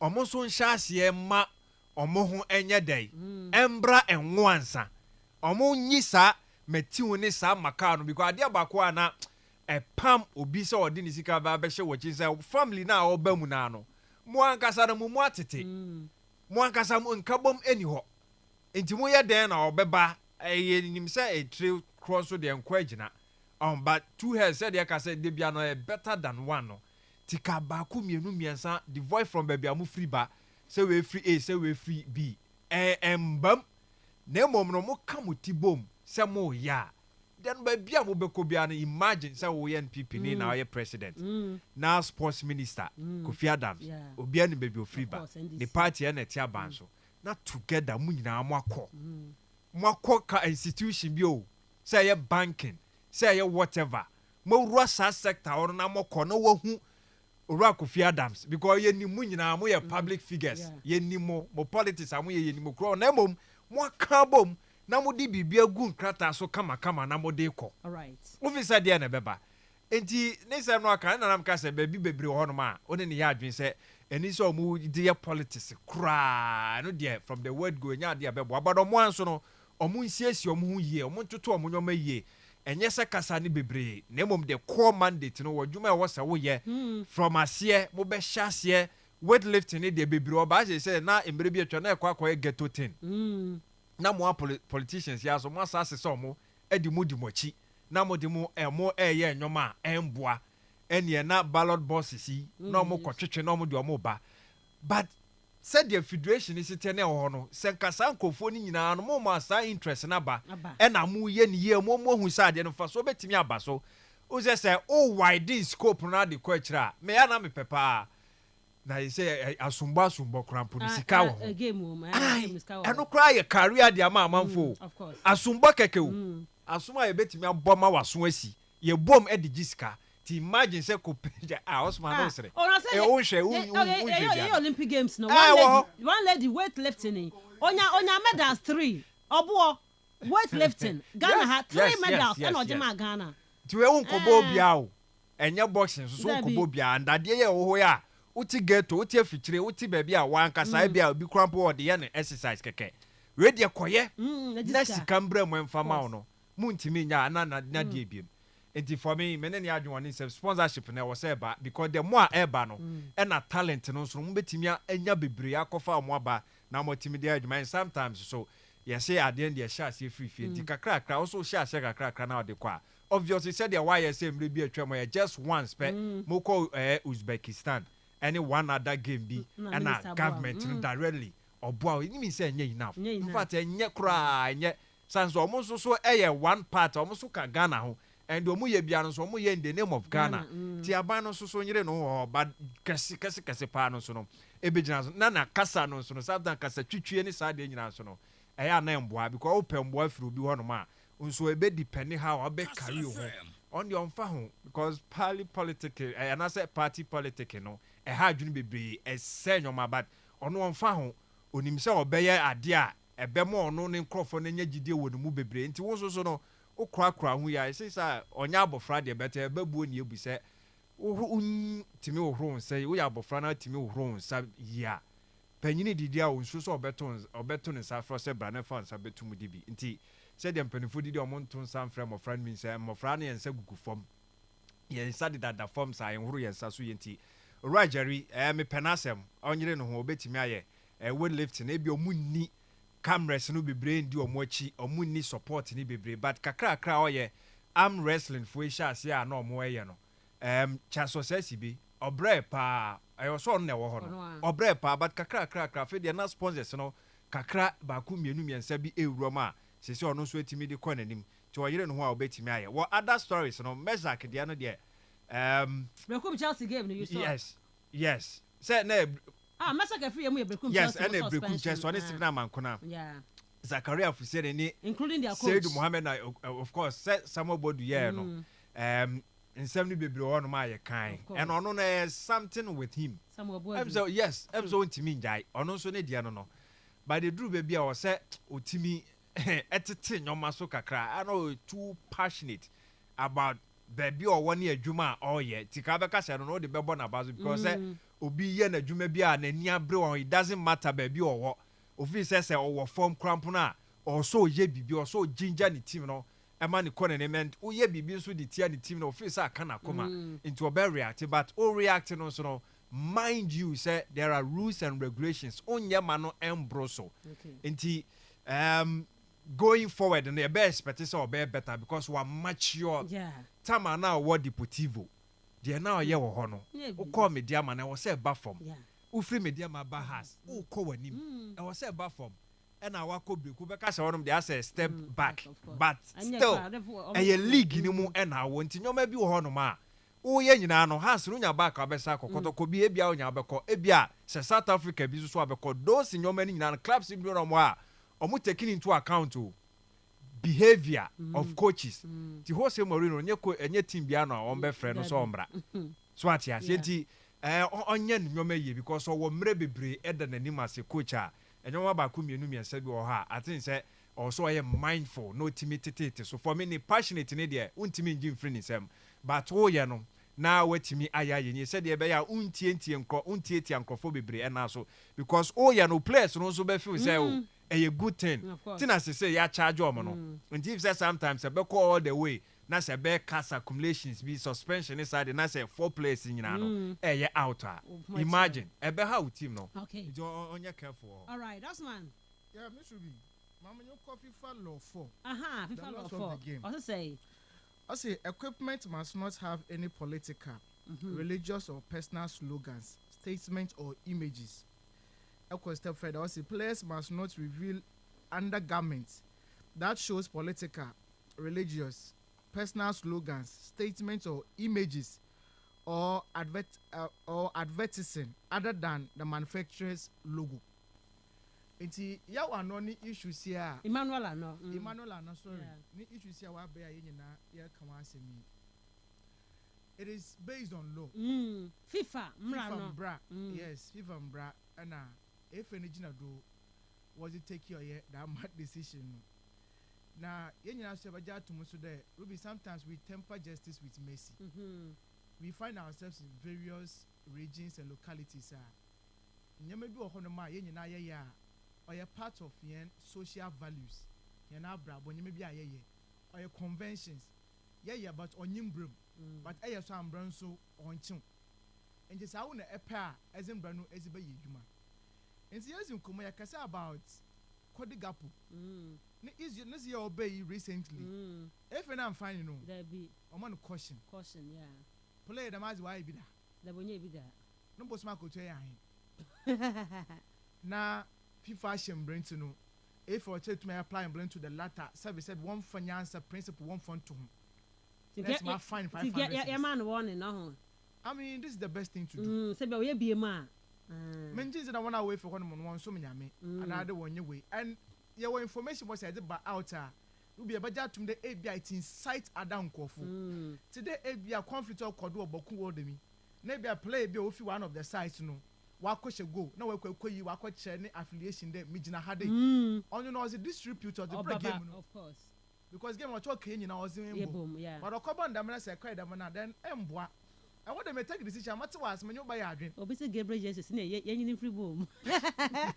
omo so nhyaase ma omo ho enye dai embra enwo ansa omo nyisa metiwu ne sa maka no because ade abako ana pam obi se odi ni sika ba be hye wochi say family na oba mu na no mo ankasa na mu atete mo ankasa mu nkabom eni ho enti mo ye den na obeba nim say a trail cross so de enko agina but two heads said they can say they be no better than one no tika ba ku mienu miensa the voice from baby amu free ba say we free A say we free B mbam na mom no mo kamuti bom say mo ya then baby amu be ko bia no imagine say we NPP ni na we president now sports minister Kofi Adams obi ani baby o free ba the party na tia ban so na together mu nyina mo akọ ka institution bi o say ye banking say ye whatever mo rusa sector or na mo kono wo hu ora Kofi Adams because ye ni mu nyina mo ye public figures ye ni mo politics amu ye ni mo kro na mom mo aka bom na mo di bibia gu nkrata so kama na mo de ko all right officer dia na beba enti ne se no aka na nam ka se baby bebre ho no ma one ne ya adwen se eni so mo di ye politics kra no dia from the word go nya dia bebo abado mo anso no omo nsiesi omo hu ye omo ntoto omo nyoma ye enye se kasa ni bebre na mom the core mandate no wadwuma e wo se wo ye from asie mo be hyasie weightlifting ni de bebre oba se na embre bi etwa na ekwa ghetto tin na mo politicians ya so mo asase so mo edi mo di mochi na mo di mo ye nyoma emboa ene na ballot bosses yi na mo kwotwetwe na mo di mo ba but said the federation is sitting there no senkasa nkofo ni nyina no mo ma sa interest na ba e na mo ye ni ye mo hu sa de no fa so betimi aba so o say widen scope na de ko akira me ya na me pepa na you say asumba krampo ni sika wo eno kra ye career de ama amanfo asumba keke wo asuma ye betimi aboma waso asi ye bom e de gisika ti imagine say ko peja Osman no sere e o hwe Olympic games no one lady weightlifting onya medals 3 obo weightlifting Ghana had 3 medals and ojema Ghana ti we unkobo bia o enye boxing so unkobo bia ndade ye wo ya uti ghetto uti afichire uti baby a wankasa bia obi crampo o de ye exercise keke we de koye na sika mbra mo mfama no muntimi nya na de biem Enti for me mene ni adwon ni sponsorship na wo say ba because the more eba no e na talent no so mo betimi anya bebre akofa mo aba na mo timi dey adwuma sometimes so yes say at the end dey share say free enti kakra also share kakra na ode kwa obviously said the why say mre bi atwa mo just once pe mo call Uzbekistan any one other game bi and government directly oboa you mean say enough in fact enye kra enye sans almost so one part almost ka Ghana ho and omu ye bia no so omu ye in the name of Ghana ti aban no so nyire no but kase pa no so no ebegina na kasa no so no sabdan kasa twitwie ni sa de nyina so no eya na mboa because open mboa firi obi ho no ma nso ebe depend how obe carry ho on the onfa ho because politics and I say party politics no ha adwunu bebre esenyoma but ono onfa ho onim se obeye ade a ebe mo ono ne nkrofo ne nya gidie wo no mu bebre nti wo so no okrakra hu ya say say onya abofra de beta babuo ni ebu se timi ohro nse wo ya abofra na timi ohro nsa ya panyini didi a onsu so obeto ne sa fro se bra na fa nsa betum dibi nti se dem panifo didi omonto nsa mfra mo friend mi se mo fra na yensa gugu fom yensa de dada fom sa yenhoro yensa so yenti Rajari me penasem onyire no ho obetimi aye weight lifting e bi omunni cameras no bebre ndi omochi omunni support ni bebre but kakra oye arm wrestling fo isha ase a na omo eye no chaso sesi bi obre pa ayo so no wo ho no obre pa but kakra fe de na sponsors no kakra ba ku mienu miensa bi ewuro ma sesi ono so etimi de ko nanim ti oyire no ho a obetimi aye wo other stories no Mensah de no de Brekum Chelsea game no you saw. Yes. Say na Mensah ka free mu Brekum Chelsea. Yes, and Brekum Chelsea on signal man kona. Yeah. Zakaria Fusere ni including their coach. Said Mohammed of course said somebody here no. In 70 bebre on my kind. And ono na something with him. Yes, ezo ntimi njai. Ono so ne dia no. By the drew baby I was say otimi etete nyoma so kakra. I know too passionate about baby or 1 year juma all year tika beka se no de bebo na bazo because obi ye na juma bia na ni abre on it doesn't matter baby or what ofi se o form cramp na or so ye bibi or so ginger ni team no e ma ni cornerment o ye bibi so di tia ni team no ofi se aka na koma into a better react but all react no so no mind you say there are rules and regulations onye ma no embroso nti going forward and the best but it's all better because we are mature time now what deportivo they now ye wo ho no o call media man e wo say ba form o free media ma ba has o call wanim e wo say ba form e na wa ko breku be ka se wonom they say step back but still e league ni mu e na wo nti nyoma bi wo ho no ma o ye nyina no has no nya back abesa kokoto ko bi e bia o nya abeko e bia se South Africa bi so abeko those nyoma ni nyina clubs bi no mo a omu taking into account behavior of coaches ti Jose Mourinho enye team bia no on be friend no so ombra so atia senti onye nyoma ye because o wo mre bebre eda nanim as a coach a enyoma ba ku mienu miensa bi o ha I think say also I am mindful no timidity so for me ni passionate ne de untimi ngin free ni sem but wo ye no na watimi ayaye ni said e be ya untie ankofo bebre na so because o ye no players no so be feel say o a good thing. Tina say ya charge omo no. And if say sometimes be call all the way, na say be cast accumulations be suspension inside na say 4 players nyina no. Eh out. Imagine e be how team no. Okay. On your careful. All right, that's man. Yeah, me should be. Mama you coffee FIFA law 4. FIFA law 4. What say? I say equipment must not have any political, religious or personal slogans, statements or images. Step further, also players must not reveal undergarments that shows political, religious, personal slogans, statements or images, or advertising other than the manufacturer's logo. Enti ya wa no ni issues here. Emmanuel sorry. Ni issues here wa be aye nyina ya kama asemi. It is based on law. FIFA mbra. Yes, FIFA mbra and if any do was it take your that mad decision now yenyina so baja to so there will be sometimes we temper justice with mercy. We find ourselves in various regions and localities nyama bi ohono ma yenyina ye or a part of yen social values yen abra bo nyama bi ayeye or conventions yeah but onyim brum but so ambran so onchen nti sa wo na epe a ezimbra no eziba yedwuma nti yesu nkomo ya kasa about Kodi Gapo ne is year obey recently if and I'm fine no there be oman caution yeah play the mazi why be da bonye bi da no boss ma ko to ya hin na FIFA shembrent no if or to me apply and blend to the latter service said one finance principle one fund to him that's my fine 500 yeah man warning no I mean this is the best thing to do say be we be ma mentions that one away for one so many another one your way and your information was said by outer will be a budget to the ABI inside Adam Kofu today ABI conflict or Kodu or Boku Odemi maybe a play be if one of the sites no wakoshe go na wakwayi wakwache ne affiliation there mijina hade on you know as a distributor the game no of course because game what okay nyina was in but okoba ndamna say kwai dem na then emboa I want them to take the decision matter was me buy adwen obisi Gabriel Jesus na yenyin free boom na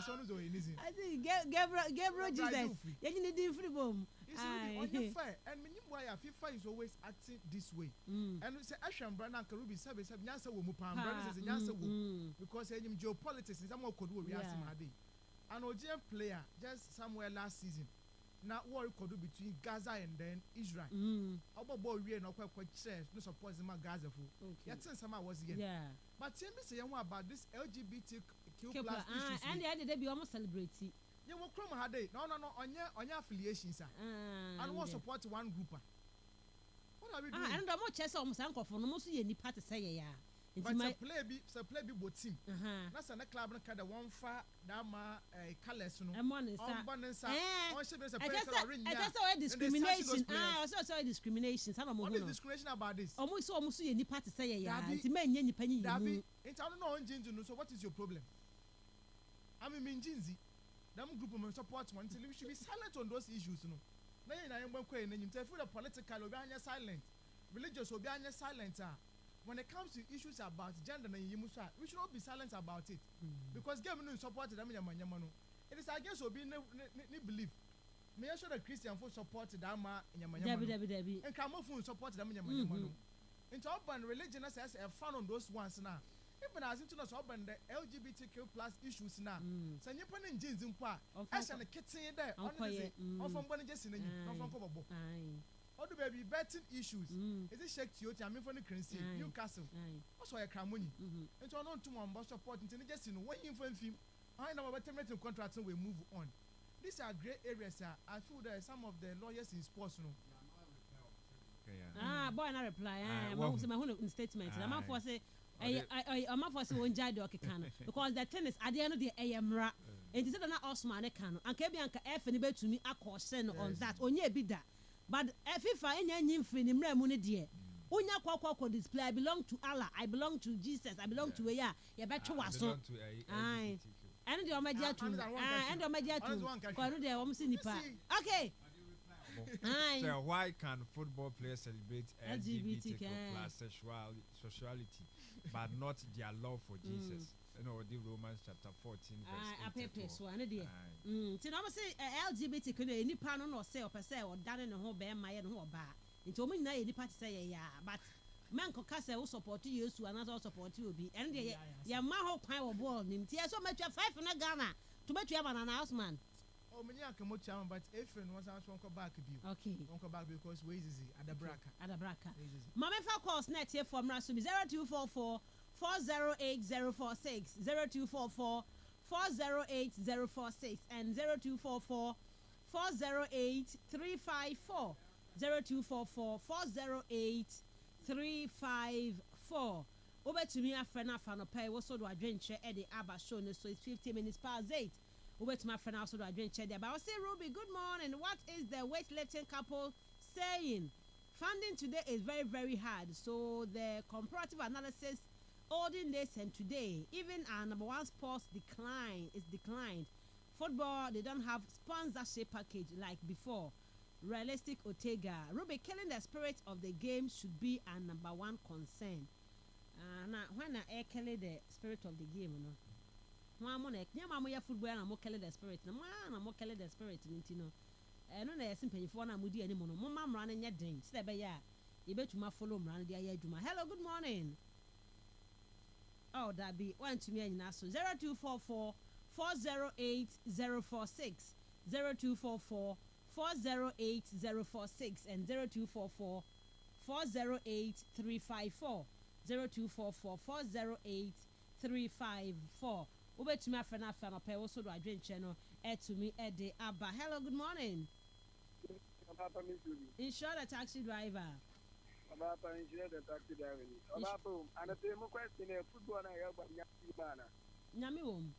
so no zo easy I think Gabriel Jesus yenyin din free boom it's on your fair and me why FIFA is always acting this way and we say Asham Brana Karubi say nyansa wo mu pam brother say nyansa wo because enyim geopolitics in some kodu we asim hade an OGM player just somewhere last season na war kodu between Gaza and then Israel obobo wie na kwa chef no support ma Gaza for yatin sama was here but tell me say about this LGBTQ+ issues and they be almost celebrate you will come hade no on your affiliations and what support one group what are we doing and the more chess almost uncle for no most ye ni party say ya but my play be both team na say na club no kada one fa da ma colors no on bonanza on should be I just saw discrimination also discrimination some what is discrimination about this almost ye ni party say ya nti ma nya nipa nyi dabi nti I don't know on jinju no so what is your problem I mean jinzi them group of support one until we should be silent on those issues no na yin na yin gban kwai na yin tell the political obi anya silent religious obi anya silent when it comes to issues about gender na yin musa we should not be silent about it because game no support them yamanyama no it is against obi ni belief me sure the Christian for support that ma yamanyama Debi and come for support them yamanyama no into urban religion as a fan on those ones now even as into so urban the LGBTQ+ issues now so nyipa na njinzi mpo a esa na kitten there on from bone just na nyi from kobobo odu baby betting issues is it shake to you I mean for the currency Newcastle also ya kramoni into on to mo support into just no when you film I know about terminating contracts we move on these are great areas I feel that some of the lawyers in sports no boy na reply I say my own statement I'm for say I'm for say won jade okeka because the thing is at the end of the ayamra and said na Osman kan and ka bia nka F ni betumi akose no on that onye bi da but FIFA enya nyim free ni mra mu ne de onya kwakwa display I belong to Allah I belong to Jesus I belong to ya betwe waso ai and the omadia to and the omadia to ko no de o msi nipa okay so why can football players celebrate LGBTQ+ sexuality but not their love for Jesus? You know the Romans chapter 14 verse 8. So no say LGBT can any pan no say or say or dane no ho be ma ye no ho ba. Nti o mun na ye nipa say ya but man ko ka say wo support you so another support you obi. And dey ya ma ho kwan wo ball nim. Ti so matwa 5 na Ghana to matwa banana house man. Oh, many are but if no one's answer won't back view. Okay. Won't back because way easy at the braca. Mama for calls net here from Rasubi 0244 408046 0244 408046 and 0244 408 354 0244 408 354. Over to me a friend of no pay was so do adventure at the Abba show so it's 15 minutes past 8. Over to my friend also do adventure there. But I'll say Ruby, good morning. What is the weightlifting couple saying? Funding today is very, very hard. So the comparative analysis olden days and today, even our number one sports declined. Football, they don't have sponsorship package like before. Realistic Ortega. Ruby, killing the spirit of the game should be our number one concern. Now, when I kill the spirit of the game, you know. Mama football and mo kill the spirit. Na mo kill the spirit, you know. ɛno na yɛse mpanyinfoɔ na mudi ani mu no momma mmara no nyɛ den sɛ ɛbɛyɛ a yɛbɛtuma follow mmara no de ayɛ adwuma. Hello, good morning. Oh, that be 1 so 0244 408046 0244 408046 and 0244 408354 0244 408354. Ubetumi afena afena pe wo so do adwenche no etumi ede aba. Hello, good morning. Insure the taxi driver. Papa, insure the taxi driver. Papa, and the same question a football na ya ba nyama. Nyame wom.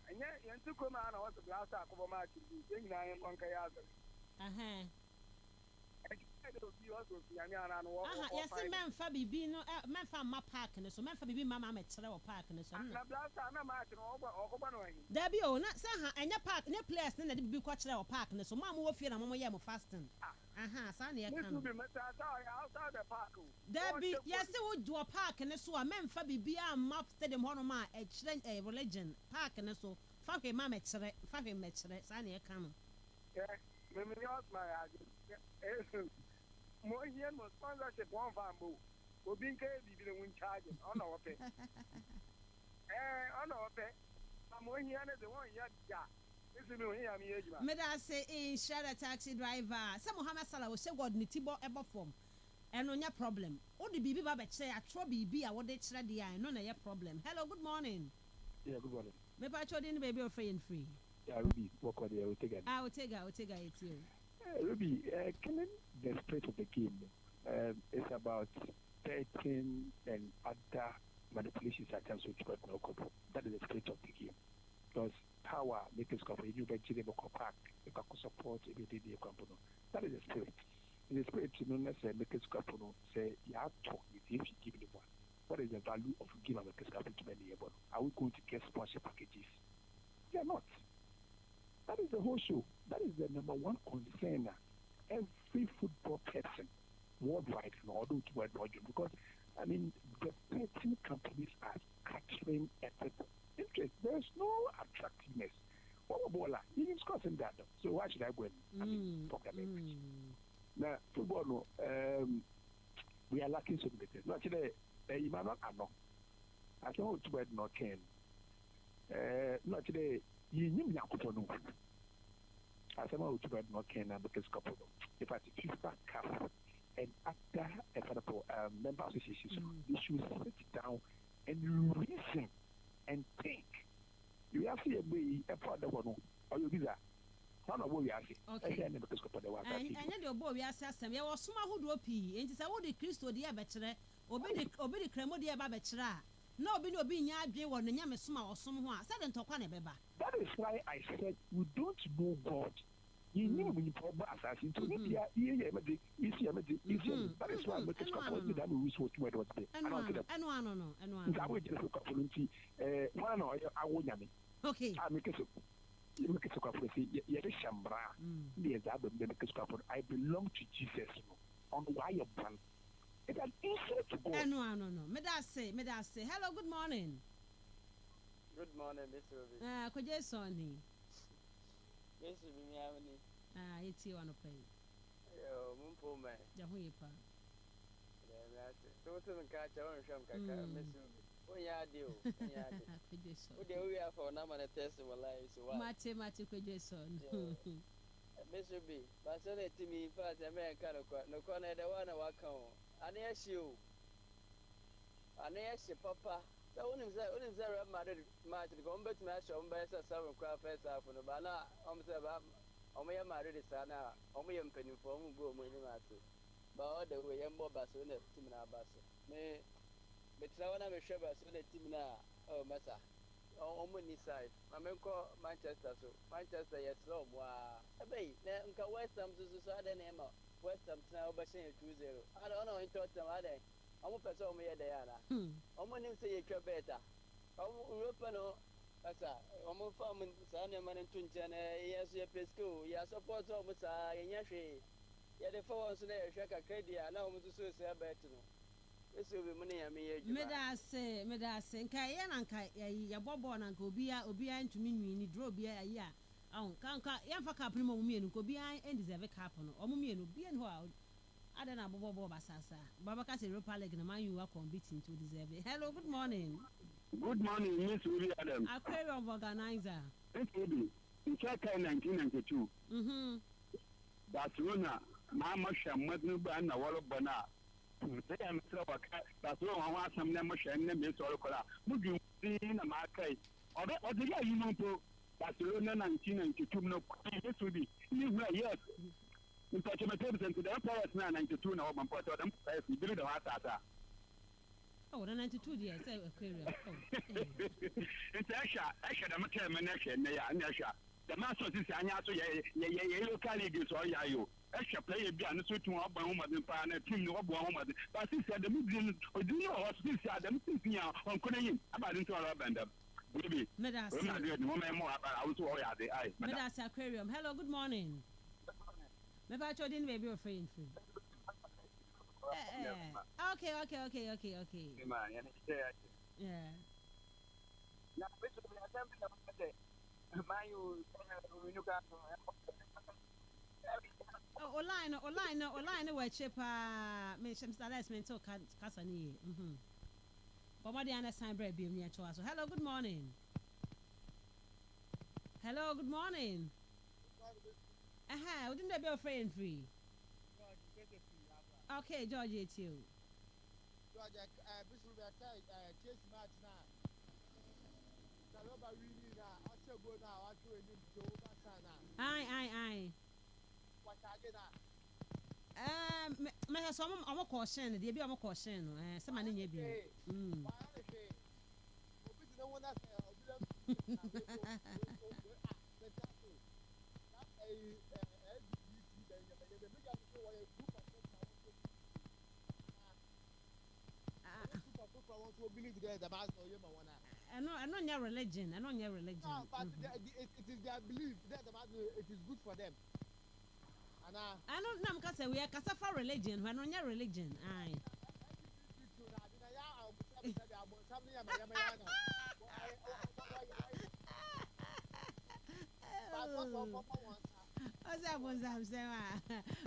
And yet, you took come on what the last half of a match is saying I am on Kayaza. Yes, man, Fabi be no man from my park and so man for be mamma met Sarah Park and so. There be oh, not Saha and your park, no place, then it be quite our park and so mamma will feel a moment yam fasting. Sunny, I can be outside the park. There be, yes, they would do a park and so a man Fabi be a map stadium honoma a religion park and so. Fabi mamma Sarah, Fabi met Sarah, Sunny, I come. More here, more sponsorship, one family. We'll be in win charges on our pay. On our pay. I'm more here than the one yet. This is me. May I say, share a taxi driver. Some Mohammed Salah will say, God, Nitibo ever form. And on your problem. All the baby Babette say, I try BB, I want it ready. I know your problem. Hello, good morning. Yeah, good morning. Maybe I told you, baby, or free and free. Yeah, Ruby, what could I take it? I will take it too. Ruby, killing the spirit of the game is about 13 and other manipulations at times which got no cover. That is the spirit of the game. Because power makes us cover you by Chile Park, you can support everything you can. That is the spirit. In the spirit, you know, say, make us cover, say, you have to talk with if you give me one. What is the value of giving a make us cover to many? Are we going to get sponsorship packages? They are not. That is the whole show. That is the number one concern. Every football person worldwide and all those worldwide, because I mean the betting companies are capturing everything. Interest. There's no attractiveness. You discussing that. So why should I go and talk about it? Now football, no, we are lacking so many things. No, actually, you might not know. I don't know what not can. No, actually. You knew no. As I'm out to not can because couple. If I see FIFA CAF and after member associations, they should sit down and reason and think. You have to see a way a part of one or you visa. How no we are okay. And your boy we are system. You was small who do P. And it's a woody Christo dear bachelor, obey the cremo dear bachelor. No, be no being yard or the Yamasuma or someone. Sudden talk on a beba. That is why I said we don't know God. You know when you probably assassin to me. That is why I'm making a couple of them who what was there. I don't know. I will just look up for one or I won't yammy. Okay, I make it so. You make it so couple of Shambra. There's other medical couple. I belong to Jesus on why you're born. It's an insult to go. No. May I say, hello, good morning. Good morning, Mr. Ruby. Could you son? Yes, we have any. It's you on a play. Yo, Mumpo, man. Jahuipa. Don't catch our own Shamka, Mr. Ruby. When you are due, what do we have for a number of tests of our lives? Mate, could you son? Mr. B, but send it to me, but America, no corner, the one I walk home. And yes, you. And yes, papa. So when is there a matter to go back to my show, best as 7 craft first half on the banner, my married son, only a penny for whom go winning master. But all the way, I'm more basso than Timina Basso. May, but now I'm a shepherd, so that Timina, oh, Mensah. On many side, my men call Manchester, so Manchester, yes, so, wow. A bay, then West Ham to Susan Emma. West Ham now by saying 2-0. I don't know in Tottenham, are they? I'm a person here, Diana. I'm going to say you're better. I'm European, I'm a farm in San Man and Tunjan, yes, you play school, you support almost in Yashi. Yeah, the 4 months there, Shaka Credit, allow me to say better. This will be money. I mean, Medase, Kayan and Kaya, Bobo and Obia, Obia, and to me, you draw beer a year. Kanka yamfa cap no mo mienu ko bia and deserve cap no o mo mienu bia no a ada na bobo basasa baba ka say Europa League na man you are competing to deserve it. Hello, good morning. Good morning, Miss Uri Adam. Aquarium organizer. Miss Uri, in Chaka 1992. Barcelona, Mama Shamadnuba and Nawala Bana. Say I'm so Barcelona wants some Namasha and Miss Orocola. Would you see in a market? Or the guy you know, Barcelona 1992, no, this would be. Yes. In such a matter, the Empire 92 now, I'm part of them. You believe the heart. Oh, the 92 years, Aquarium. It's Asha, the Macha, Nasha. The master is Anyaso, local league, so you. Asha play a piano to Oklahoma and Pan, a team of Oklahoma. But he said the Muslims, or do you know what this Adam thinking on Korean about into our band? Maybe. Medas Aquarium. Hello, good morning. Maybe I told you baby you're free. Okay. Yeah. Online we chepa me shamstales mental kasani. But what the understand bread be near to us. Hello, good morning. Hello, good morning. Wouldn't they be afraid free? Okay, George, it's you. George, this will be a chase match now. Saloba really now. I shall go now. I show you to Oversana. Aye. What again? Me have some I'm a caution, the be a caution, some money be. I know your religion. No, but it is their belief that it is good for them. And I don't know because we are Kasafa religion. When on your religion, aye.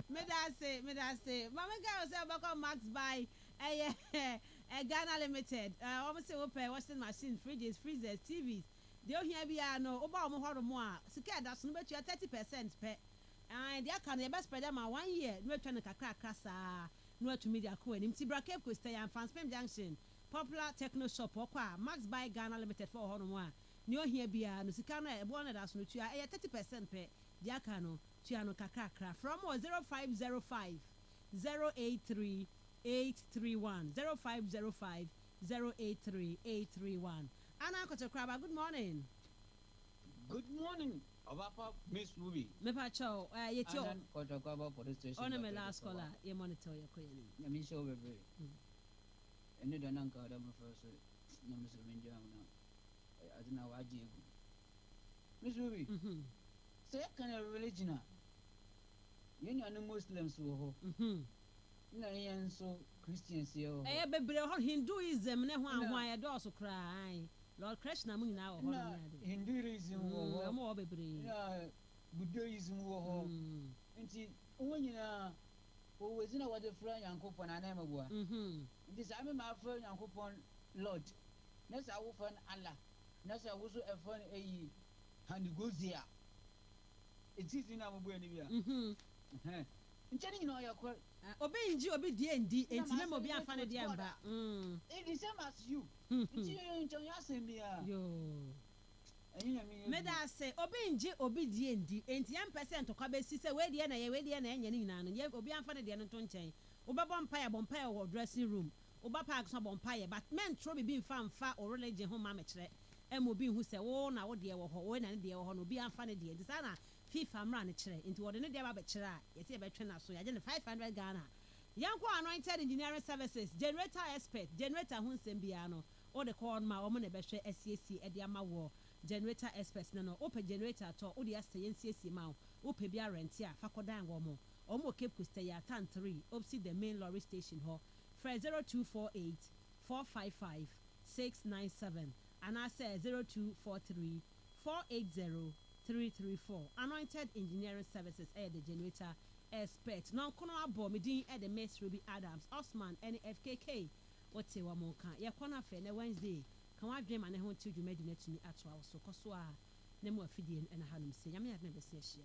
Me that say. Mama girl say about Max buy a Ghana Limited. Almost say open washing machine, fridges, freezers, TVs. They don't hear me no oba mo horo mo a. Sika that's no bet you 30% pe. And they can the best spread them 1 year. No trying to kakra saa. No to media ko enim Tibra Cape Coast and Fanspem Junction. Popular techno shop okwa Max buy Ghana Limited for horo mo a. No hear bia no sika no e bona that's no tua 30% pe. Dia kano tuano kakra from 0505 083 831 0505 083 831. Anna Kotokraba, good morning. Good morning. Obapa Miss Ruby. Me pacho yet yo Kotokraba police station. On my last caller, you monitor your queen. Ya mi show bebe. Ene do nan ka da mo first na Miss Ruby na. Adina waji egu. Miss Ruby. Say kind of religion. You know Muslims wo ho. Na yen so Christians yo. Bebre ho Hinduism ne ho ahwan ya do so kra. Lord Krishna mu nyina wo ho na. Hinduism wo ho. Mo bebre. Na Buddhism wo ho. Nti wo nyina wo wezina wo de fra Yankopon na na mabua. Nti sa me ma fra Yankopon Lord. Na sa wo fa Allah. Na sa wo so e fa eyi Handigozia. It is in our way anywhere. Nchani you know your call. Obi D&D enti me mo bi afane de amba. It is same as you. Nchi you say me yo. Me da say obi D&D enti 1% kwa besi say we de na enya ni nyina no. Ye obi afane de no to nchen. Obabọ mpa wo dressing room. Oba park so bompa but men tro bi mfa or religion ho ma me kire. Emobi hu se wo na wo de wo ho wo na ne de wo ho no bi amfane de disa na FIFA mra ne kire nti wo de ne de ba kire a yesi e betwe na so ya je ne 500 Ghana yanko anointed engineering services generator expert generator hu nsem bia no o de call ma o mo ne behwe SCC e de ama wo generator expert no open generator to o de aseye NCC ma o pe bia rent a fakodan wo mo o mo Cape Coast ya tan 3 opposite the main lorry station ho for 0248 455 697 and I say 0243 480 334 Anointed Engineering Services the generator expert now kono abo medin the Miss Ruby Adams Osman and FKK what say one more can ya kwana fe na Wednesday kan wa dwen ma ne ho ti dwuma di na tuni atwa so koso a na mu afidie na hanum se nyame ya na be se hia